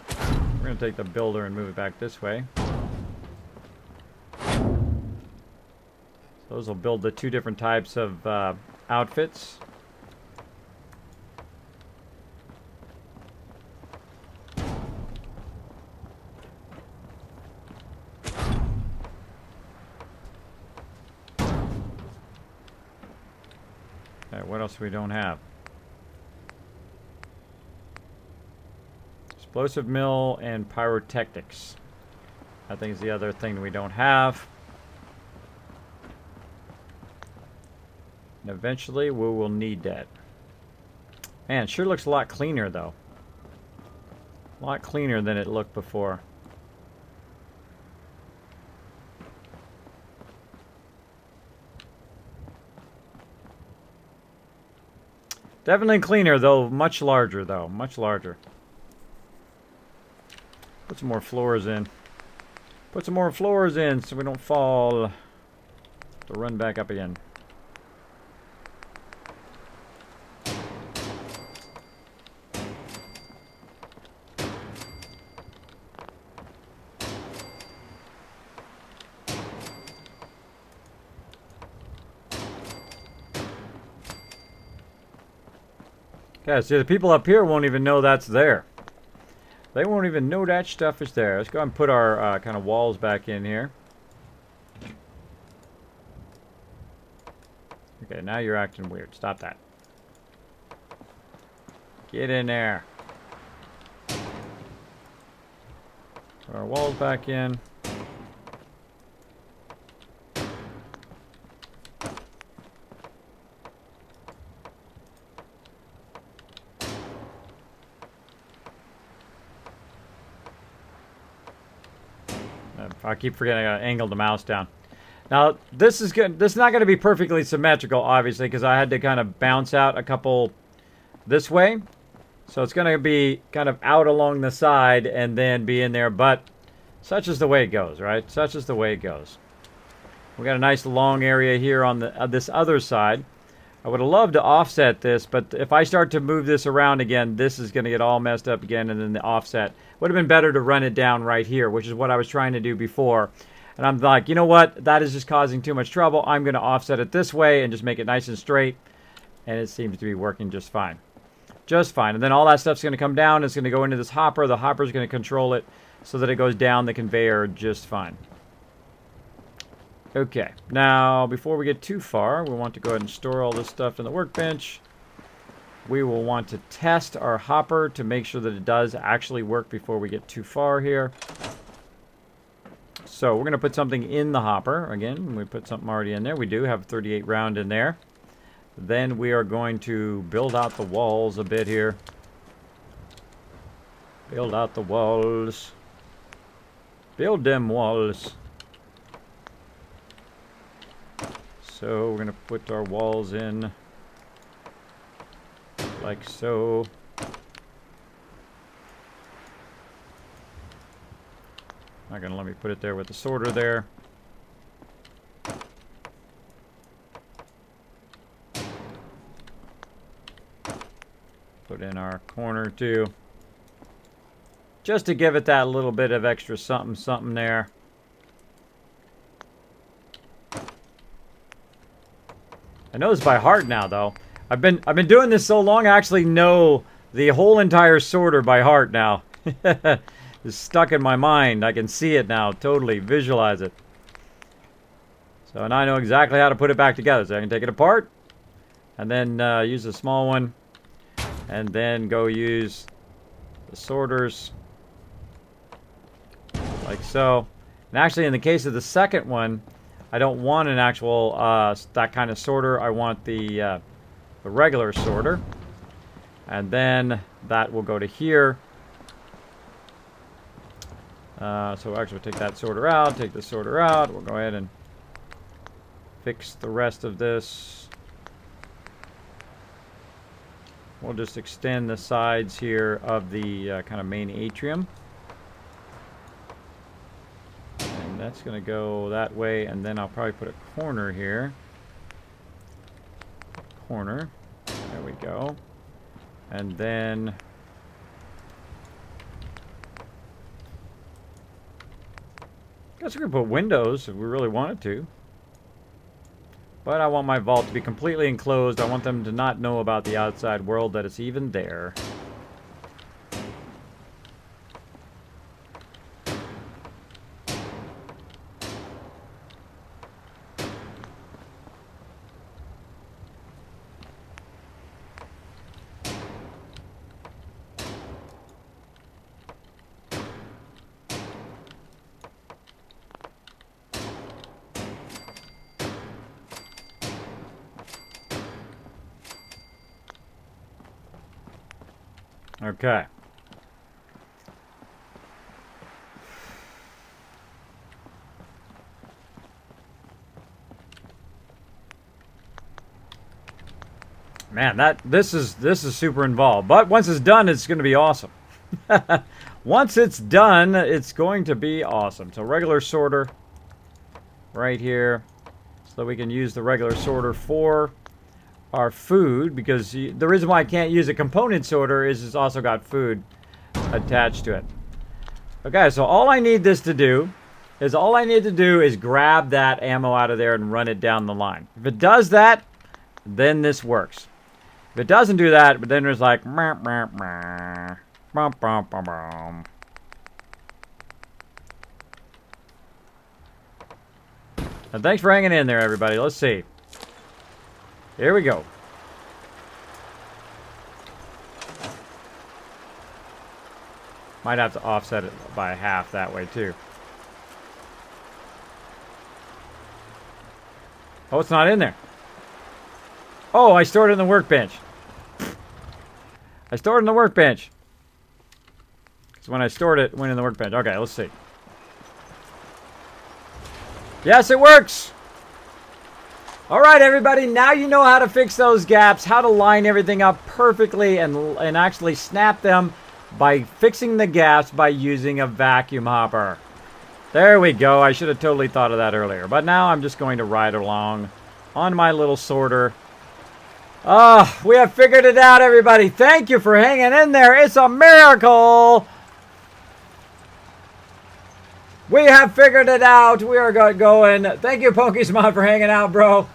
We're going to take the builder and move it back this way. Those will build the two different types of outfits. What else we don't have? Explosive mill and pyrotechnics. I think is the other thing we don't have. And eventually we will need that. Man, it sure looks a lot cleaner though. A lot cleaner than it looked before. Definitely cleaner, though. Much larger, though. Much larger. Put some more floors in. Put some more floors in so we don't fall. To run back up again. Yeah, see, the people up here won't even know that's there. They won't even know that stuff is there. Let's go and put our kind of walls back in here. Okay, now you're acting weird. Stop that. Get in there. Put our walls back in. I keep forgetting I gotta angle the mouse down. Now, this is good. This is not going to be perfectly symmetrical, obviously, because I had to kind of bounce out a couple this way. So it's going to be kind of out along the side and then be in there. But such is the way it goes, right? Such is the way it goes. We got a nice long area here on the this other side. I would have loved to offset this, but if I start to move this around again, this is going to get all messed up again, and then the offset. Would have been better to run it down right here, which is what I was trying to do before. And I'm like, you know what? That is just causing too much trouble. I'm going to offset it this way and just make it nice and straight. And it seems to be working just fine. Just fine. And then all that stuff's going to come down. It's going to go into this hopper. The hopper's going to control it so that it goes down the conveyor just fine. Okay. Now, before we get too far, we want to go ahead and store all this stuff in the workbench. We will want to test our hopper to make sure that it does actually work before we get too far here. So we're going to put something in the hopper. Again, we put something already in there. We do have 38 round in there. Then we are going to build out the walls a bit here. Build out the walls. Build them walls. So we're going to put our walls in like so. Not going to let me put it there with the sorter there. Put in our corner too. Just to give it that little bit of extra something something there. I know this by heart now though. I've been doing this so long I actually know the whole entire sorter by heart now. It's stuck in my mind. I can see it now, totally visualize it. So now I know exactly how to put it back together. So I can take it apart and then use a small one and then go use the sorters like so. And actually in the case of the second one, I don't want an actual that kind of sorter. I want the regular sorter. And then that will go to here. So actually we'll take that sorter out, take the sorter out. We'll go ahead and fix the rest of this. We'll just extend the sides here of the kind of main atrium. And that's going to go that way, and then I'll probably put a corner here. Corner. There we go. And then guess we could put windows if we really wanted to. But I want my vault to be completely enclosed. I want them to not know about the outside world, that it's even there. Okay. Man, this is super involved. But once it's done, it's going to be awesome. Once it's done, it's going to be awesome. So regular sorter right here, so that we can use the regular sorter for our food, because the reason why I can't use a component sorter is it's also got food attached to it. Okay, so all I need this to do is grab that ammo out of there and run it down the line. If it does that, then this works. If it doesn't do that, but then there's like meh, meh, meh, bum, bum, bum, bum. And thanks for hanging in there, everybody. Let's see. Here we go. Might have to offset it by half that way too. Oh, it's not in there. Oh, I stored it in the workbench. I stored it in the workbench. Because when I stored it, it went in the workbench. Okay, let's see. Yes, it works! All right, everybody, now you know how to fix those gaps, how to line everything up perfectly and actually snap them by fixing the gaps by using a vacuum hopper. There we go. I should have totally thought of that earlier. But now I'm just going to ride along on my little sorter. Oh, we have figured it out, everybody. Thank you for hanging in there. It's a miracle. We have figured it out. We are going. Thank you, Pokesmon, for hanging out, bro.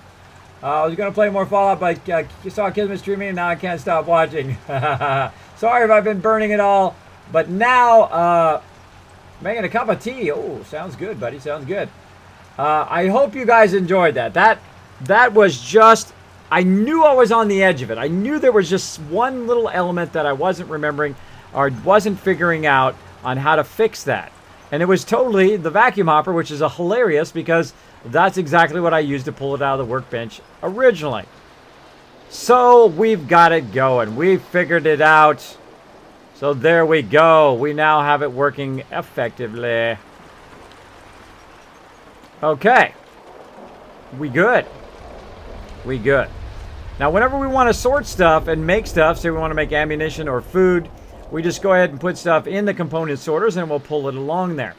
I was going to play more Fallout, but you saw Kismet streaming, and now I can't stop watching. Sorry if I've been burning it all. But now, making a cup of tea. Oh, sounds good, buddy. Sounds good. I hope you guys enjoyed that. That was just... I knew I was on the edge of it. I knew there was just one little element that I wasn't remembering or wasn't figuring out on how to fix that. And it was totally the vacuum hopper, which is hilarious because that's exactly what I used to pull it out of the workbench originally. So we've got it going. We figured it out. So there we go. We now have it working effectively. Okay. We good. We good. Now, whenever we want to sort stuff and make stuff, say we want to make ammunition or food, we just go ahead and put stuff in the component sorters and we'll pull it along there.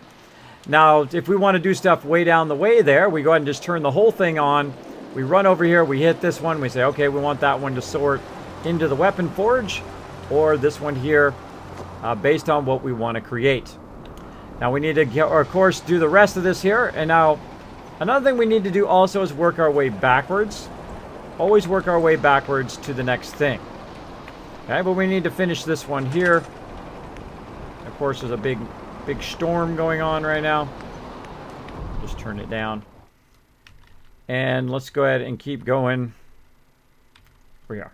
Now, if we want to do stuff way down the way there, we go ahead and just turn the whole thing on. We run over here, we hit this one, we say, okay, we want that one to sort into the weapon forge, or this one here, based on what we want to create. Now, we need to, of course, do the rest of this here. And now, another thing we need to do also is work our way backwards. Always work our way backwards to the next thing. Okay, but we need to finish this one here. Of course, there's a big storm going on right now. Just turn it down. And let's go ahead and keep going. Here we are.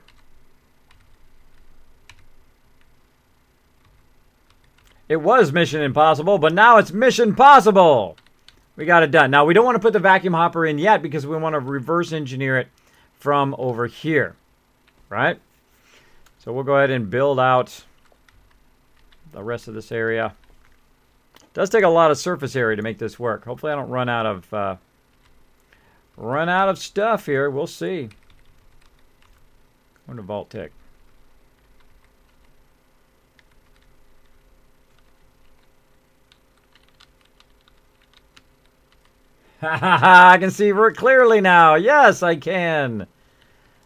It was Mission Impossible, but now it's Mission Possible. We got it done. Now, we don't want to put the vacuum hopper in yet because we want to reverse engineer it from over here. Right? So we'll go ahead and build out the rest of this area. It does take a lot of surface area to make this work. Hopefully I don't run out of stuff here. We'll see. Going to vault-tec. I can see clearly now. Yes, I can.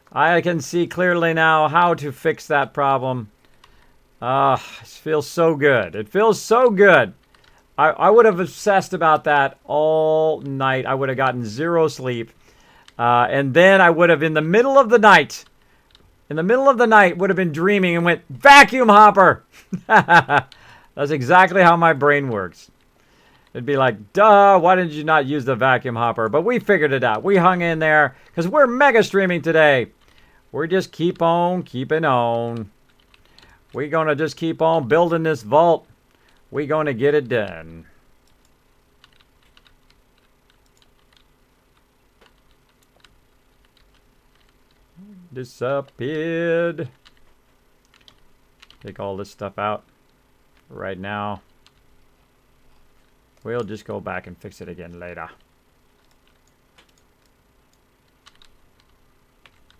I can see clearly now how to fix that problem. It feels so good. It feels so good. I would have obsessed about that all night. I would have gotten zero sleep. And then I would have, in the middle of the night, would have been dreaming and went, vacuum hopper! That's exactly how my brain works. It'd be like, duh, why did you not use the vacuum hopper? But we figured it out. We hung in there because we're mega streaming today. We're just keep on keeping on. We're going to just keep on building this vault. We're going to get it done. Disappeared. Take all this stuff out right now. We'll just go back and fix it again later.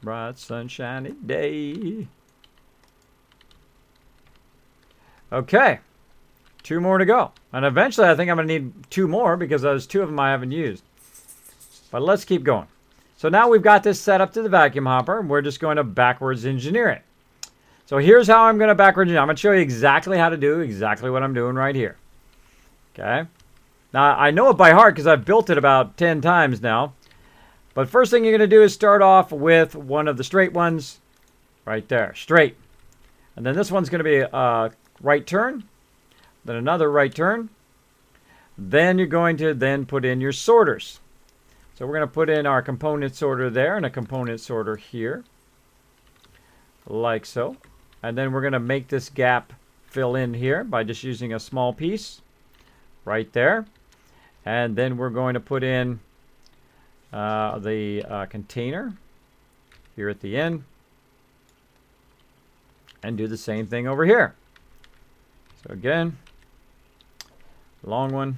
Bright sunshiny day. Okay. 2 more to go. And eventually I think I'm going to need 2 more because there's 2 of them I haven't used. But let's keep going. So now we've got this set up to the vacuum hopper, and we're just going to backwards engineer it. So here's how I'm going to backwards engineer. I'm going to show you exactly how to do exactly what I'm doing right here. Okay. Now, I know it by heart because I've built it about 10 times now. But first thing you're going to do is start off with one of the straight ones right there. Straight. And then this one's going to be a right turn. Then another right turn. Then you're going to then put in your sorters. So we're going to put in our component sorter there and a component sorter here. Like so. And then we're going to make this gap fill in here by just using a small piece. Right there. And then we're going to put in the container here at the end. And do the same thing over here. So again, long one,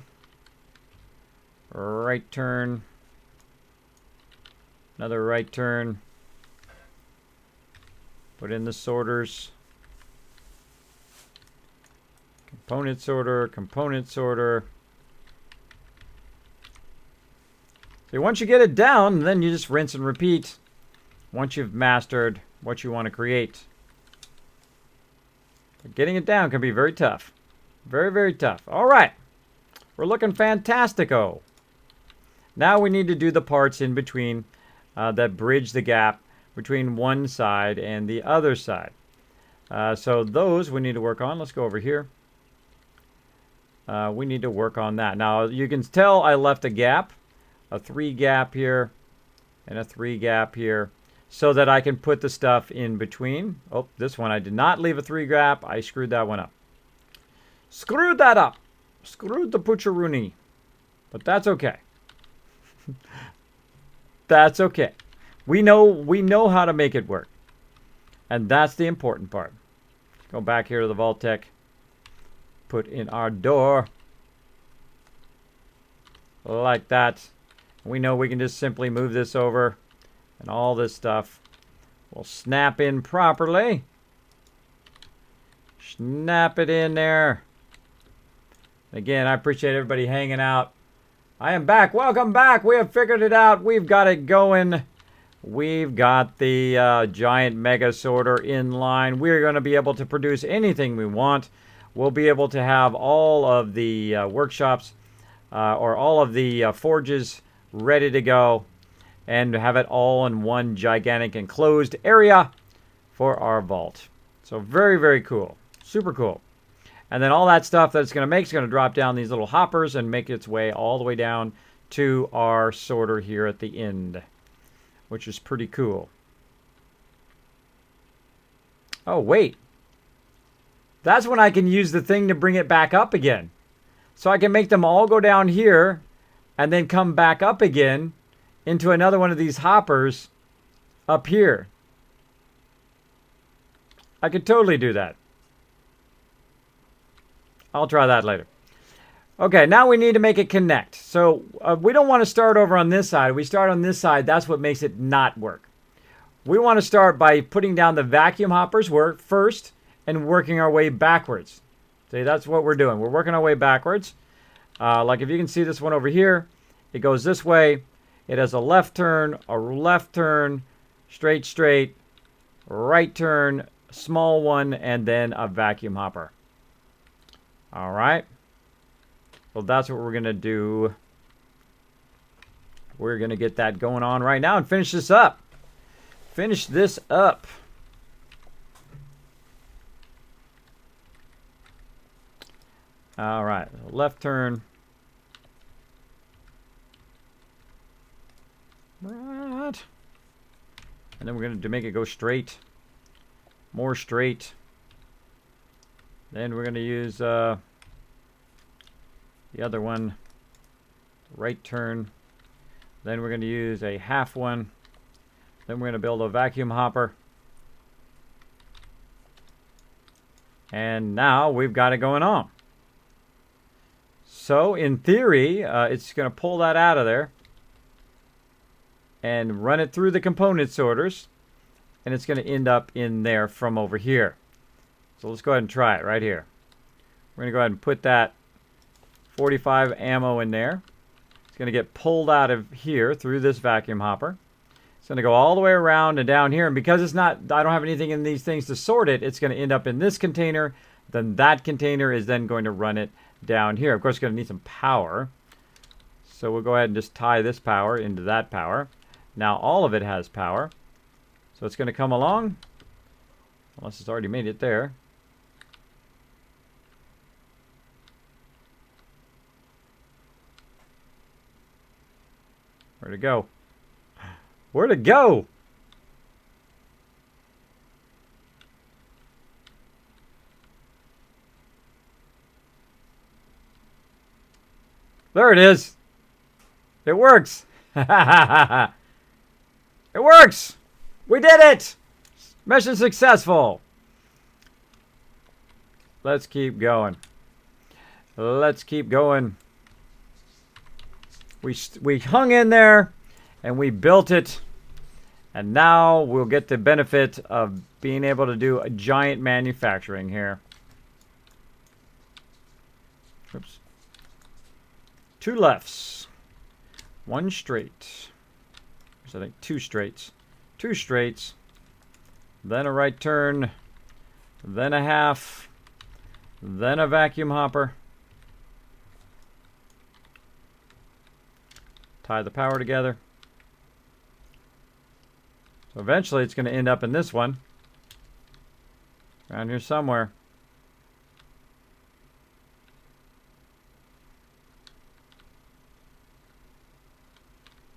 right turn, Another right turn. Put in the sorters. Component sorter, component sorter. So once you get it down, then you just rinse and repeat once you've mastered what you want to create. But getting it down can be very tough. Very, very tough. All right. We're looking fantastico. Now we need to do the parts in between that bridge the gap between one side and the other side. So those we need to work on. Let's go over here. We need to work on that. Now you can tell I left a gap, a 3 gap here, and a 3 gap here, so that I can put the stuff in between. Oh, this one I did not leave a 3 gap. I screwed that one up. Screwed that up. Screwed the poocheroonie. But that's okay. That's okay. We know how to make it work. And that's the important part. Go back here to the vault-tec. Put in our door. Like that. We know we can just simply move this over. And all this stuff will snap in properly. Snap it in there. Again, I appreciate everybody hanging out. I am back. Welcome back. We have figured it out. We've got it going. We've got the giant mega sorter in line. We're going to be able to produce anything we want. We'll be able to have all of the workshops or all of the forges ready to go and have it all in one gigantic enclosed area for our vault. So very, very cool. Super cool. And then all that stuff that it's going to make is going to drop down these little hoppers and make its way all the way down to our sorter here at the end, which is pretty cool. Oh, wait. That's when I can use the thing to bring it back up again. So I can make them all go down here and then come back up again into another one of these hoppers up here. I could totally do that. I'll try that later. Okay, now we need to make it connect. So we don't want to start over on this side. We start on this side. That's what makes it not work. We want to start by putting down the vacuum hoppers first and working our way backwards. See, that's what we're doing. We're working our way backwards. Like if you can see this one over here, it goes this way. It has a left turn, straight, right turn, small one, and then a vacuum hopper. All right. Well, that's what we're going to do. We're going to get that going on right now and finish this up. Finish this up. All right. Left turn. Right. And then we're going to make it go straight. More straight. Then we're going to use the other one, right turn. Then we're going to use a half one. Then we're going to build a vacuum hopper. And now we've got it going on. So in theory, it's going to pull that out of there and run it through the component sorters. And it's going to end up in there from over here. So let's go ahead and try it right here. We're going to go ahead and put that 45 ammo in there. It's going to get pulled out of here through this vacuum hopper. It's going to go all the way around and down here. And because it's not, I don't have anything in these things to sort it, it's going to end up in this container. Then that container is then going to run it down here. Of course, it's going to need some power. So we'll go ahead and just tie this power into that power. Now all of it has power. So it's going to come along. Unless it's already made it there. Where'd it go? Where'd it go? There it is. It works. It works. We did it. Mission successful. Let's keep going. Let's keep going. We hung in there and we built it. And now we'll get the benefit of being able to do a giant manufacturing here. Oops. 2 lefts. 1 straight. So I think 2 straights. 2 straights. Then a right turn. Then a half. Then a vacuum hopper. Tie the power together. So eventually it's going to end up in this one. Around here somewhere.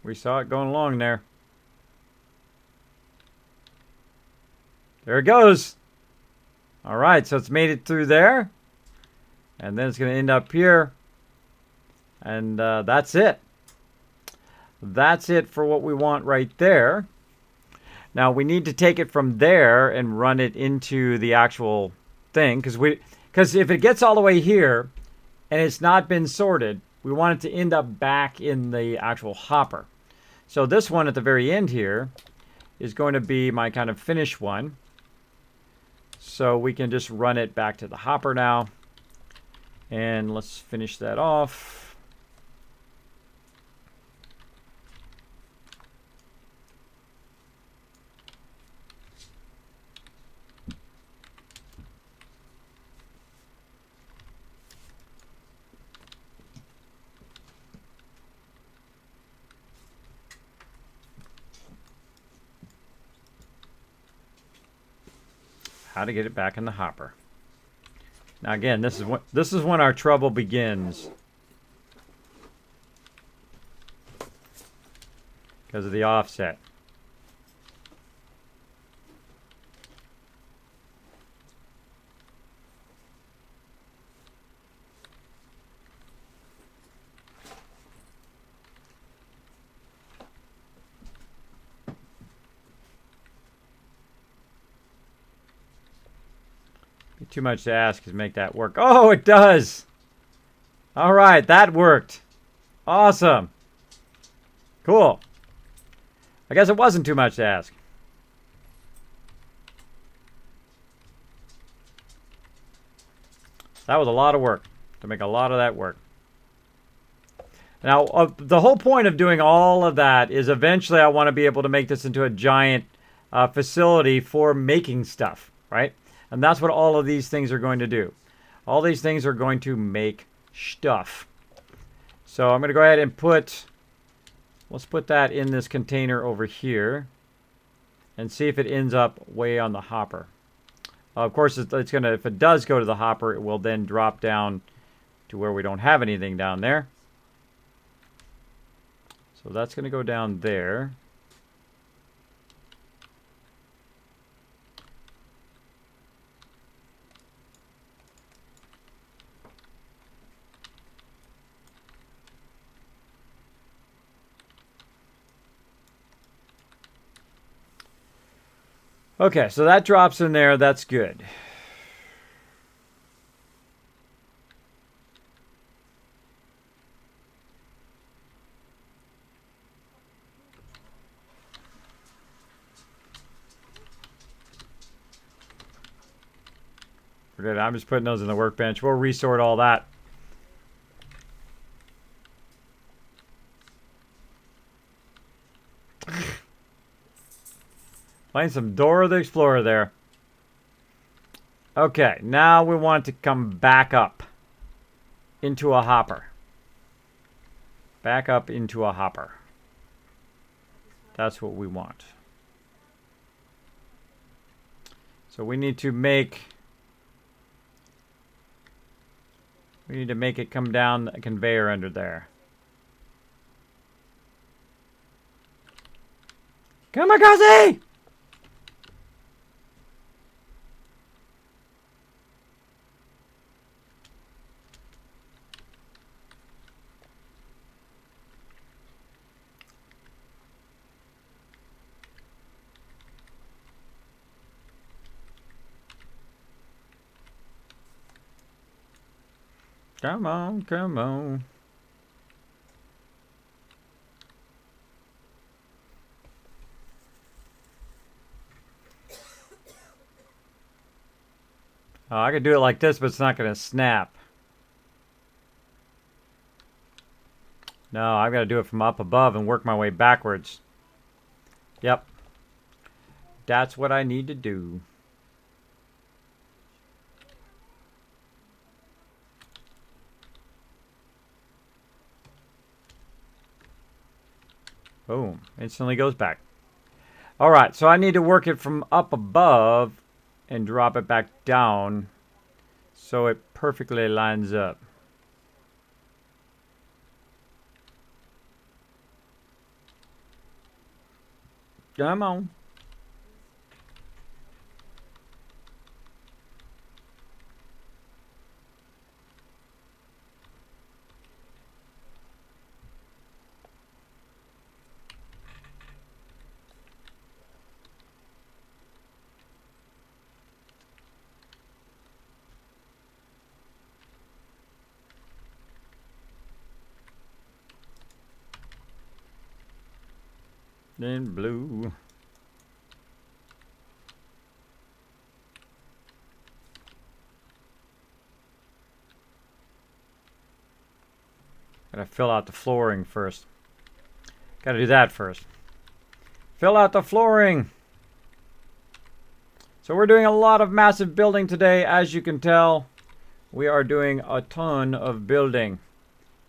We saw it going along there. There it goes. All right, so it's made it through there. And then it's going to end up here. And that's it. That's it for what we want right there. Now we need to take it from there and run it into the actual thing. Because if it gets all the way here and it's not been sorted, we want it to end up back in the actual hopper. So this one at the very end here is going to be my kind of finish one. So we can just run it back to the hopper now. And let's finish that off. How to get it back in the hopper. Now again, this is when our trouble begins. Because of the offset. Too much to ask is make that work. Oh, it does! Alright, that worked. Awesome. Cool. I guess it wasn't too much to ask. That was a lot of work to make a lot of that work. Now, the whole point of doing all of that is eventually I want to be able to make this into a giant facility for making stuff, right? And that's what all of these things are going to do. All these things are going to make stuff. So I'm going to go ahead and let's put that in this container over here and see if it ends up way on the hopper. Of course, it's going to, if it does go to the hopper, it will then drop down to where we don't have anything down there. So that's going to go down there. Okay, so that drops in there. That's good. Forget it. I'm just putting those in the workbench. We'll resort all that. Playing some Dora the Explorer there. Okay, now we want it to come back up into a hopper. Back up into a hopper. That's what we want. So we need to make it come down a conveyor under there. Kamikaze! Come on, come on. I could do it like this, but it's not going to snap. No, I've got to do it from up above and work my way backwards. Yep. That's what I need to do. Boom. Instantly goes back. Alright, so I need to work it from up above and drop it back down so it perfectly lines up. Come on. Then blue. Gotta fill out the flooring first. Gotta do that first. Fill out the flooring. So we're doing a lot of massive building today, as you can tell. We are doing a ton of building.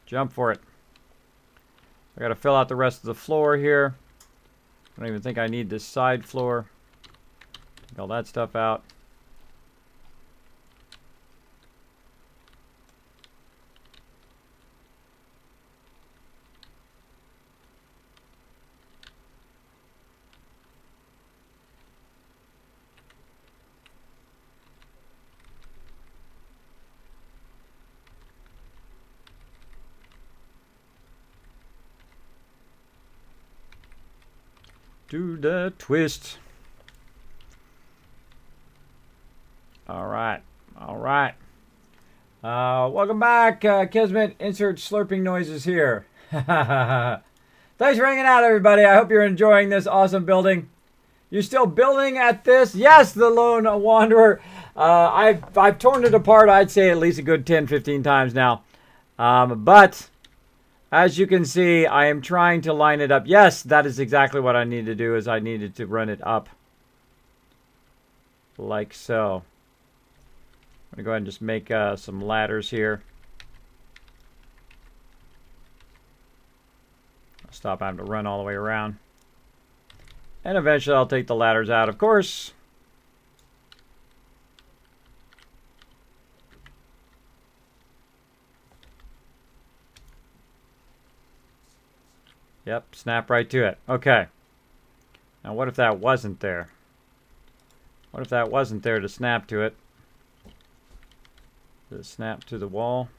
Jump for it. I gotta fill out the rest of the floor here. I don't even think I need this side floor. Take all that stuff out. Do the twist. All right. All right. Welcome back, Kismet. Insert slurping noises here. Thanks for hanging out, everybody. I hope you're enjoying this awesome building. You still building at this? Yes, the Lone Wanderer. I've torn it apart, I'd say at least a good 10, 15 times now. But as you can see, I am trying to line it up. Yes, that is exactly what I need to do, is I needed to run it up. Like so. I'm going to go ahead and just make some ladders here. I'll stop having to run all the way around. And eventually I'll take the ladders out, of course. Yep, snap right to it. Okay. Now what if that wasn't there? What if that wasn't there to snap to it? Does it snap to the wall?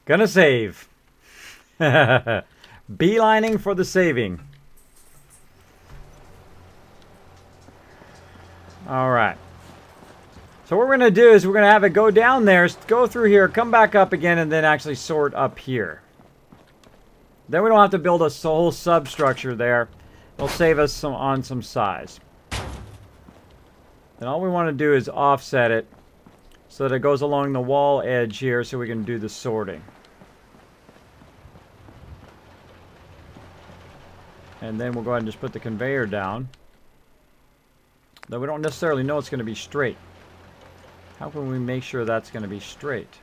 Gonna save. Beelining for the saving. Alright. So what we're going to do is we're going to have it go down there, go through here, come back up again, and then actually sort up here. Then we don't have to build a whole substructure there. It'll save us on some size. And all we want to do is offset it so that it goes along the wall edge here so we can do the sorting. And then we'll go ahead and just put the conveyor down. Though we don't necessarily know it's going to be straight. How can we make sure that's going to be straight?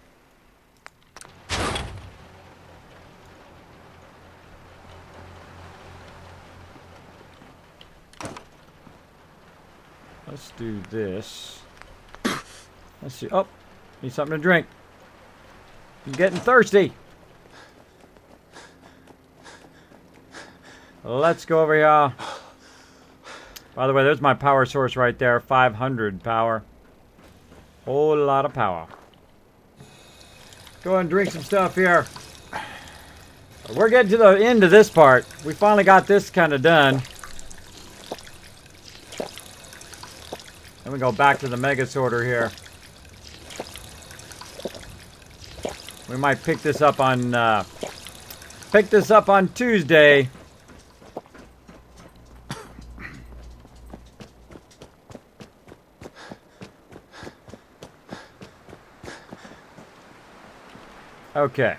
Let's do this. Let's see. Oh, need something to drink. I'm getting thirsty. Let's go over here. By the way, there's my power source right there. 500 power. Whole lot of power. Go ahead and drink some stuff here. We're getting to the end of this part. We finally got this kind of done. Then we go back to the mega sorter here. We might pick this up on Tuesday. Okay.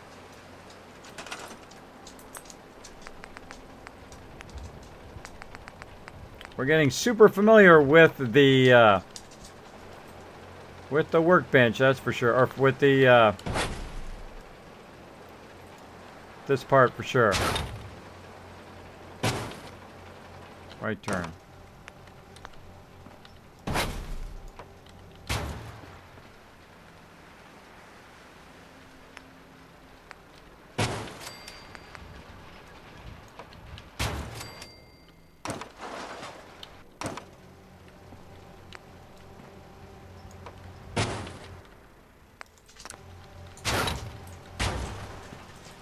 We're getting super familiar with the workbench, that's for sure, or with the this part for sure. Right turn.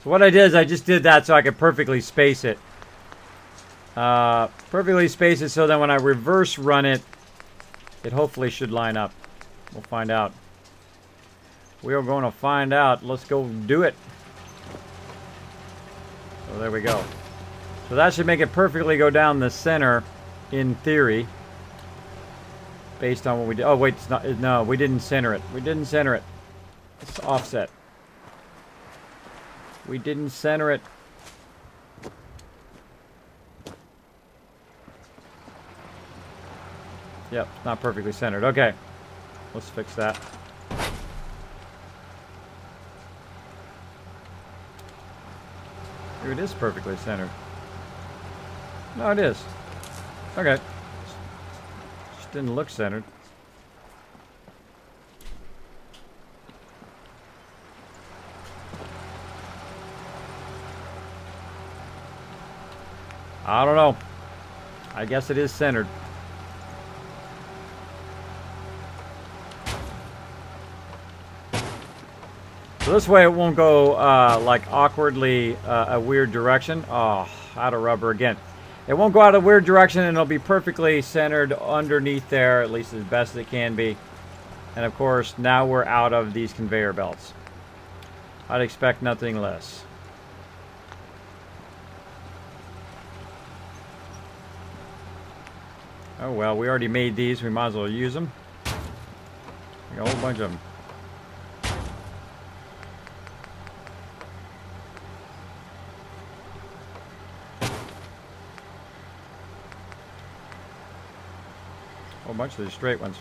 So what I did is I just did that so I could perfectly space it. Perfectly space it so that when I reverse run it, it hopefully should line up. We'll find out. We are going to find out. Let's go do it. So there we go. So that should make it perfectly go down the center, in theory. Based on what we did. Oh wait, it's not. No, we didn't center it. We didn't center it. It's offset. We didn't center it. Yep, not perfectly centered. Okay, let's fix that. Here it is perfectly centered. No, it is. Okay. Just didn't look centered. I don't know. I guess it is centered. So this way it won't go like awkwardly a weird direction. Oh, out of rubber again. It won't go out a weird direction and it'll be perfectly centered underneath there, at least as best it can be. And of course, now we're out of these conveyor belts. I'd expect nothing less. Oh well, we already made these. We might as well use them. We got a whole bunch of them. A whole bunch of these straight ones.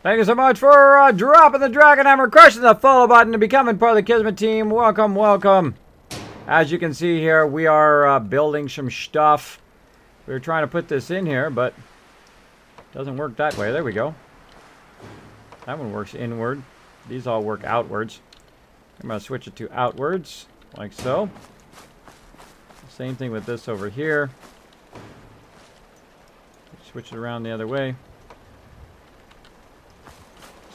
Thank you so much for dropping the Dragon Hammer, crushing the follow button, and becoming part of the Kismet team. Welcome, welcome. As you can see here, we are building some stuff. We were trying to put this in here, but it doesn't work that way. There we go. That one works inward. These all work outwards. I'm going to switch it to outwards, like so. Same thing with this over here. Switch it around the other way.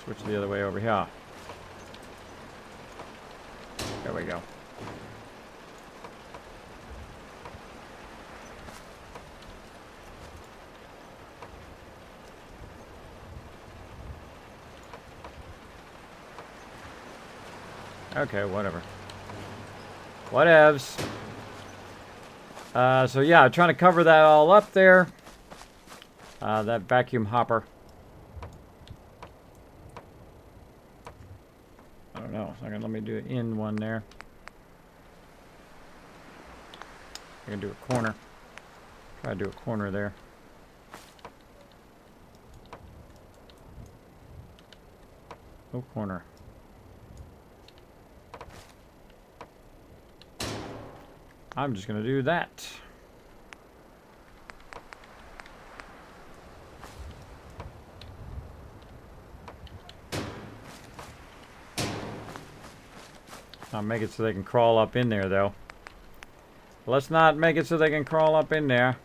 Switch the other way over here. There we go. Okay, whatever. Whatevs. So yeah, trying to cover that all up there. That vacuum hopper. I don't know. It's not gonna let me do an in one there. I can do a corner. Try to do a corner there. No corner. I'm just gonna do that. I'll make it so they can crawl up in there, though. Let's not make it so they can crawl up in there.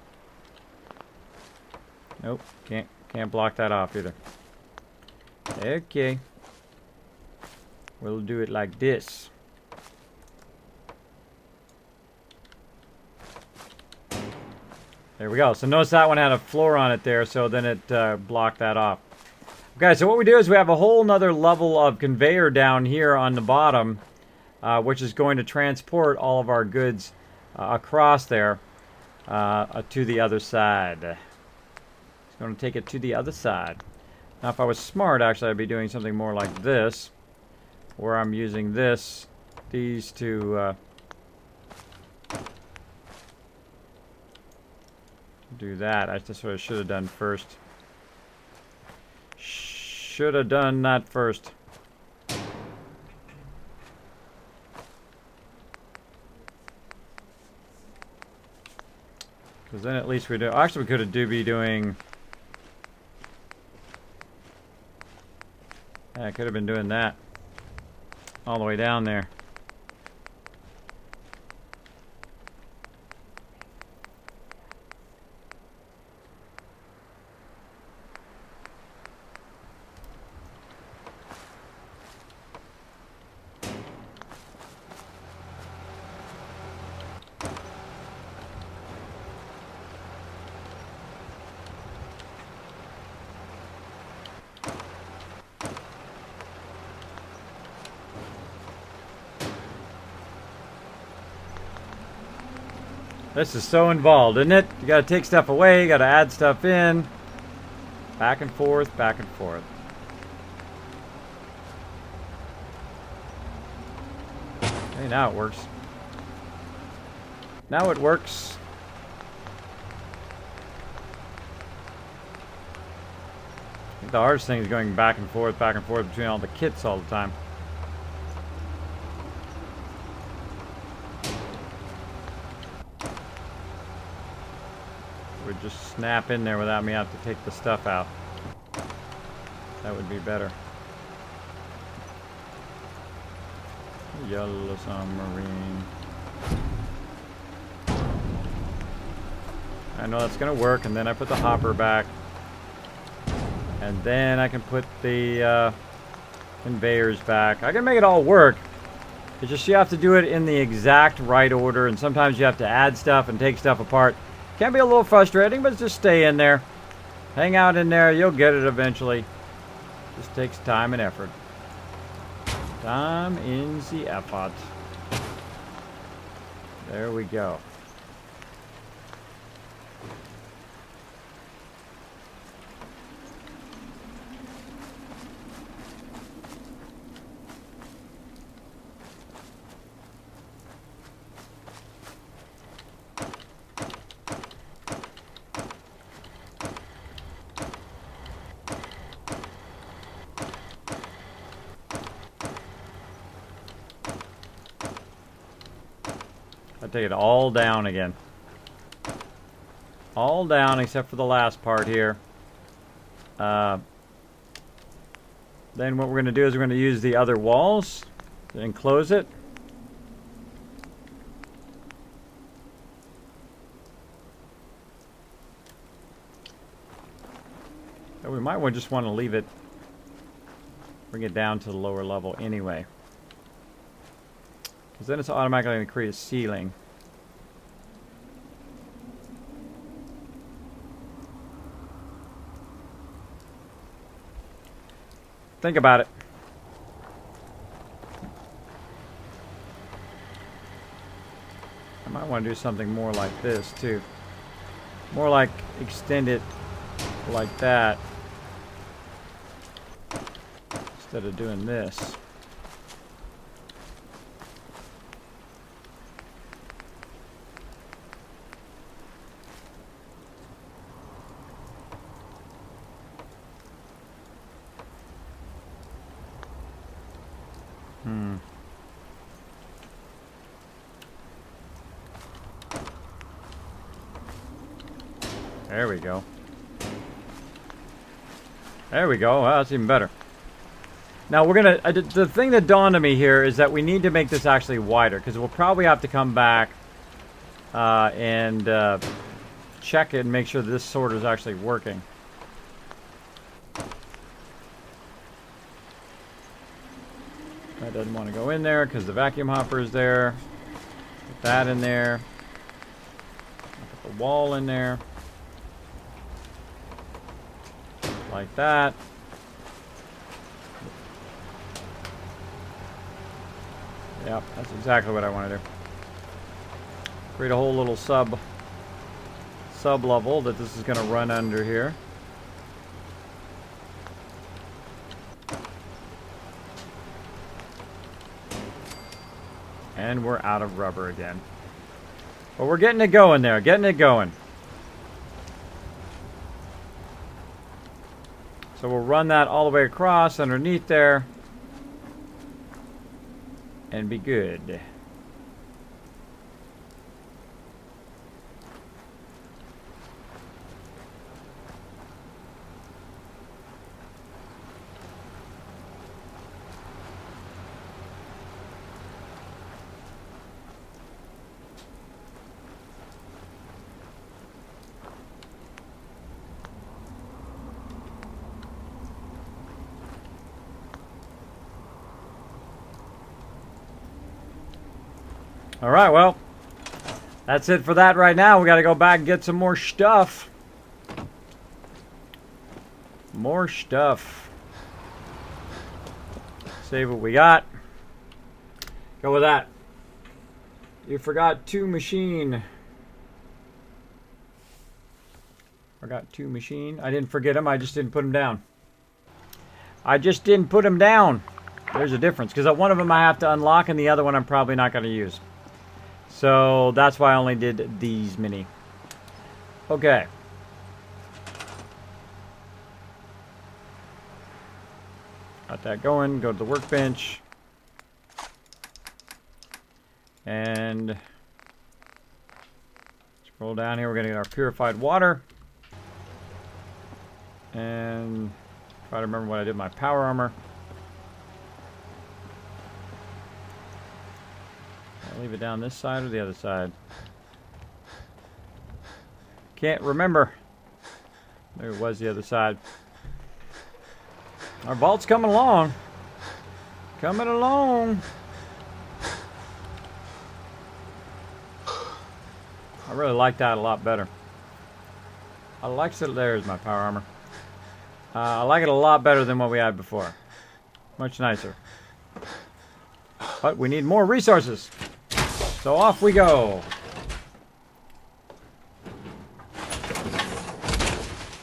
Nope, can't block that off either. Okay. We'll do it like this. There we go. So notice that one had a floor on it there, so then it blocked that off. Okay, so what we do is we have a whole nother level of conveyor down here on the bottom, which is going to transport all of our goods across there to the other side. It's going to take it to the other side. Now, if I was smart, actually, I'd be doing something more like this, where I'm using these to do that. That's what I should have done first. Should have done that first. Because then at least we do. Actually, we could have be doing. Yeah, I could have been doing that all the way down there. This is so involved, isn't it? You gotta take stuff away, you gotta add stuff in. Back and forth, back and forth. Hey, now it works. Now it works. I think the hardest thing is going back and forth between all the kits all the time. Would just snap in there without me having to take the stuff out. That would be better. Yellow submarine. I know that's gonna work, and then I put the hopper back. And then I can put the conveyors back. I can make it all work. It's just you have to do it in the exact right order, and sometimes you have to add stuff and take stuff apart. Can be a little frustrating, but just stay in there. Hang out in there. You'll get it eventually. Just takes time and effort. Time in the effort. There we go. Take it all down again. All down except for the last part here. Then what we're going to do is we're going to use the other walls to enclose it. We might just want to leave it, bring it down to the lower level anyway. Because then it's automatically going to create a ceiling. Think about it. I might want to do something more like this too. More like extend it like that. Instead of doing this. There we go. There we go. Well, that's even better. Now we're gonna. The thing that dawned on me here is that we need to make this actually wider, because we'll probably have to come back and check it and make sure that this sorter is actually working. That doesn't want to go in there because the vacuum hopper is there. Put that in there. Put the wall in there. Like that. Yep, that's exactly what I want to do. Create a whole little sub level that this is going to run under here. And we're out of rubber again. But we're getting it going there, getting it going. So we'll run that all the way across underneath there and be good. All right, well, that's it for that right now. We got to go back and get some more stuff. More stuff. Save what we got. Go with that. You forgot 2 machine. Forgot 2 machine. I didn't forget them. I just didn't put them down. I just didn't put them down. There's a difference, because one of them I have to unlock and the other one I'm probably not going to use. So that's why I only did these many. Okay. Got that going. Go to the workbench. And scroll down here. We're going to get our purified water. And try to remember what I did with my power armor. I'll leave it down this side or the other side. Can't remember. There it was, the other side. Our vault's coming along. Coming along. I really like that a lot better. I like it. There's my power armor. I like it a lot better than what we had before. Much nicer. But we need more resources. So off we go.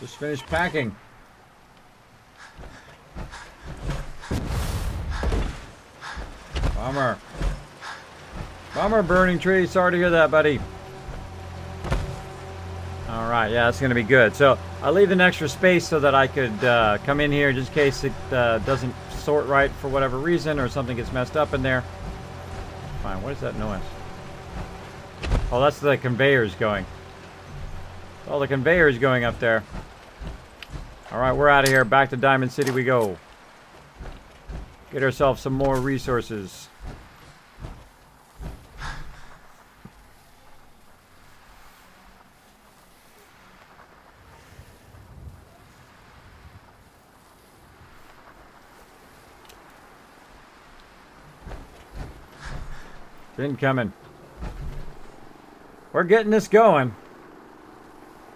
Just finished packing. Bummer. Bummer, burning tree. Sorry to hear that, buddy. Alright, yeah, that's going to be good. So I'll leave an extra space so that I could come in here just in case it doesn't sort right for whatever reason or something gets messed up in there. Fine, what is that noise? Oh, that's the conveyors going. Oh, the conveyors going up there. Alright, we're out of here. Back to Diamond City we go. Get ourselves some more resources. Incoming. We're getting this going.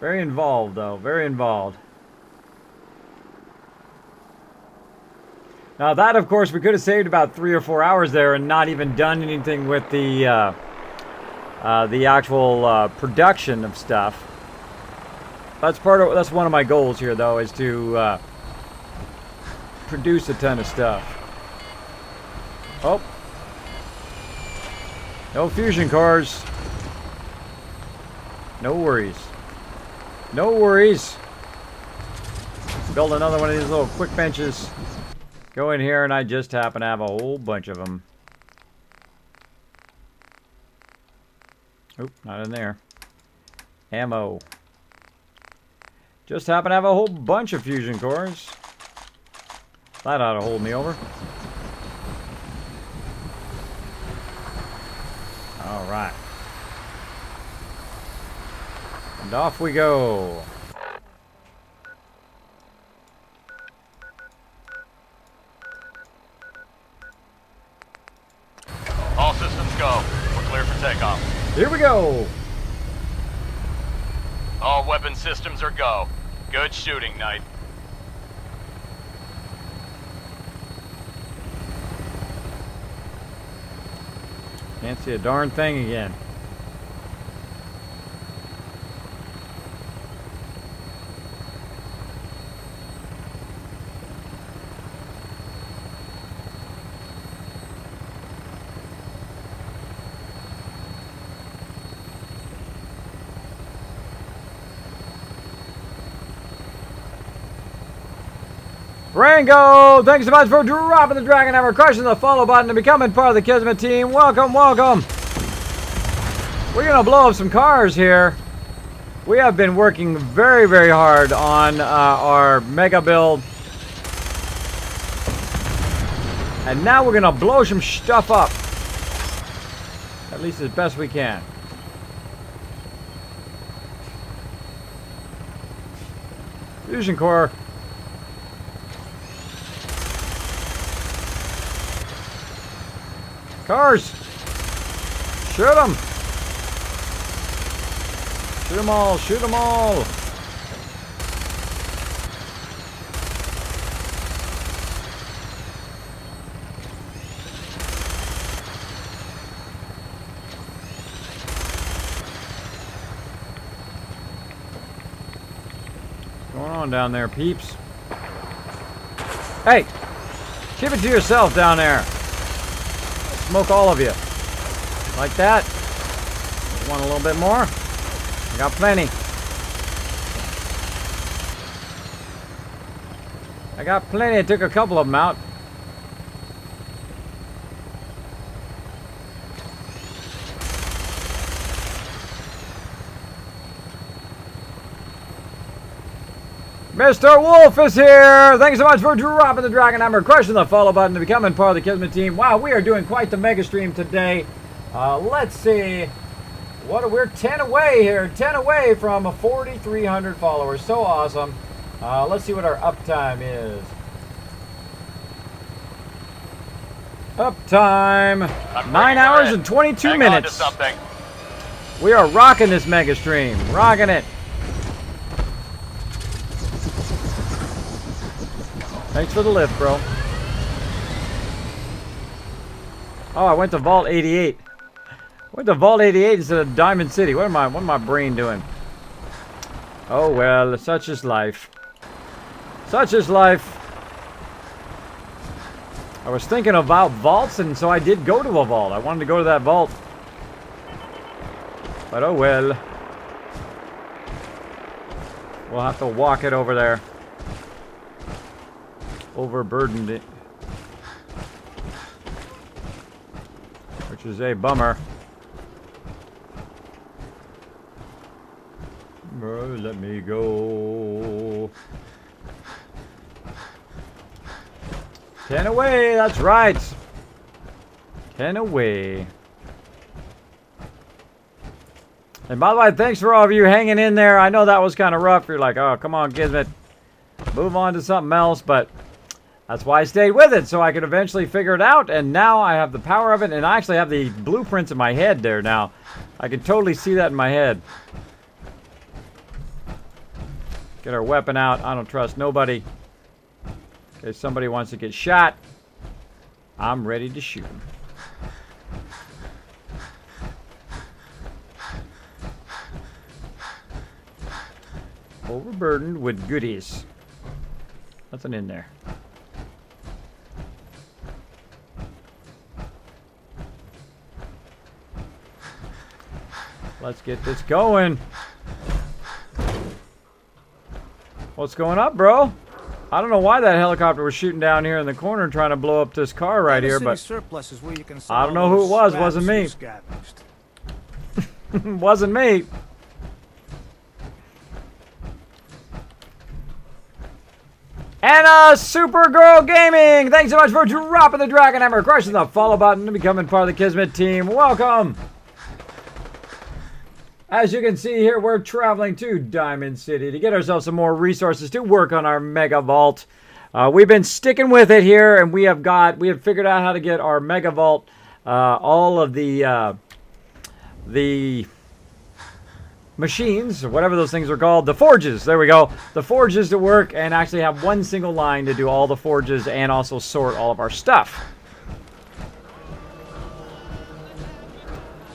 Very involved, though. Very involved. Now that, of course, we could have saved about 3 or 4 hours there and not even done anything with the actual production of stuff. That's one of my goals here, though, is to produce a ton of stuff. Oh. No fusion cores. No worries. No worries. Build another one of these little quick benches. Go in here and I just happen to have a whole bunch of them. Oop, not in there. Ammo. Just happen to have a whole bunch of fusion cores. That ought to hold me over. Alright. And off we go. All systems go. We're clear for takeoff. Here we go. All weapon systems are go. Good shooting, Knight. Can't see a darn thing again. Rango, thanks so much for dropping the Dragon Hammer, crushing the follow button, and becoming part of the Kismet team. Welcome, welcome. We're going to blow up some cars here. We have been working very, very hard on our mega build. And now we're going to blow some stuff up. At least as best we can. Fusion core. Cars! Shoot them! Shoot them all! Shoot them all! What's going on down there, peeps? Hey! Keep it to yourself down there! Smoke all of you. Like that. Want a little bit more? I got plenty. I got plenty. I took a couple of them out. Mr. Wolf is here! Thanks so much for dropping the Dragon Hammer, crushing the follow button, and becoming part of the Kismet team. Wow, we are doing quite the mega stream today. Let's see. We're 10 away here. 10 away from 4,300 followers. So awesome. Let's see what our uptime is. Uptime. 9 hours and 22 minutes. We are rocking this mega stream. Rocking it. Thanks for the lift, bro. Oh, I went to Vault 88. Went to Vault 88 instead of Diamond City. What am my brain doing? Oh well, such is life. Such is life. I was thinking about vaults, and so I did go to a vault. I wanted to go to that vault. But oh well. We'll have to walk it over there. Overburdened it, which is a bummer. Let me go. 10 away, that's right. 10 away. And by the way, thanks for all of you hanging in there. I know that was kind of rough. You're like, oh, come on, Kismet. Move on to something else. But that's why I stayed with it, so I could eventually figure it out. And now I have the power of it, and I actually have the blueprints in my head there now. I can totally see that in my head. Get our weapon out. I don't trust nobody. In case somebody wants to get shot, I'm ready to shoot him. Overburdened with goodies. Nothing in there. Let's get this going. What's going up, bro? I don't know why that helicopter was shooting down here in the corner trying to blow up this car right here, but surplus is where you can sell I don't know who it was. Wasn't me. Wasn't me. And Supergirl Gaming, thanks so much for dropping the Dragon Hammer, crushing the follow button, and becoming part of the Kismet team. Welcome. As you can see here, we're traveling to Diamond City to get ourselves some more resources to work on our Mega Vault. We've been sticking with it here, and we have figured out how to get our Mega Vault, all of the machines, or whatever those things are called, the forges, there we go, the forges to work and actually have one single line to do all the forges and also sort all of our stuff.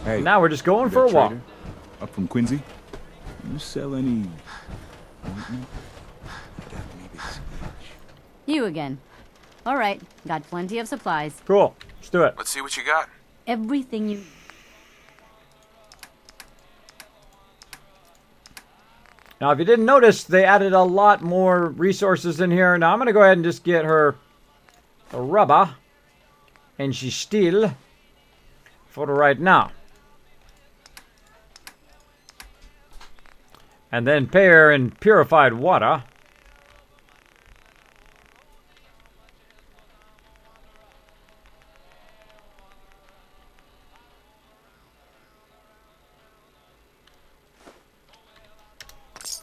Hey, now we're just going for a walk. Up from Quincy? You sell any ointment? You again. All right, got plenty of supplies. Cool, let's do it. Let's see what you got. Everything you... Now, if you didn't notice, they added a lot more resources in here. Now, I'm going to go ahead and just get her a rubber and she steel for right now. And then pay her in purified water.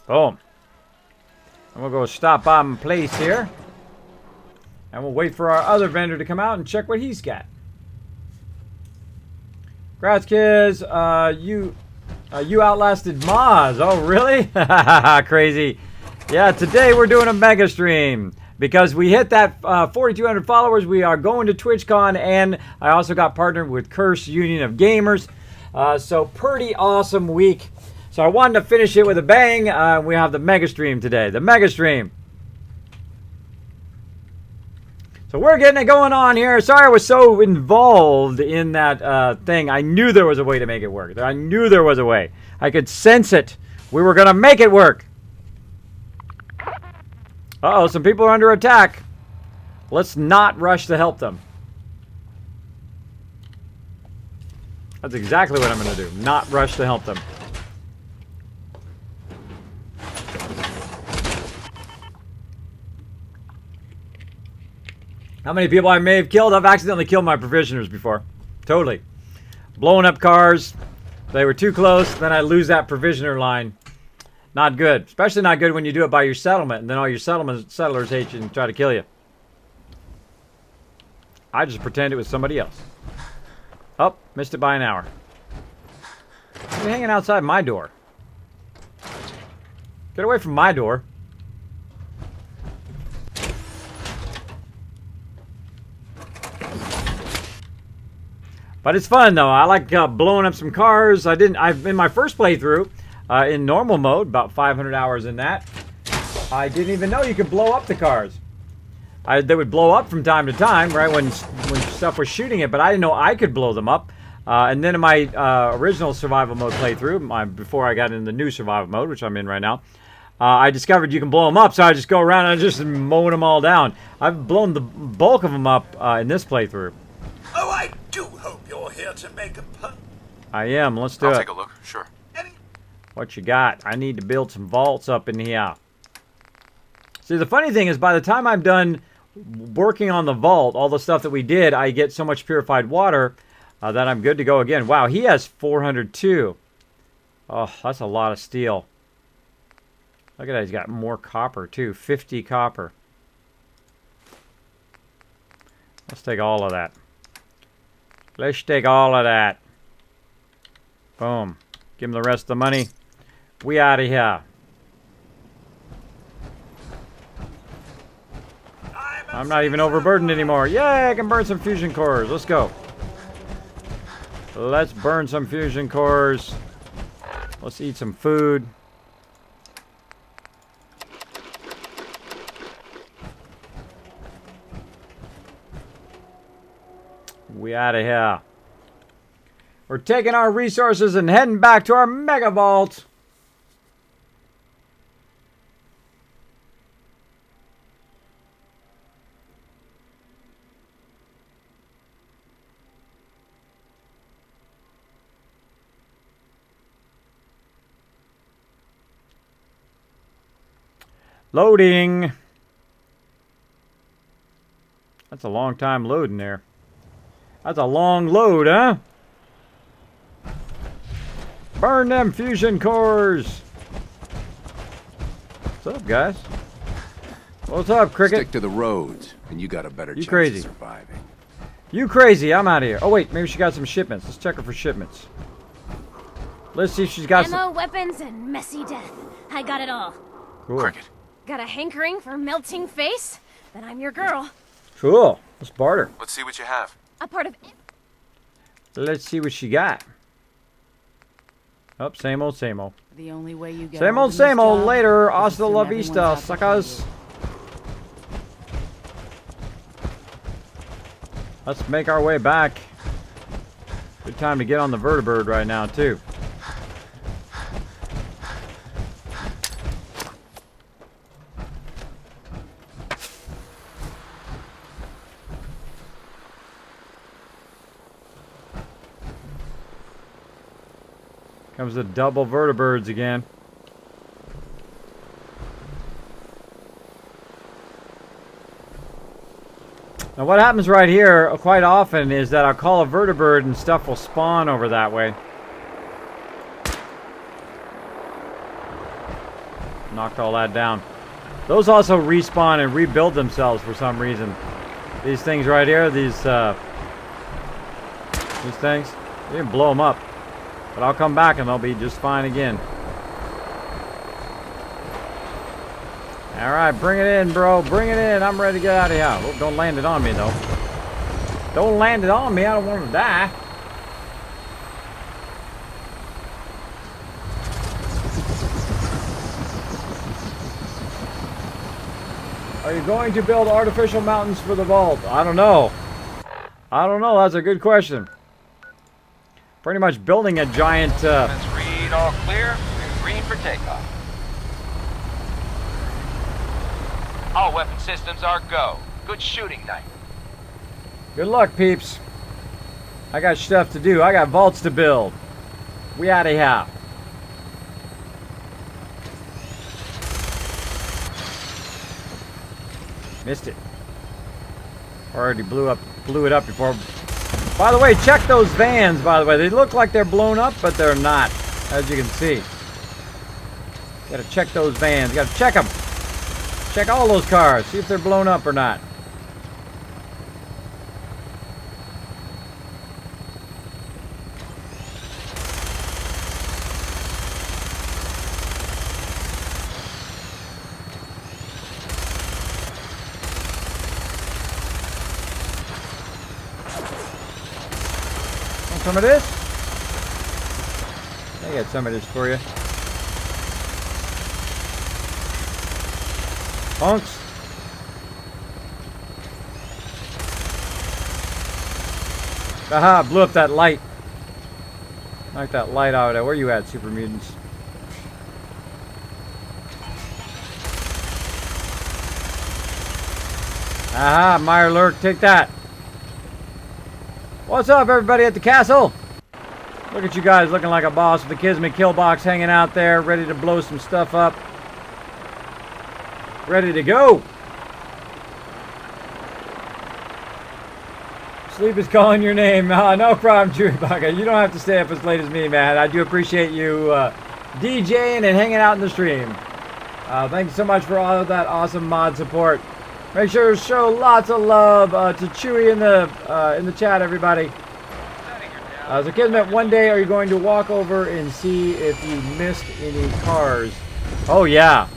Boom. And we'll go stop by my place here. And we'll wait for our other vendor to come out and check what he's got. Congrats, kids. You outlasted Maz. Oh, really? Crazy. Yeah, today we're doing a mega stream. Because we hit that 4,200 followers, we are going to TwitchCon. And I also got partnered with Curse Union of Gamers. So pretty awesome week. So I wanted to finish it with a bang. We have the mega stream today. The mega stream. So we're getting it going on here. Sorry I was so involved in that thing. I knew there was a way to make it work. I knew there was a way. I could sense it. We were going to make it work. Uh-oh, some people are under attack. Let's not rush to help them. That's exactly what I'm going to do. Not rush to help them. How many people I may have killed? I've accidentally killed my provisioners before. Totally. Blowing up cars. They were too close. Then I lose that provisioner line. Not good. Especially not good when you do it by your settlement. And then all your settlers hate you and try to kill you. I just pretend it was somebody else. Oh, missed it by an hour. You're hanging outside my door. Get away from my door. But it's fun though. I like blowing up some cars. In my first playthrough, in normal mode, about 500 hours in that, I didn't even know you could blow up the cars. They would blow up from time to time, right, when stuff was shooting it, but I didn't know I could blow them up. And then in my original survival mode playthrough, before I got in the new survival mode, which I'm in right now, I discovered you can blow them up, so I just go around and just mowing them all down. I've blown the bulk of them up in this playthrough. Oh, I do hope you're here to make a pun. I am. Let's do it. I'll take a look. Sure. What you got? I need to build some vaults up in here. See, the funny thing is, by the time I'm done working on the vault, all the stuff that we did, I get so much purified water that I'm good to go again. Wow, he has 402. Oh, that's a lot of steel. Look at that, he's got more copper too, 50 copper. Let's take all of that. Let's take all of that. Boom. Give him the rest of the money. We out of here. I'm not even overburdened anymore. Yay, I can burn some fusion cores. Let's go. Let's burn some fusion cores. Let's eat some food. We out of here. We're taking our resources and heading back to our mega vault. Loading. That's a long time loading there. That's a long load, huh? Burn them fusion cores. What's up, guys? What's up, Cricket? Stick to the roads, and you got a better chance crazy. of surviving. You crazy. I'm out of here. Oh, wait. Maybe she got some shipments. Let's check her for shipments. Let's see if she's got ammo, some... weapons, and messy death. I got it all. Cool. Cricket. Got a hankering for melting face? Then I'm your girl. Cool. Let's barter. Let's see what you have. A part of... Let's see what she got. Oh, same old, same old. The only way you get Same on old, this same old. job Later. is Hasta assume la everyone's vista, out to suckers. kill Let's make our way back. Good time to get on the vertibird right now, too. Comes the double vertibirds again. Now what happens right here quite often is that I'll call a vertibird and stuff will spawn over that way. Knocked all that down. Those also respawn and rebuild themselves for some reason. These things right here, these things, you can blow them up. But I'll come back and they'll be just fine again. Alright, bring it in, bro. Bring it in. I'm ready to get out of here. Oh, don't land it on me, though. Don't land it on me. I don't want to die. Are you going to build artificial mountains for the vault? I don't know. I don't know. That's a good question. Pretty much building a giant... Let's read all clear. We're green for takeoff. All weapon systems are go. Good shooting night. Good luck, peeps. I got stuff to do. I got vaults to build. We out of here. Missed it. Already blew it up before. By the way, check those vans, by the way. They look like they're blown up, but they're not, as you can see. Gotta check those vans. Gotta check them. Check all those cars. See if they're blown up or not. Want some of this? I got some of this for you. Punks. Aha, blew up that light. Knocked that light out of there. Where you at, super mutants? Aha, Meyer Lurk, take that. What's up, everybody at the castle? Look at you guys looking like a boss with the Kismet kill box hanging out there, ready to blow some stuff up. Ready to go. Sleep is calling your name. No problem, Chewbacca. You don't have to stay up as late as me, man. I do appreciate you DJing and hanging out in the stream. Thank you so much for all of that awesome mod support. Make sure to show lots of love to Chewie in the chat, everybody. So Kismet, one day are you going to walk over and see if you missed any cars? Oh yeah.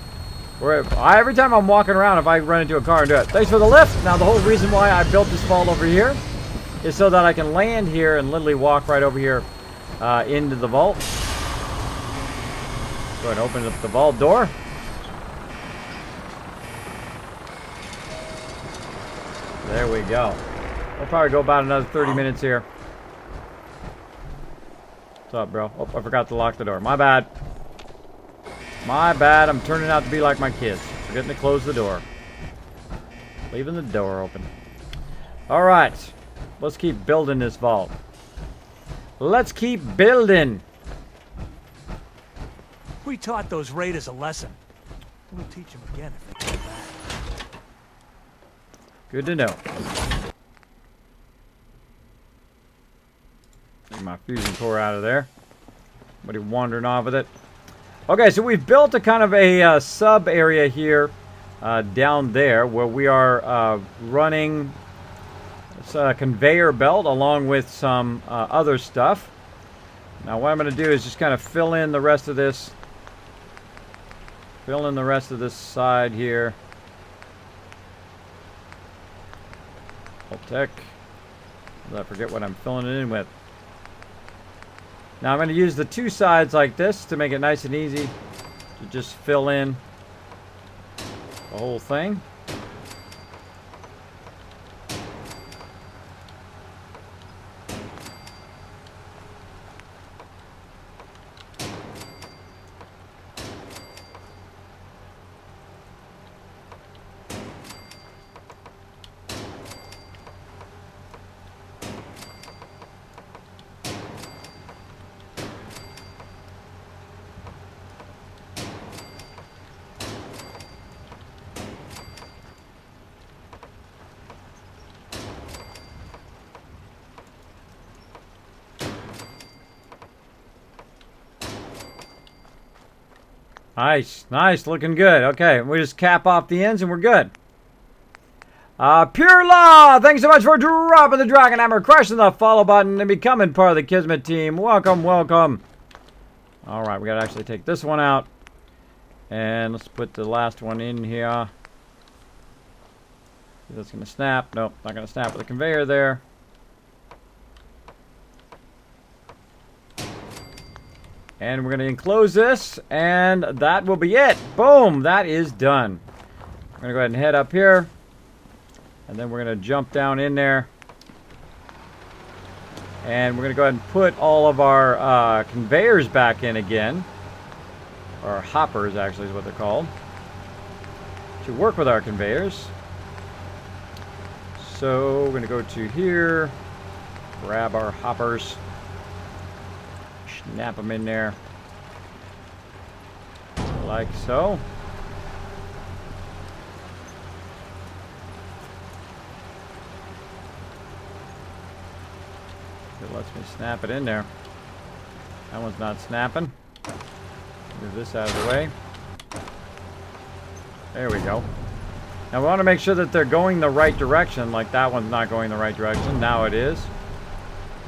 Every time I'm walking around, if I run into a car and do it. Thanks for the lift. Now the whole reason why I built this vault over here is so that I can land here and literally walk right over here into the vault. Go ahead and open up the vault door. There we go. We'll probably go about another 30 minutes here. What's up, bro? Oh, I forgot to lock the door. My bad. My bad. I'm turning out to be like my kids. Forgetting to close the door. Leaving the door open. Alright. Let's keep building this vault. Let's keep building. We taught those raiders a lesson. We'll teach them again if they come back. Good to know. Take my fusion core out of there. Somebody wandering off with it. Okay, so we've built a kind of a sub area here down there where we are running a conveyor belt along with some other stuff. Now what I'm going to do is just kind of fill in the rest of this. Fill in the rest of this side here. vault-tec. I forget what I'm filling it in with. Now I'm going to use the two sides like this to make it nice and easy to just fill in the whole thing. Nice, nice, looking good. Okay, we just cap off the ends and we're good. Pure Law, thanks so much for dropping the Dragon Hammer, crushing the follow button, and becoming part of the Kismet team. Welcome, welcome. All right, we gotta actually take this one out, and let's put the last one in here. That's gonna snap. Nope, not gonna snap with the conveyor there. And we're going to enclose this, and that will be it. Boom! That is done. We're going to go ahead and head up here. And then we're going to jump down in there. And we're going to go ahead and put all of our conveyors back in again. Or hoppers, actually, is what they're called. To work with our conveyors. So we're going to go to here. Grab our hoppers. Snap them in there like so. It lets me snap it in there. That one's not snapping. Move this out of the way. There we go. Now we want to make sure that they're going the right direction. Like that one's not going the right direction. Now it is.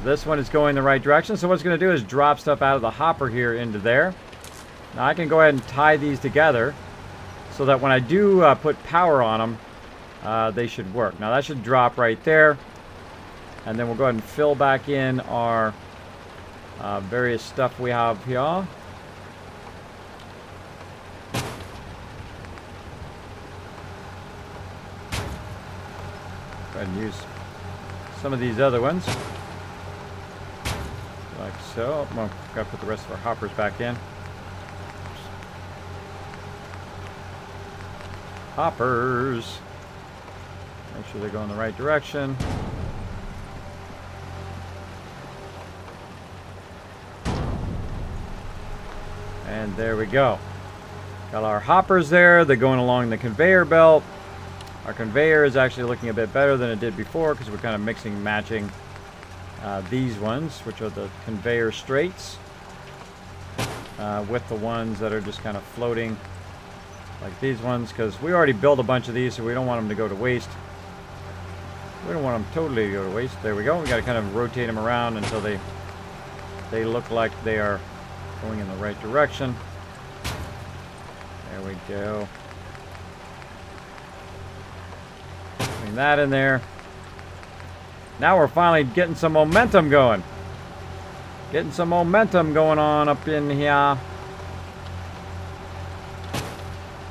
This one is going the right direction, so what it's going to do is drop stuff out of the hopper here into there. Now I can go ahead and tie these together so that when I do put power on them, they should work. Now that should drop right there, and then we'll go ahead and fill back in our various stuff we have here. Go ahead and use some of these other ones. Like so. Well, gotta put the rest of our hoppers back in. Hoppers. Make sure they go in the right direction. And there we go. Got our hoppers there. They're going along the conveyor belt. Our conveyor is actually looking a bit better than it did before because we're kind of mixing and matching these ones, which are the conveyor straights, with the ones that are just kind of floating like these ones, because we already built a bunch of these, so we don't want them to go to waste. We don't want them totally to go to waste. There we go. We got to kind of rotate them around until they look like they are going in the right direction. There we go. Putting that in there. Now we're finally getting some momentum going. Getting some momentum going on up in here.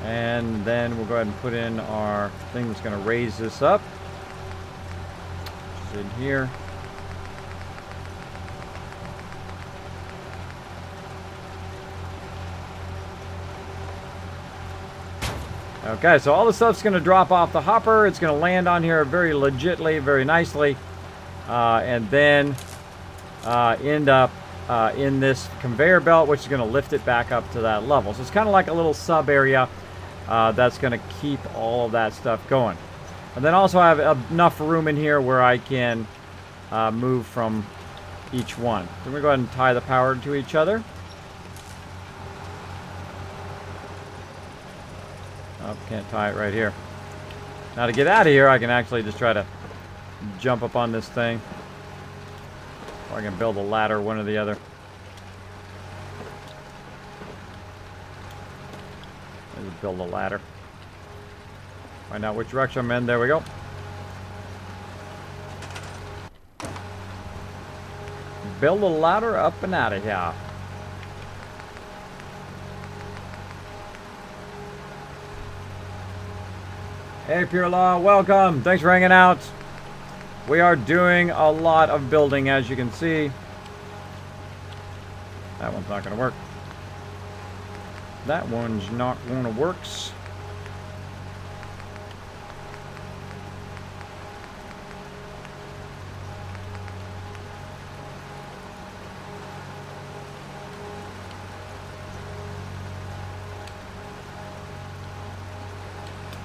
And then we'll go ahead and put in our thing that's going to raise this up. Which is in here. Okay, so all the stuff's going to drop off the hopper. It's going to land on here very legitly, very nicely. And then end up in this conveyor belt, which is going to lift it back up to that level. So it's kind of like a little sub area that's going to keep all of that stuff going. And then also I have enough room in here where I can move from each one. So we're going to go ahead and tie the power to each other. Oh, can't tie it right here. Now to get out of here, I can actually just try to jump up on this thing. Or I can build a ladder, one or the other. Let's build a ladder. Find out which direction I'm in. There we go. Build a ladder up and out of here. Hey, Pure Law, welcome. Thanks for hanging out. We are doing a lot of building, as you can see. That one's not going to work. That one's not going to work.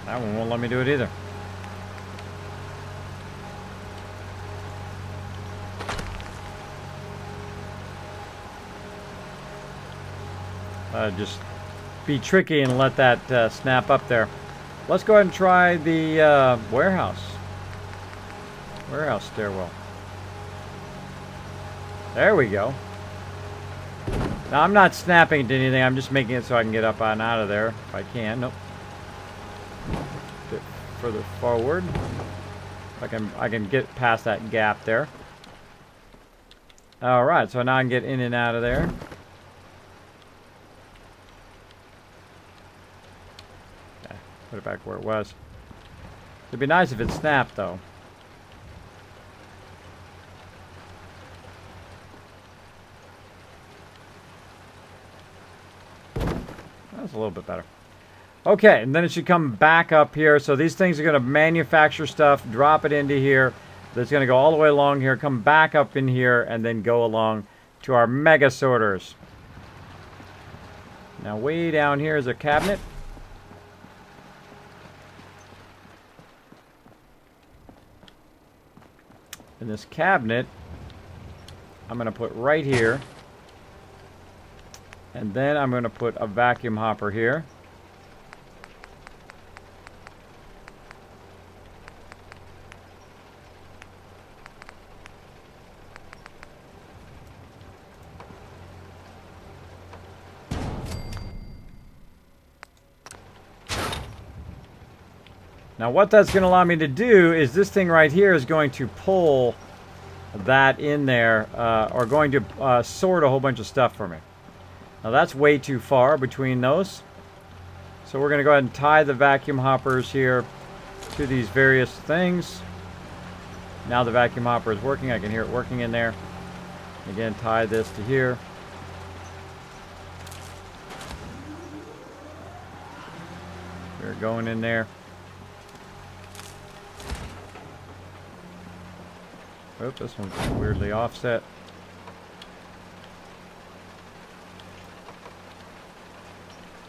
That one won't let me do it either. Just be tricky and let that snap up there. Let's go ahead and try the warehouse stairwell. There we go. Now I'm not snapping to anything. I'm just making it so I can get up and out of there if I can. Nope. A bit further forward. I can get past that gap there. All right. So now I can get in and out of there. Put it back where it was. It'd be nice if it snapped, though. That's a little bit better. Okay, and then it should come back up here. So these things are going to manufacture stuff, drop it into here. That's going to go all the way along here, come back up in here, and then go along to our mega sorters. Now, way down here is a cabinet. And this cabinet, I'm going to put right here. And then I'm going to put a vacuum hopper here. Now what that's going to allow me to do is this thing right here is going to pull that in there, or going to sort a whole bunch of stuff for me. Now that's way too far between those. So we're going to go ahead and tie the vacuum hoppers here to these various things. Now the vacuum hopper is working. I can hear it working in there. Again, tie this to here. We're going in there. Oh, this one's weirdly offset.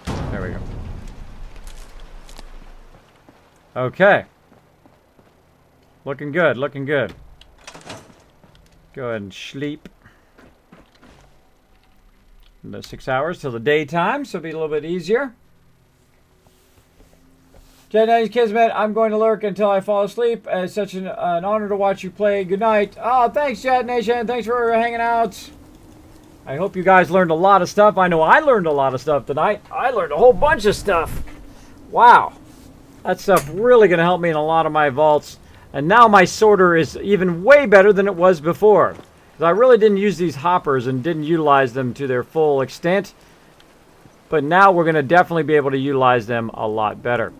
There we go. Okay. Looking good, looking good. Go ahead and sleep. The 6 hours till the daytime, so it'll be a little bit easier. Jet Kismet, I'm going to lurk until I fall asleep. It's such an honor to watch you play. Good night. Oh, thanks, Jet Nation. Thanks for hanging out. I hope you guys learned a lot of stuff. I know I learned a lot of stuff tonight. I learned a whole bunch of stuff. Wow. That stuff really going to help me in a lot of my vaults. And now my sorter is even way better than it was before. Because I really didn't use these hoppers and didn't utilize them to their full extent. But now we're going to definitely be able to utilize them a lot better.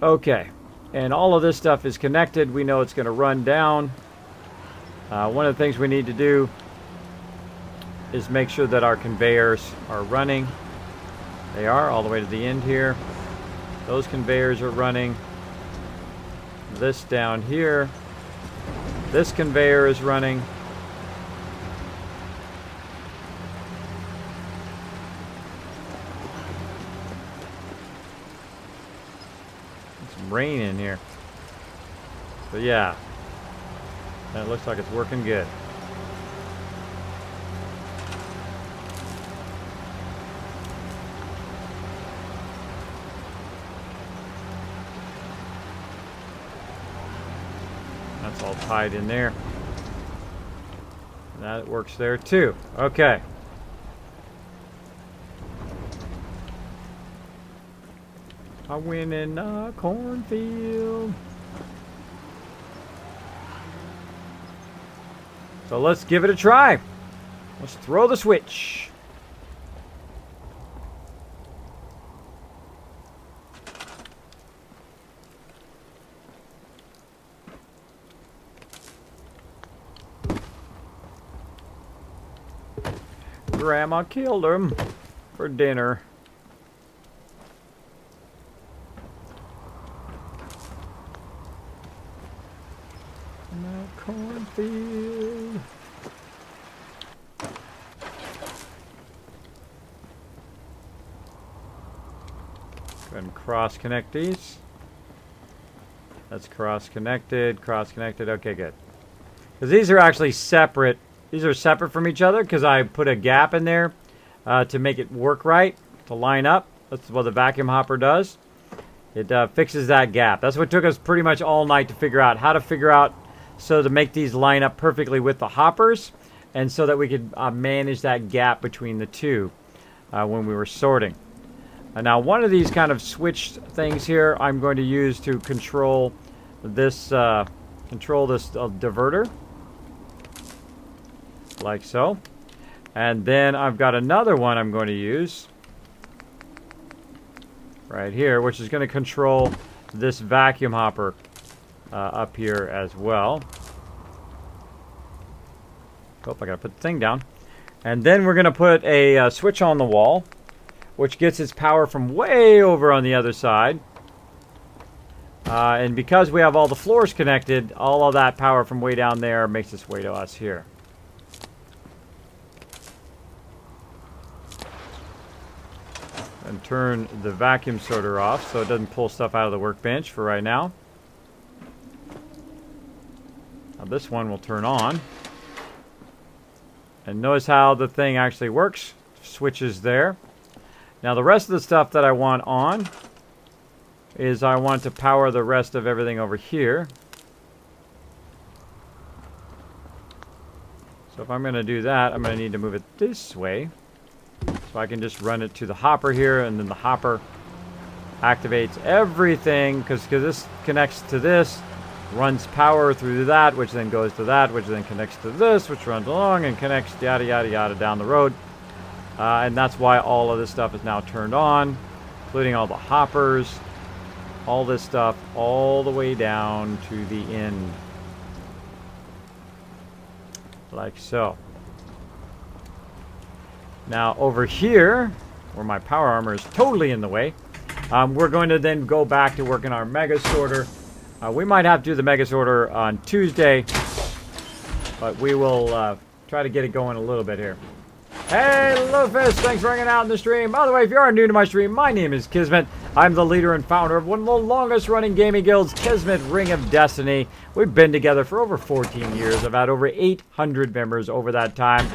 Okay, and all of this stuff is connected. We know it's going to run down. One of the things we need to do is make sure that our conveyors are running. They are all the way to the end here. Those conveyors are running. This down here. This conveyor is running. Rain in here. But yeah, and it looks like it's working good. That's all tied in there. And that works there too. Okay. I win in a cornfield. So let's give it a try. Let's throw the switch. Grandma killed him for dinner. Cornfield. Go ahead and cross connect these. That's cross connected. Okay, good. Because these are actually separate. These are separate from each other because I put a gap in there to make it work right, to line up. That's what the vacuum hopper does. It fixes that gap. That's what took us pretty much all night to figure out how to so to make these line up perfectly with the hoppers, and so that we could manage that gap between the two when we were sorting. Now one of these kind of switched things here I'm going to use to control this diverter, like so. And then I've got another one I'm going to use right here, which is going to control this vacuum hopper up here as well. Oh, I gotta put the thing down. And then we're gonna put a switch on the wall, which gets its power from way over on the other side. And because we have all the floors connected, all of that power from way down there makes its way to us here. And turn the vacuum sorter off so it doesn't pull stuff out of the workbench for right now. Now this one will turn on. And notice how the thing actually works. Switches there. Now the rest of the stuff that I want on is I want to power the rest of everything over here. So if I'm going to do that, I'm going to need to move it this way. So I can just run it to the hopper here, and then the hopper activates everything because this connects to this. Runs power through that, which then goes to that, which then connects to this, which runs along and connects yada yada yada down the road. And that's why all of this stuff is now turned on, including all the hoppers, all this stuff, all the way down to the end. Like so. Now over here, where my power armor is totally in the way, we're going to then go back to working our mega sorter. We might have to do the mega sorter on Tuesday, but we will try to get it going a little bit here. Hey, Lufus, thanks for hanging out in the stream. By the way, if you are new to my stream, my name is Kismet. I'm the leader and founder of one of the longest running gaming guilds, Kismet Ring of Destiny. We've been together for over 14 years. I've had over 800 members over that time.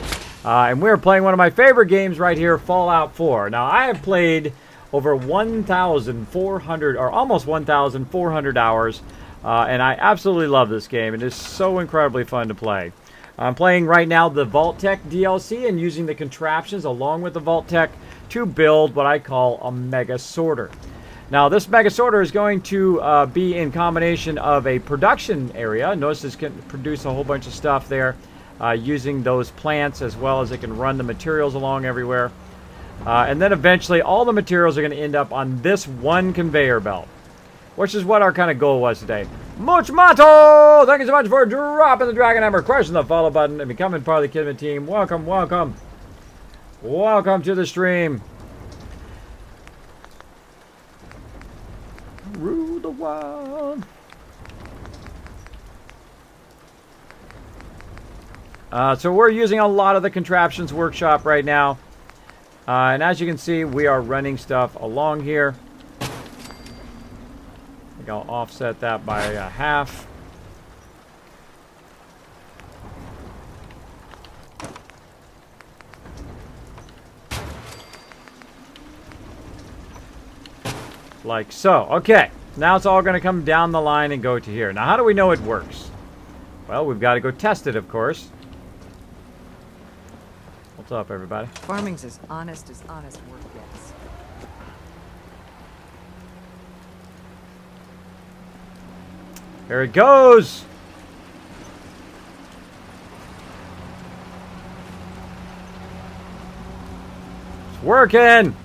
And we're playing one of my favorite games right here, Fallout 4. Now, I have played over 1,400 or almost 1,400 hours. And I absolutely love this game. It is so incredibly fun to play. I'm playing right now the vault-tec DLC and using the contraptions along with the vault-tec to build what I call a mega sorter. Now this mega sorter is going to be in combination of a production area. Notice this can produce a whole bunch of stuff there using those plants, as well as it can run the materials along everywhere. And then eventually all the materials are going to end up on this one conveyor belt, which is what our kind of goal was today. Much mato! Thank you so much for dropping the Dragon Hammer, crushing the follow button, and becoming part of the Kismet team. Welcome, welcome. Welcome to the stream. Rule the world. So we're using a lot of the contraptions workshop right now. And as you can see, we are running stuff along here. I'll offset that by half. Like so. Okay, now it's all going to come down the line and go to here. Now, how do we know it works? Well, we've got to go test it, of course. What's up, everybody? Farming's as honest work gets. Here it goes! It's working!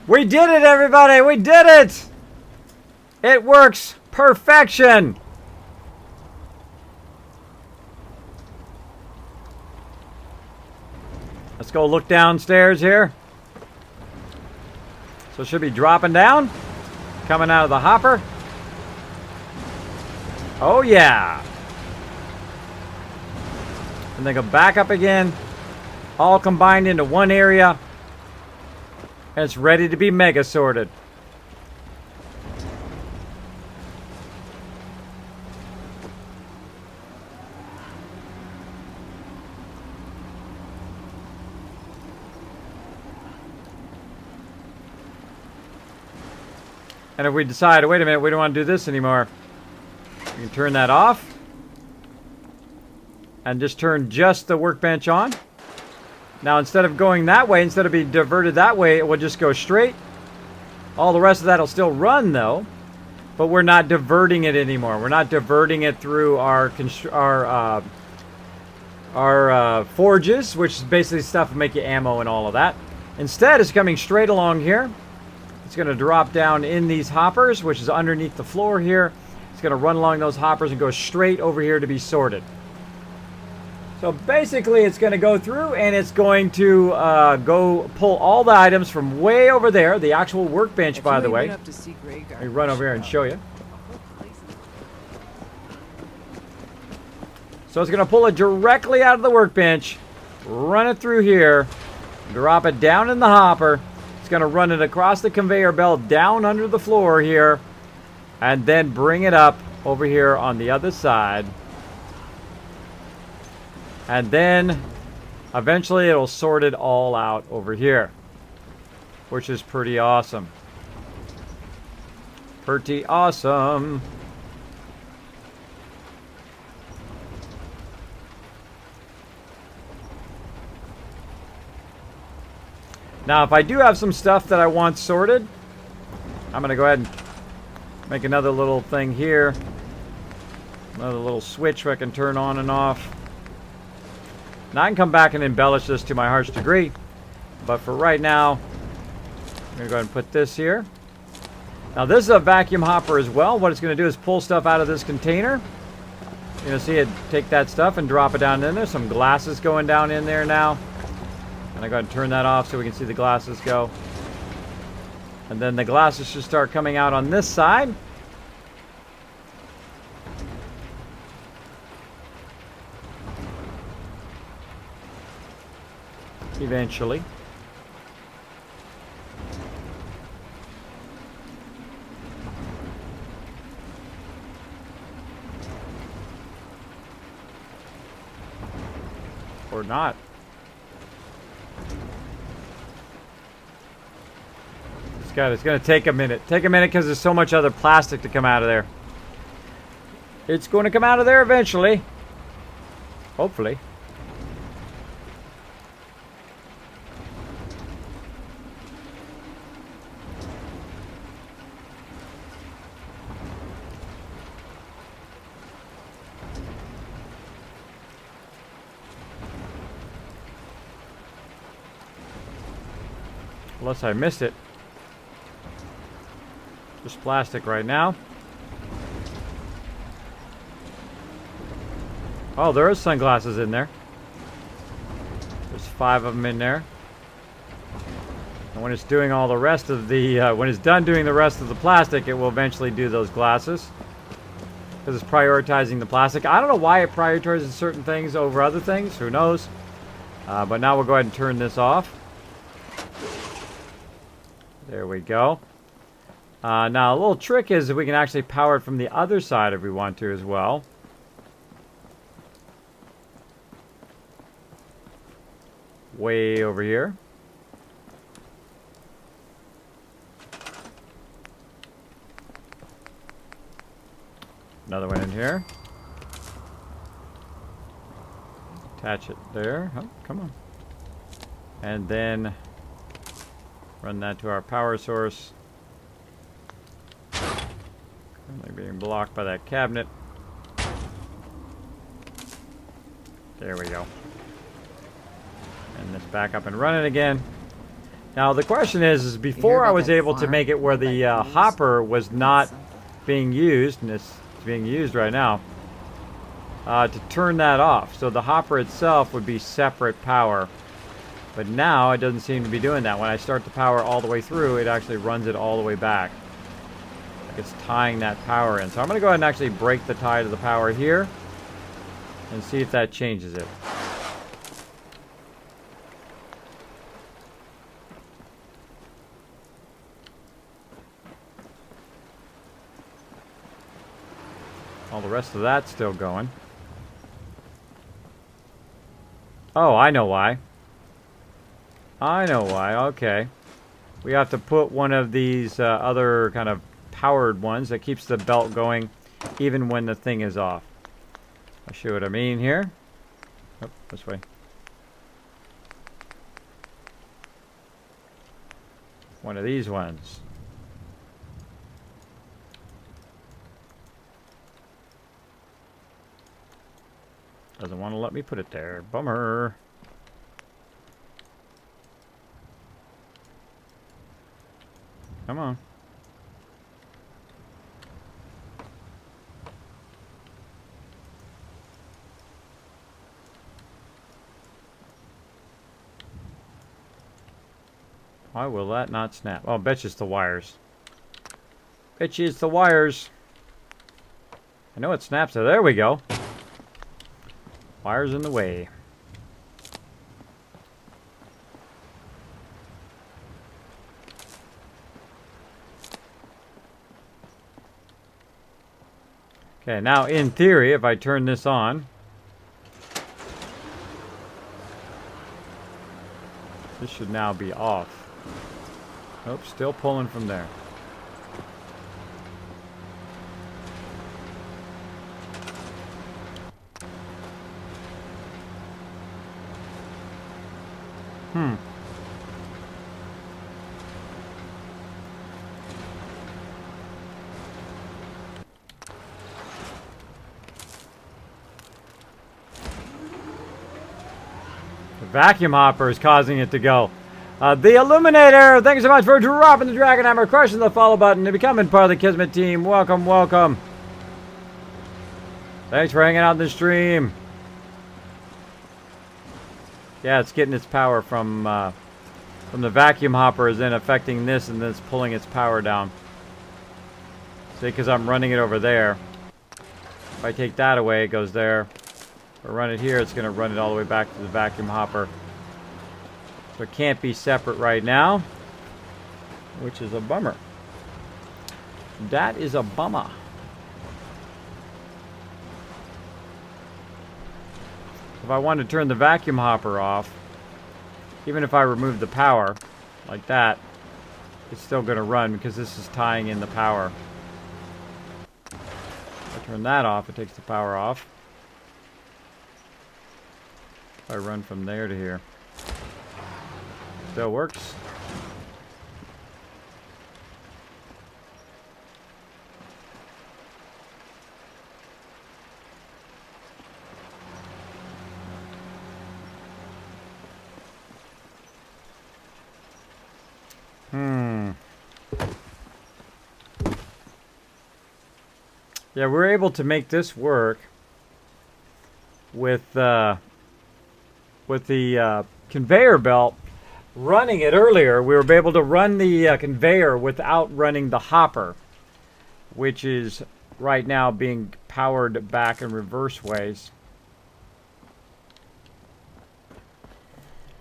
We did it, everybody! We did it! It works perfection! Let's go look downstairs here. So it should be dropping down. Coming out of the hopper. Oh yeah! And then go back up again. All combined into one area. And it's ready to be mega sorted. And if we decide, wait a minute, we don't want to do this anymore, we can turn that off. And just turn just the workbench on. Now, instead of going that way, instead of being diverted that way, it will just go straight. All the rest of that will still run, though. But we're not diverting it anymore. We're not diverting it through our forges, which is basically stuff to make you ammo and all of that. Instead, it's coming straight along here. It's going to drop down in these hoppers, which is underneath the floor here. It's going to run along those hoppers and go straight over here to be sorted. So basically, it's going to go through and it's going to go pull all the items from way over there, the actual workbench, by the way. Let me run over here and show you. So it's going to pull it directly out of the workbench, run it through here, drop it down in the hopper. It's going to run it across the conveyor belt down under the floor here, and then bring it up over here on the other side. And then, eventually, it'll sort it all out over here. Which is pretty awesome. Pretty awesome. Now, if I do have some stuff that I want sorted, I'm going to go ahead and make another little thing here. Another little switch where I can turn on and off. Now I can come back and embellish this to my heart's degree, but for right now, I'm going to go ahead and put this here. Now this is a vacuum hopper as well. What it's going to do is pull stuff out of this container. You're going to see it take that stuff and drop it down in there. Some glasses going down in there now. And I got to turn that off so we can see the glasses go. And then the glasses should start coming out on this side. Eventually. Or not. It's going to take a minute. Take a minute because there's so much other plastic to come out of there. It's going to come out of there eventually. Hopefully. Unless I missed it. Just plastic right now. Oh, there is sunglasses in there. There's 5 of them in there. And when it's doing all the rest of the, when it's done doing the rest of the plastic, it will eventually do those glasses. Because it's prioritizing the plastic. I don't know why it prioritizes certain things over other things. Who knows? But now we'll go ahead and turn this off. There we go. Now, a little trick is that we can actually power it from the other side if we want to as well. Way over here. Another one in here. Attach it there. Oh, come on. And then run that to our power source. Currently being blocked by that cabinet. There we go. And this back up and running again. Now the question is before I was able to make it where the hopper was not being used, and it's being used right now, to turn that off. So the hopper itself would be separate power. But now it doesn't seem to be doing that. When I start the power all the way through, it actually runs it all the way back. Like it's tying that power in. So I'm going to go ahead and actually break the tie to the power here and see if that changes it. All the rest of that's still going. Oh, I know why. I know why. Okay. We have to put one of these other kind of powered ones that keeps the belt going even when the thing is off. I'll show you what I mean here. Oh, this way. One of these ones. Doesn't want to let me put it there. Bummer. Come on. Why will that not snap? Oh, bet you it's the wires. Bet you it's the wires. I know it snaps. So there we go. Wires in the way. Okay, now in theory, if I turn this on, this should now be off. Nope, still pulling from there. The vacuum hopper is causing it to go. The Illuminator, thank you so much for dropping the Dragon Hammer, crushing the follow button, and becoming part of the Kismet team. Welcome, welcome. Thanks for hanging out in the stream. Yeah, it's getting its power from the vacuum hopper, is then affecting this, and then it's pulling its power down. See, because I'm running it over there. If I take that away, it goes there. If I run it here, it's going to run it all the way back to the vacuum hopper. So it can't be separate right now, which is a bummer. That is a bummer. If I want to turn the vacuum hopper off, even if I remove the power, like that, it's still going to run because this is tying in the power. If I turn that off, it takes the power off. If I run from there to here. Still works. Yeah, we're able to make this work with the conveyor belt. Running it earlier, we were able to run the conveyor without running the hopper, which is right now being powered back in reverse ways.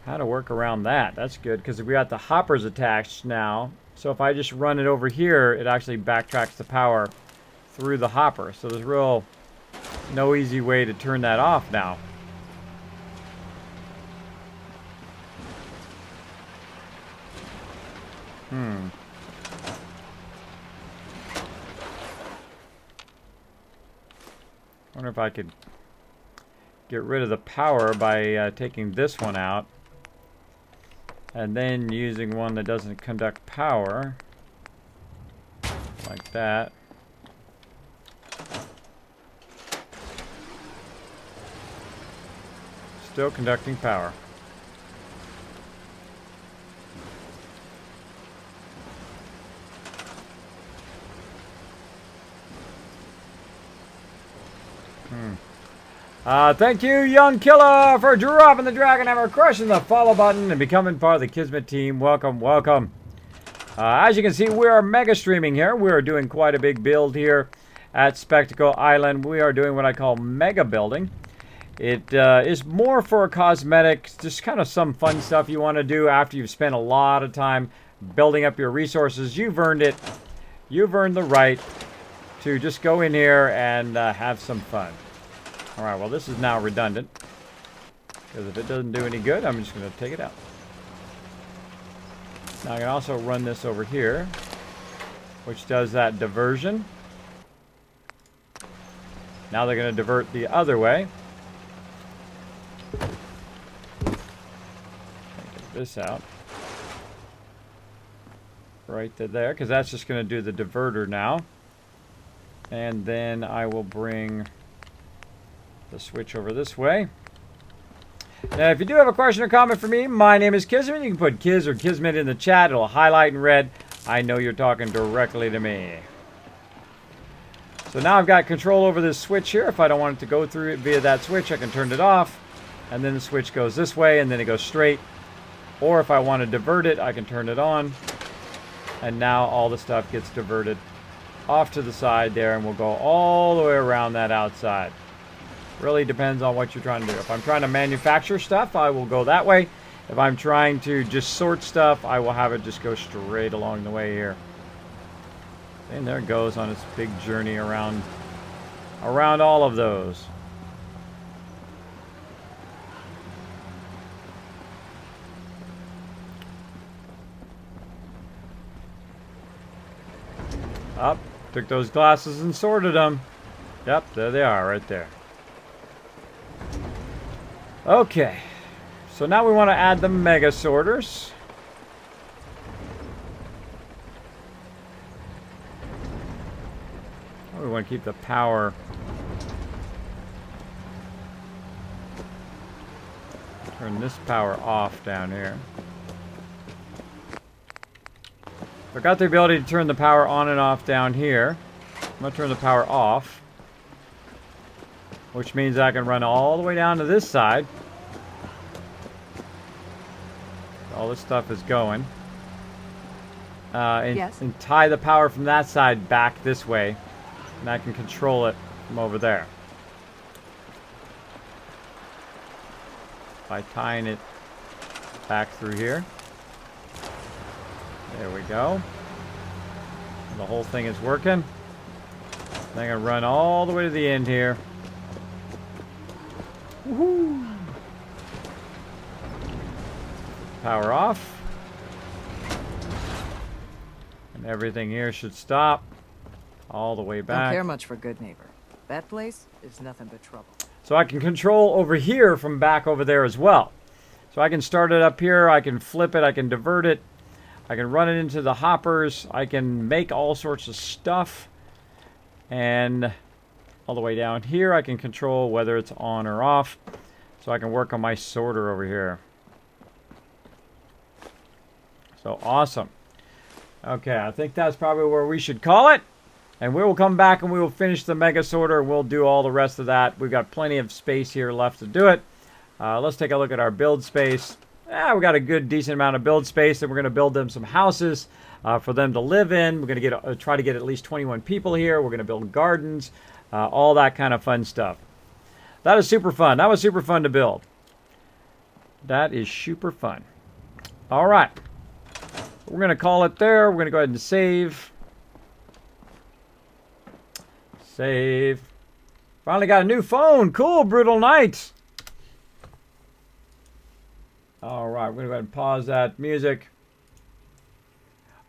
How to work around that? That's good because we got the hoppers attached now. So if I just run it over here, it actually backtracks the power through the hopper. So there's no easy way to turn that off now. Wonder if I could get rid of the power by taking this one out and then using one that doesn't conduct power like that. Still conducting power. Thank you, Young Killer, for dropping the Dragon Hammer, crushing the follow button, and becoming part of the Kismet team. Welcome, welcome. As you can see, we are mega streaming here. We are doing quite a big build here at Spectacle Island. We are doing what I call mega building. It is more for cosmetics, just kind of some fun stuff you want to do after you've spent a lot of time building up your resources. You've earned it. You've earned the right to just go in here and have some fun. Alright, well this is now redundant, because if it doesn't do any good, I'm just going to take it out. Now I can also run this over here, which does that diversion. Now they're going to divert the other way. Get this out. Right to there, because that's just going to do the diverter now. And then I will bring the switch over this way. Now, if you do have a question or comment for me, my name is Kismet. You can put Kiz or Kismet in the chat. It'll highlight in red. I know you're talking directly to me. So now I've got control over this switch here. If I don't want it to go through it via that switch, I can turn it off. And then the switch goes this way, and then it goes straight. Or if I want to divert it, I can turn it on. And now all the stuff gets diverted off to the side there, and we'll go all the way around that outside. Really depends on what you're trying to do. If I'm trying to manufacture stuff, I will go that way. If I'm trying to just sort stuff, I will have it just go straight along the way here. And there it goes on its big journey around all of those. Up, took those glasses and sorted them. Yep, there they are, right there. Okay, so now we want to add the mega sorters. Oh, we want to keep the power. Turn this power off down here. I got the ability to turn the power on and off down here. I'm going to turn the power off, which means I can run all the way down to this side. All this stuff is going. And tie the power from that side back this way. And I can control it from over there. By tying it back through here. There we go. And the whole thing is working. I'm going to run all the way to the end here. Woohoo! Power off. And everything here should stop. All the way back. Don't care much for Good Neighbor. That place is nothing but trouble. So I can control over here from back over there as well. So I can start it up here. I can flip it. I can divert it. I can run it into the hoppers. I can make all sorts of stuff. And all the way down here, I can control whether it's on or off. So I can work on my sorter over here. So awesome. Okay, I think that's probably where we should call it. And we will come back and we will finish the mega sorter. We'll do all the rest of that. We've got plenty of space here left to do it. Let's take a look at our build space. We got a good, decent amount of build space, and we're going to build them some houses for them to live in. We're going to try to get at least 21 people here. We're going to build gardens, all that kind of fun stuff. That is super fun. That was super fun to build. That is super fun. All right. We're going to call it there. We're going to go ahead and save. Save. Finally got a new phone. Cool, Brutal Knight. All right, we're going to go ahead and pause that music.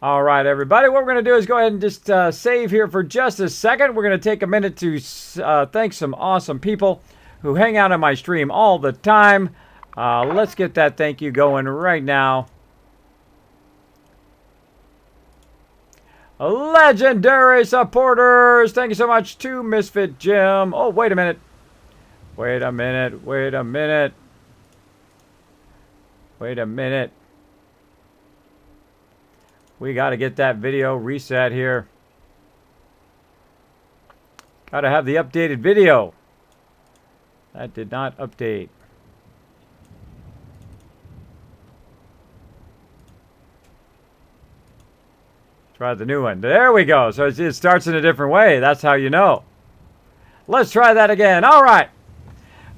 All right, everybody. What we're going to do is go ahead and just save here for just a second. We're going to take a minute to thank some awesome people who hang out on my stream all the time. Let's get that thank you going right now. Legendary supporters. Thank you so much to Misfit Jim. Oh, wait a minute. Wait a minute. Wait a minute. Wait a minute. We got to get that video reset here. Got to have the updated video. That did not update. Try the new one. There we go. So it starts in a different way. That's how you know. Let's try that again. All right.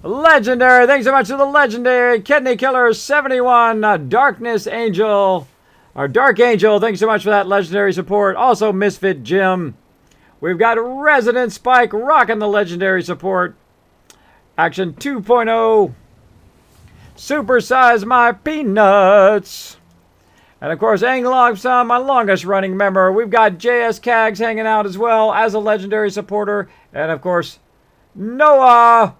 Legendary. Thanks so much to the legendary Kidney Killer 71 Darkness Angel. Our Dark Angel. Thanks so much for that legendary support. Also Misfit Jim. We've got Resident Spike rocking the legendary support. Action 2.0. Supersize my peanuts. And, of course, Anglogson, my longest-running member. We've got JS Cags hanging out as well as a legendary supporter. And, of course, Noah.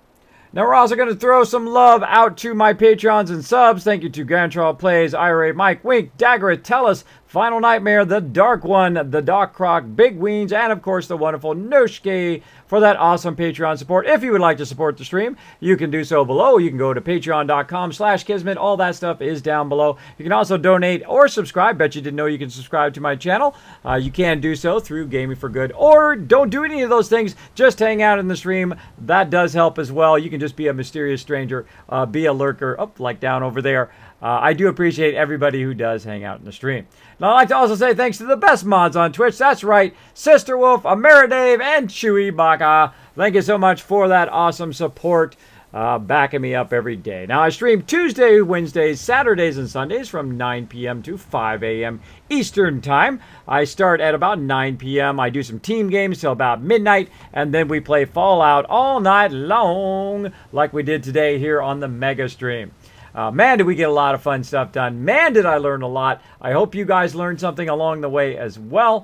Now, we're also going to throw some love out to my Patreons and subs. Thank you to Gantral Plays, IRA, Mike, Wink, Dagger, Tellus, Final Nightmare, The Dark One, The Doc Croc, Big Weens, and, of course, the wonderful Noshki for that awesome Patreon support. If you would like to support the stream, you can do so below. You can go to patreon.com/Kismet. All that stuff is down below. You can also donate or subscribe. Bet you didn't know you can subscribe to my channel. You can do so through Gaming for Good. Or don't do any of those things. Just hang out in the stream. That does help as well. You can just be a mysterious stranger. Be a lurker. Up, like down over there. I do appreciate everybody who does hang out in the stream. Now, I'd like to also say thanks to the best mods on Twitch. That's right, Sister Wolf, Ameridave, and Chewy Baka. Thank you so much for that awesome support, backing me up every day. Now, I stream Tuesdays, Wednesdays, Saturdays, and Sundays from 9 p.m. to 5 a.m. Eastern Time. I start at about 9 p.m. I do some team games till about midnight, and then we play Fallout all night long, like we did today here on the Mega Stream. Man, did we get a lot of fun stuff done. Man, did I learn a lot. I hope you guys learned something along the way as well.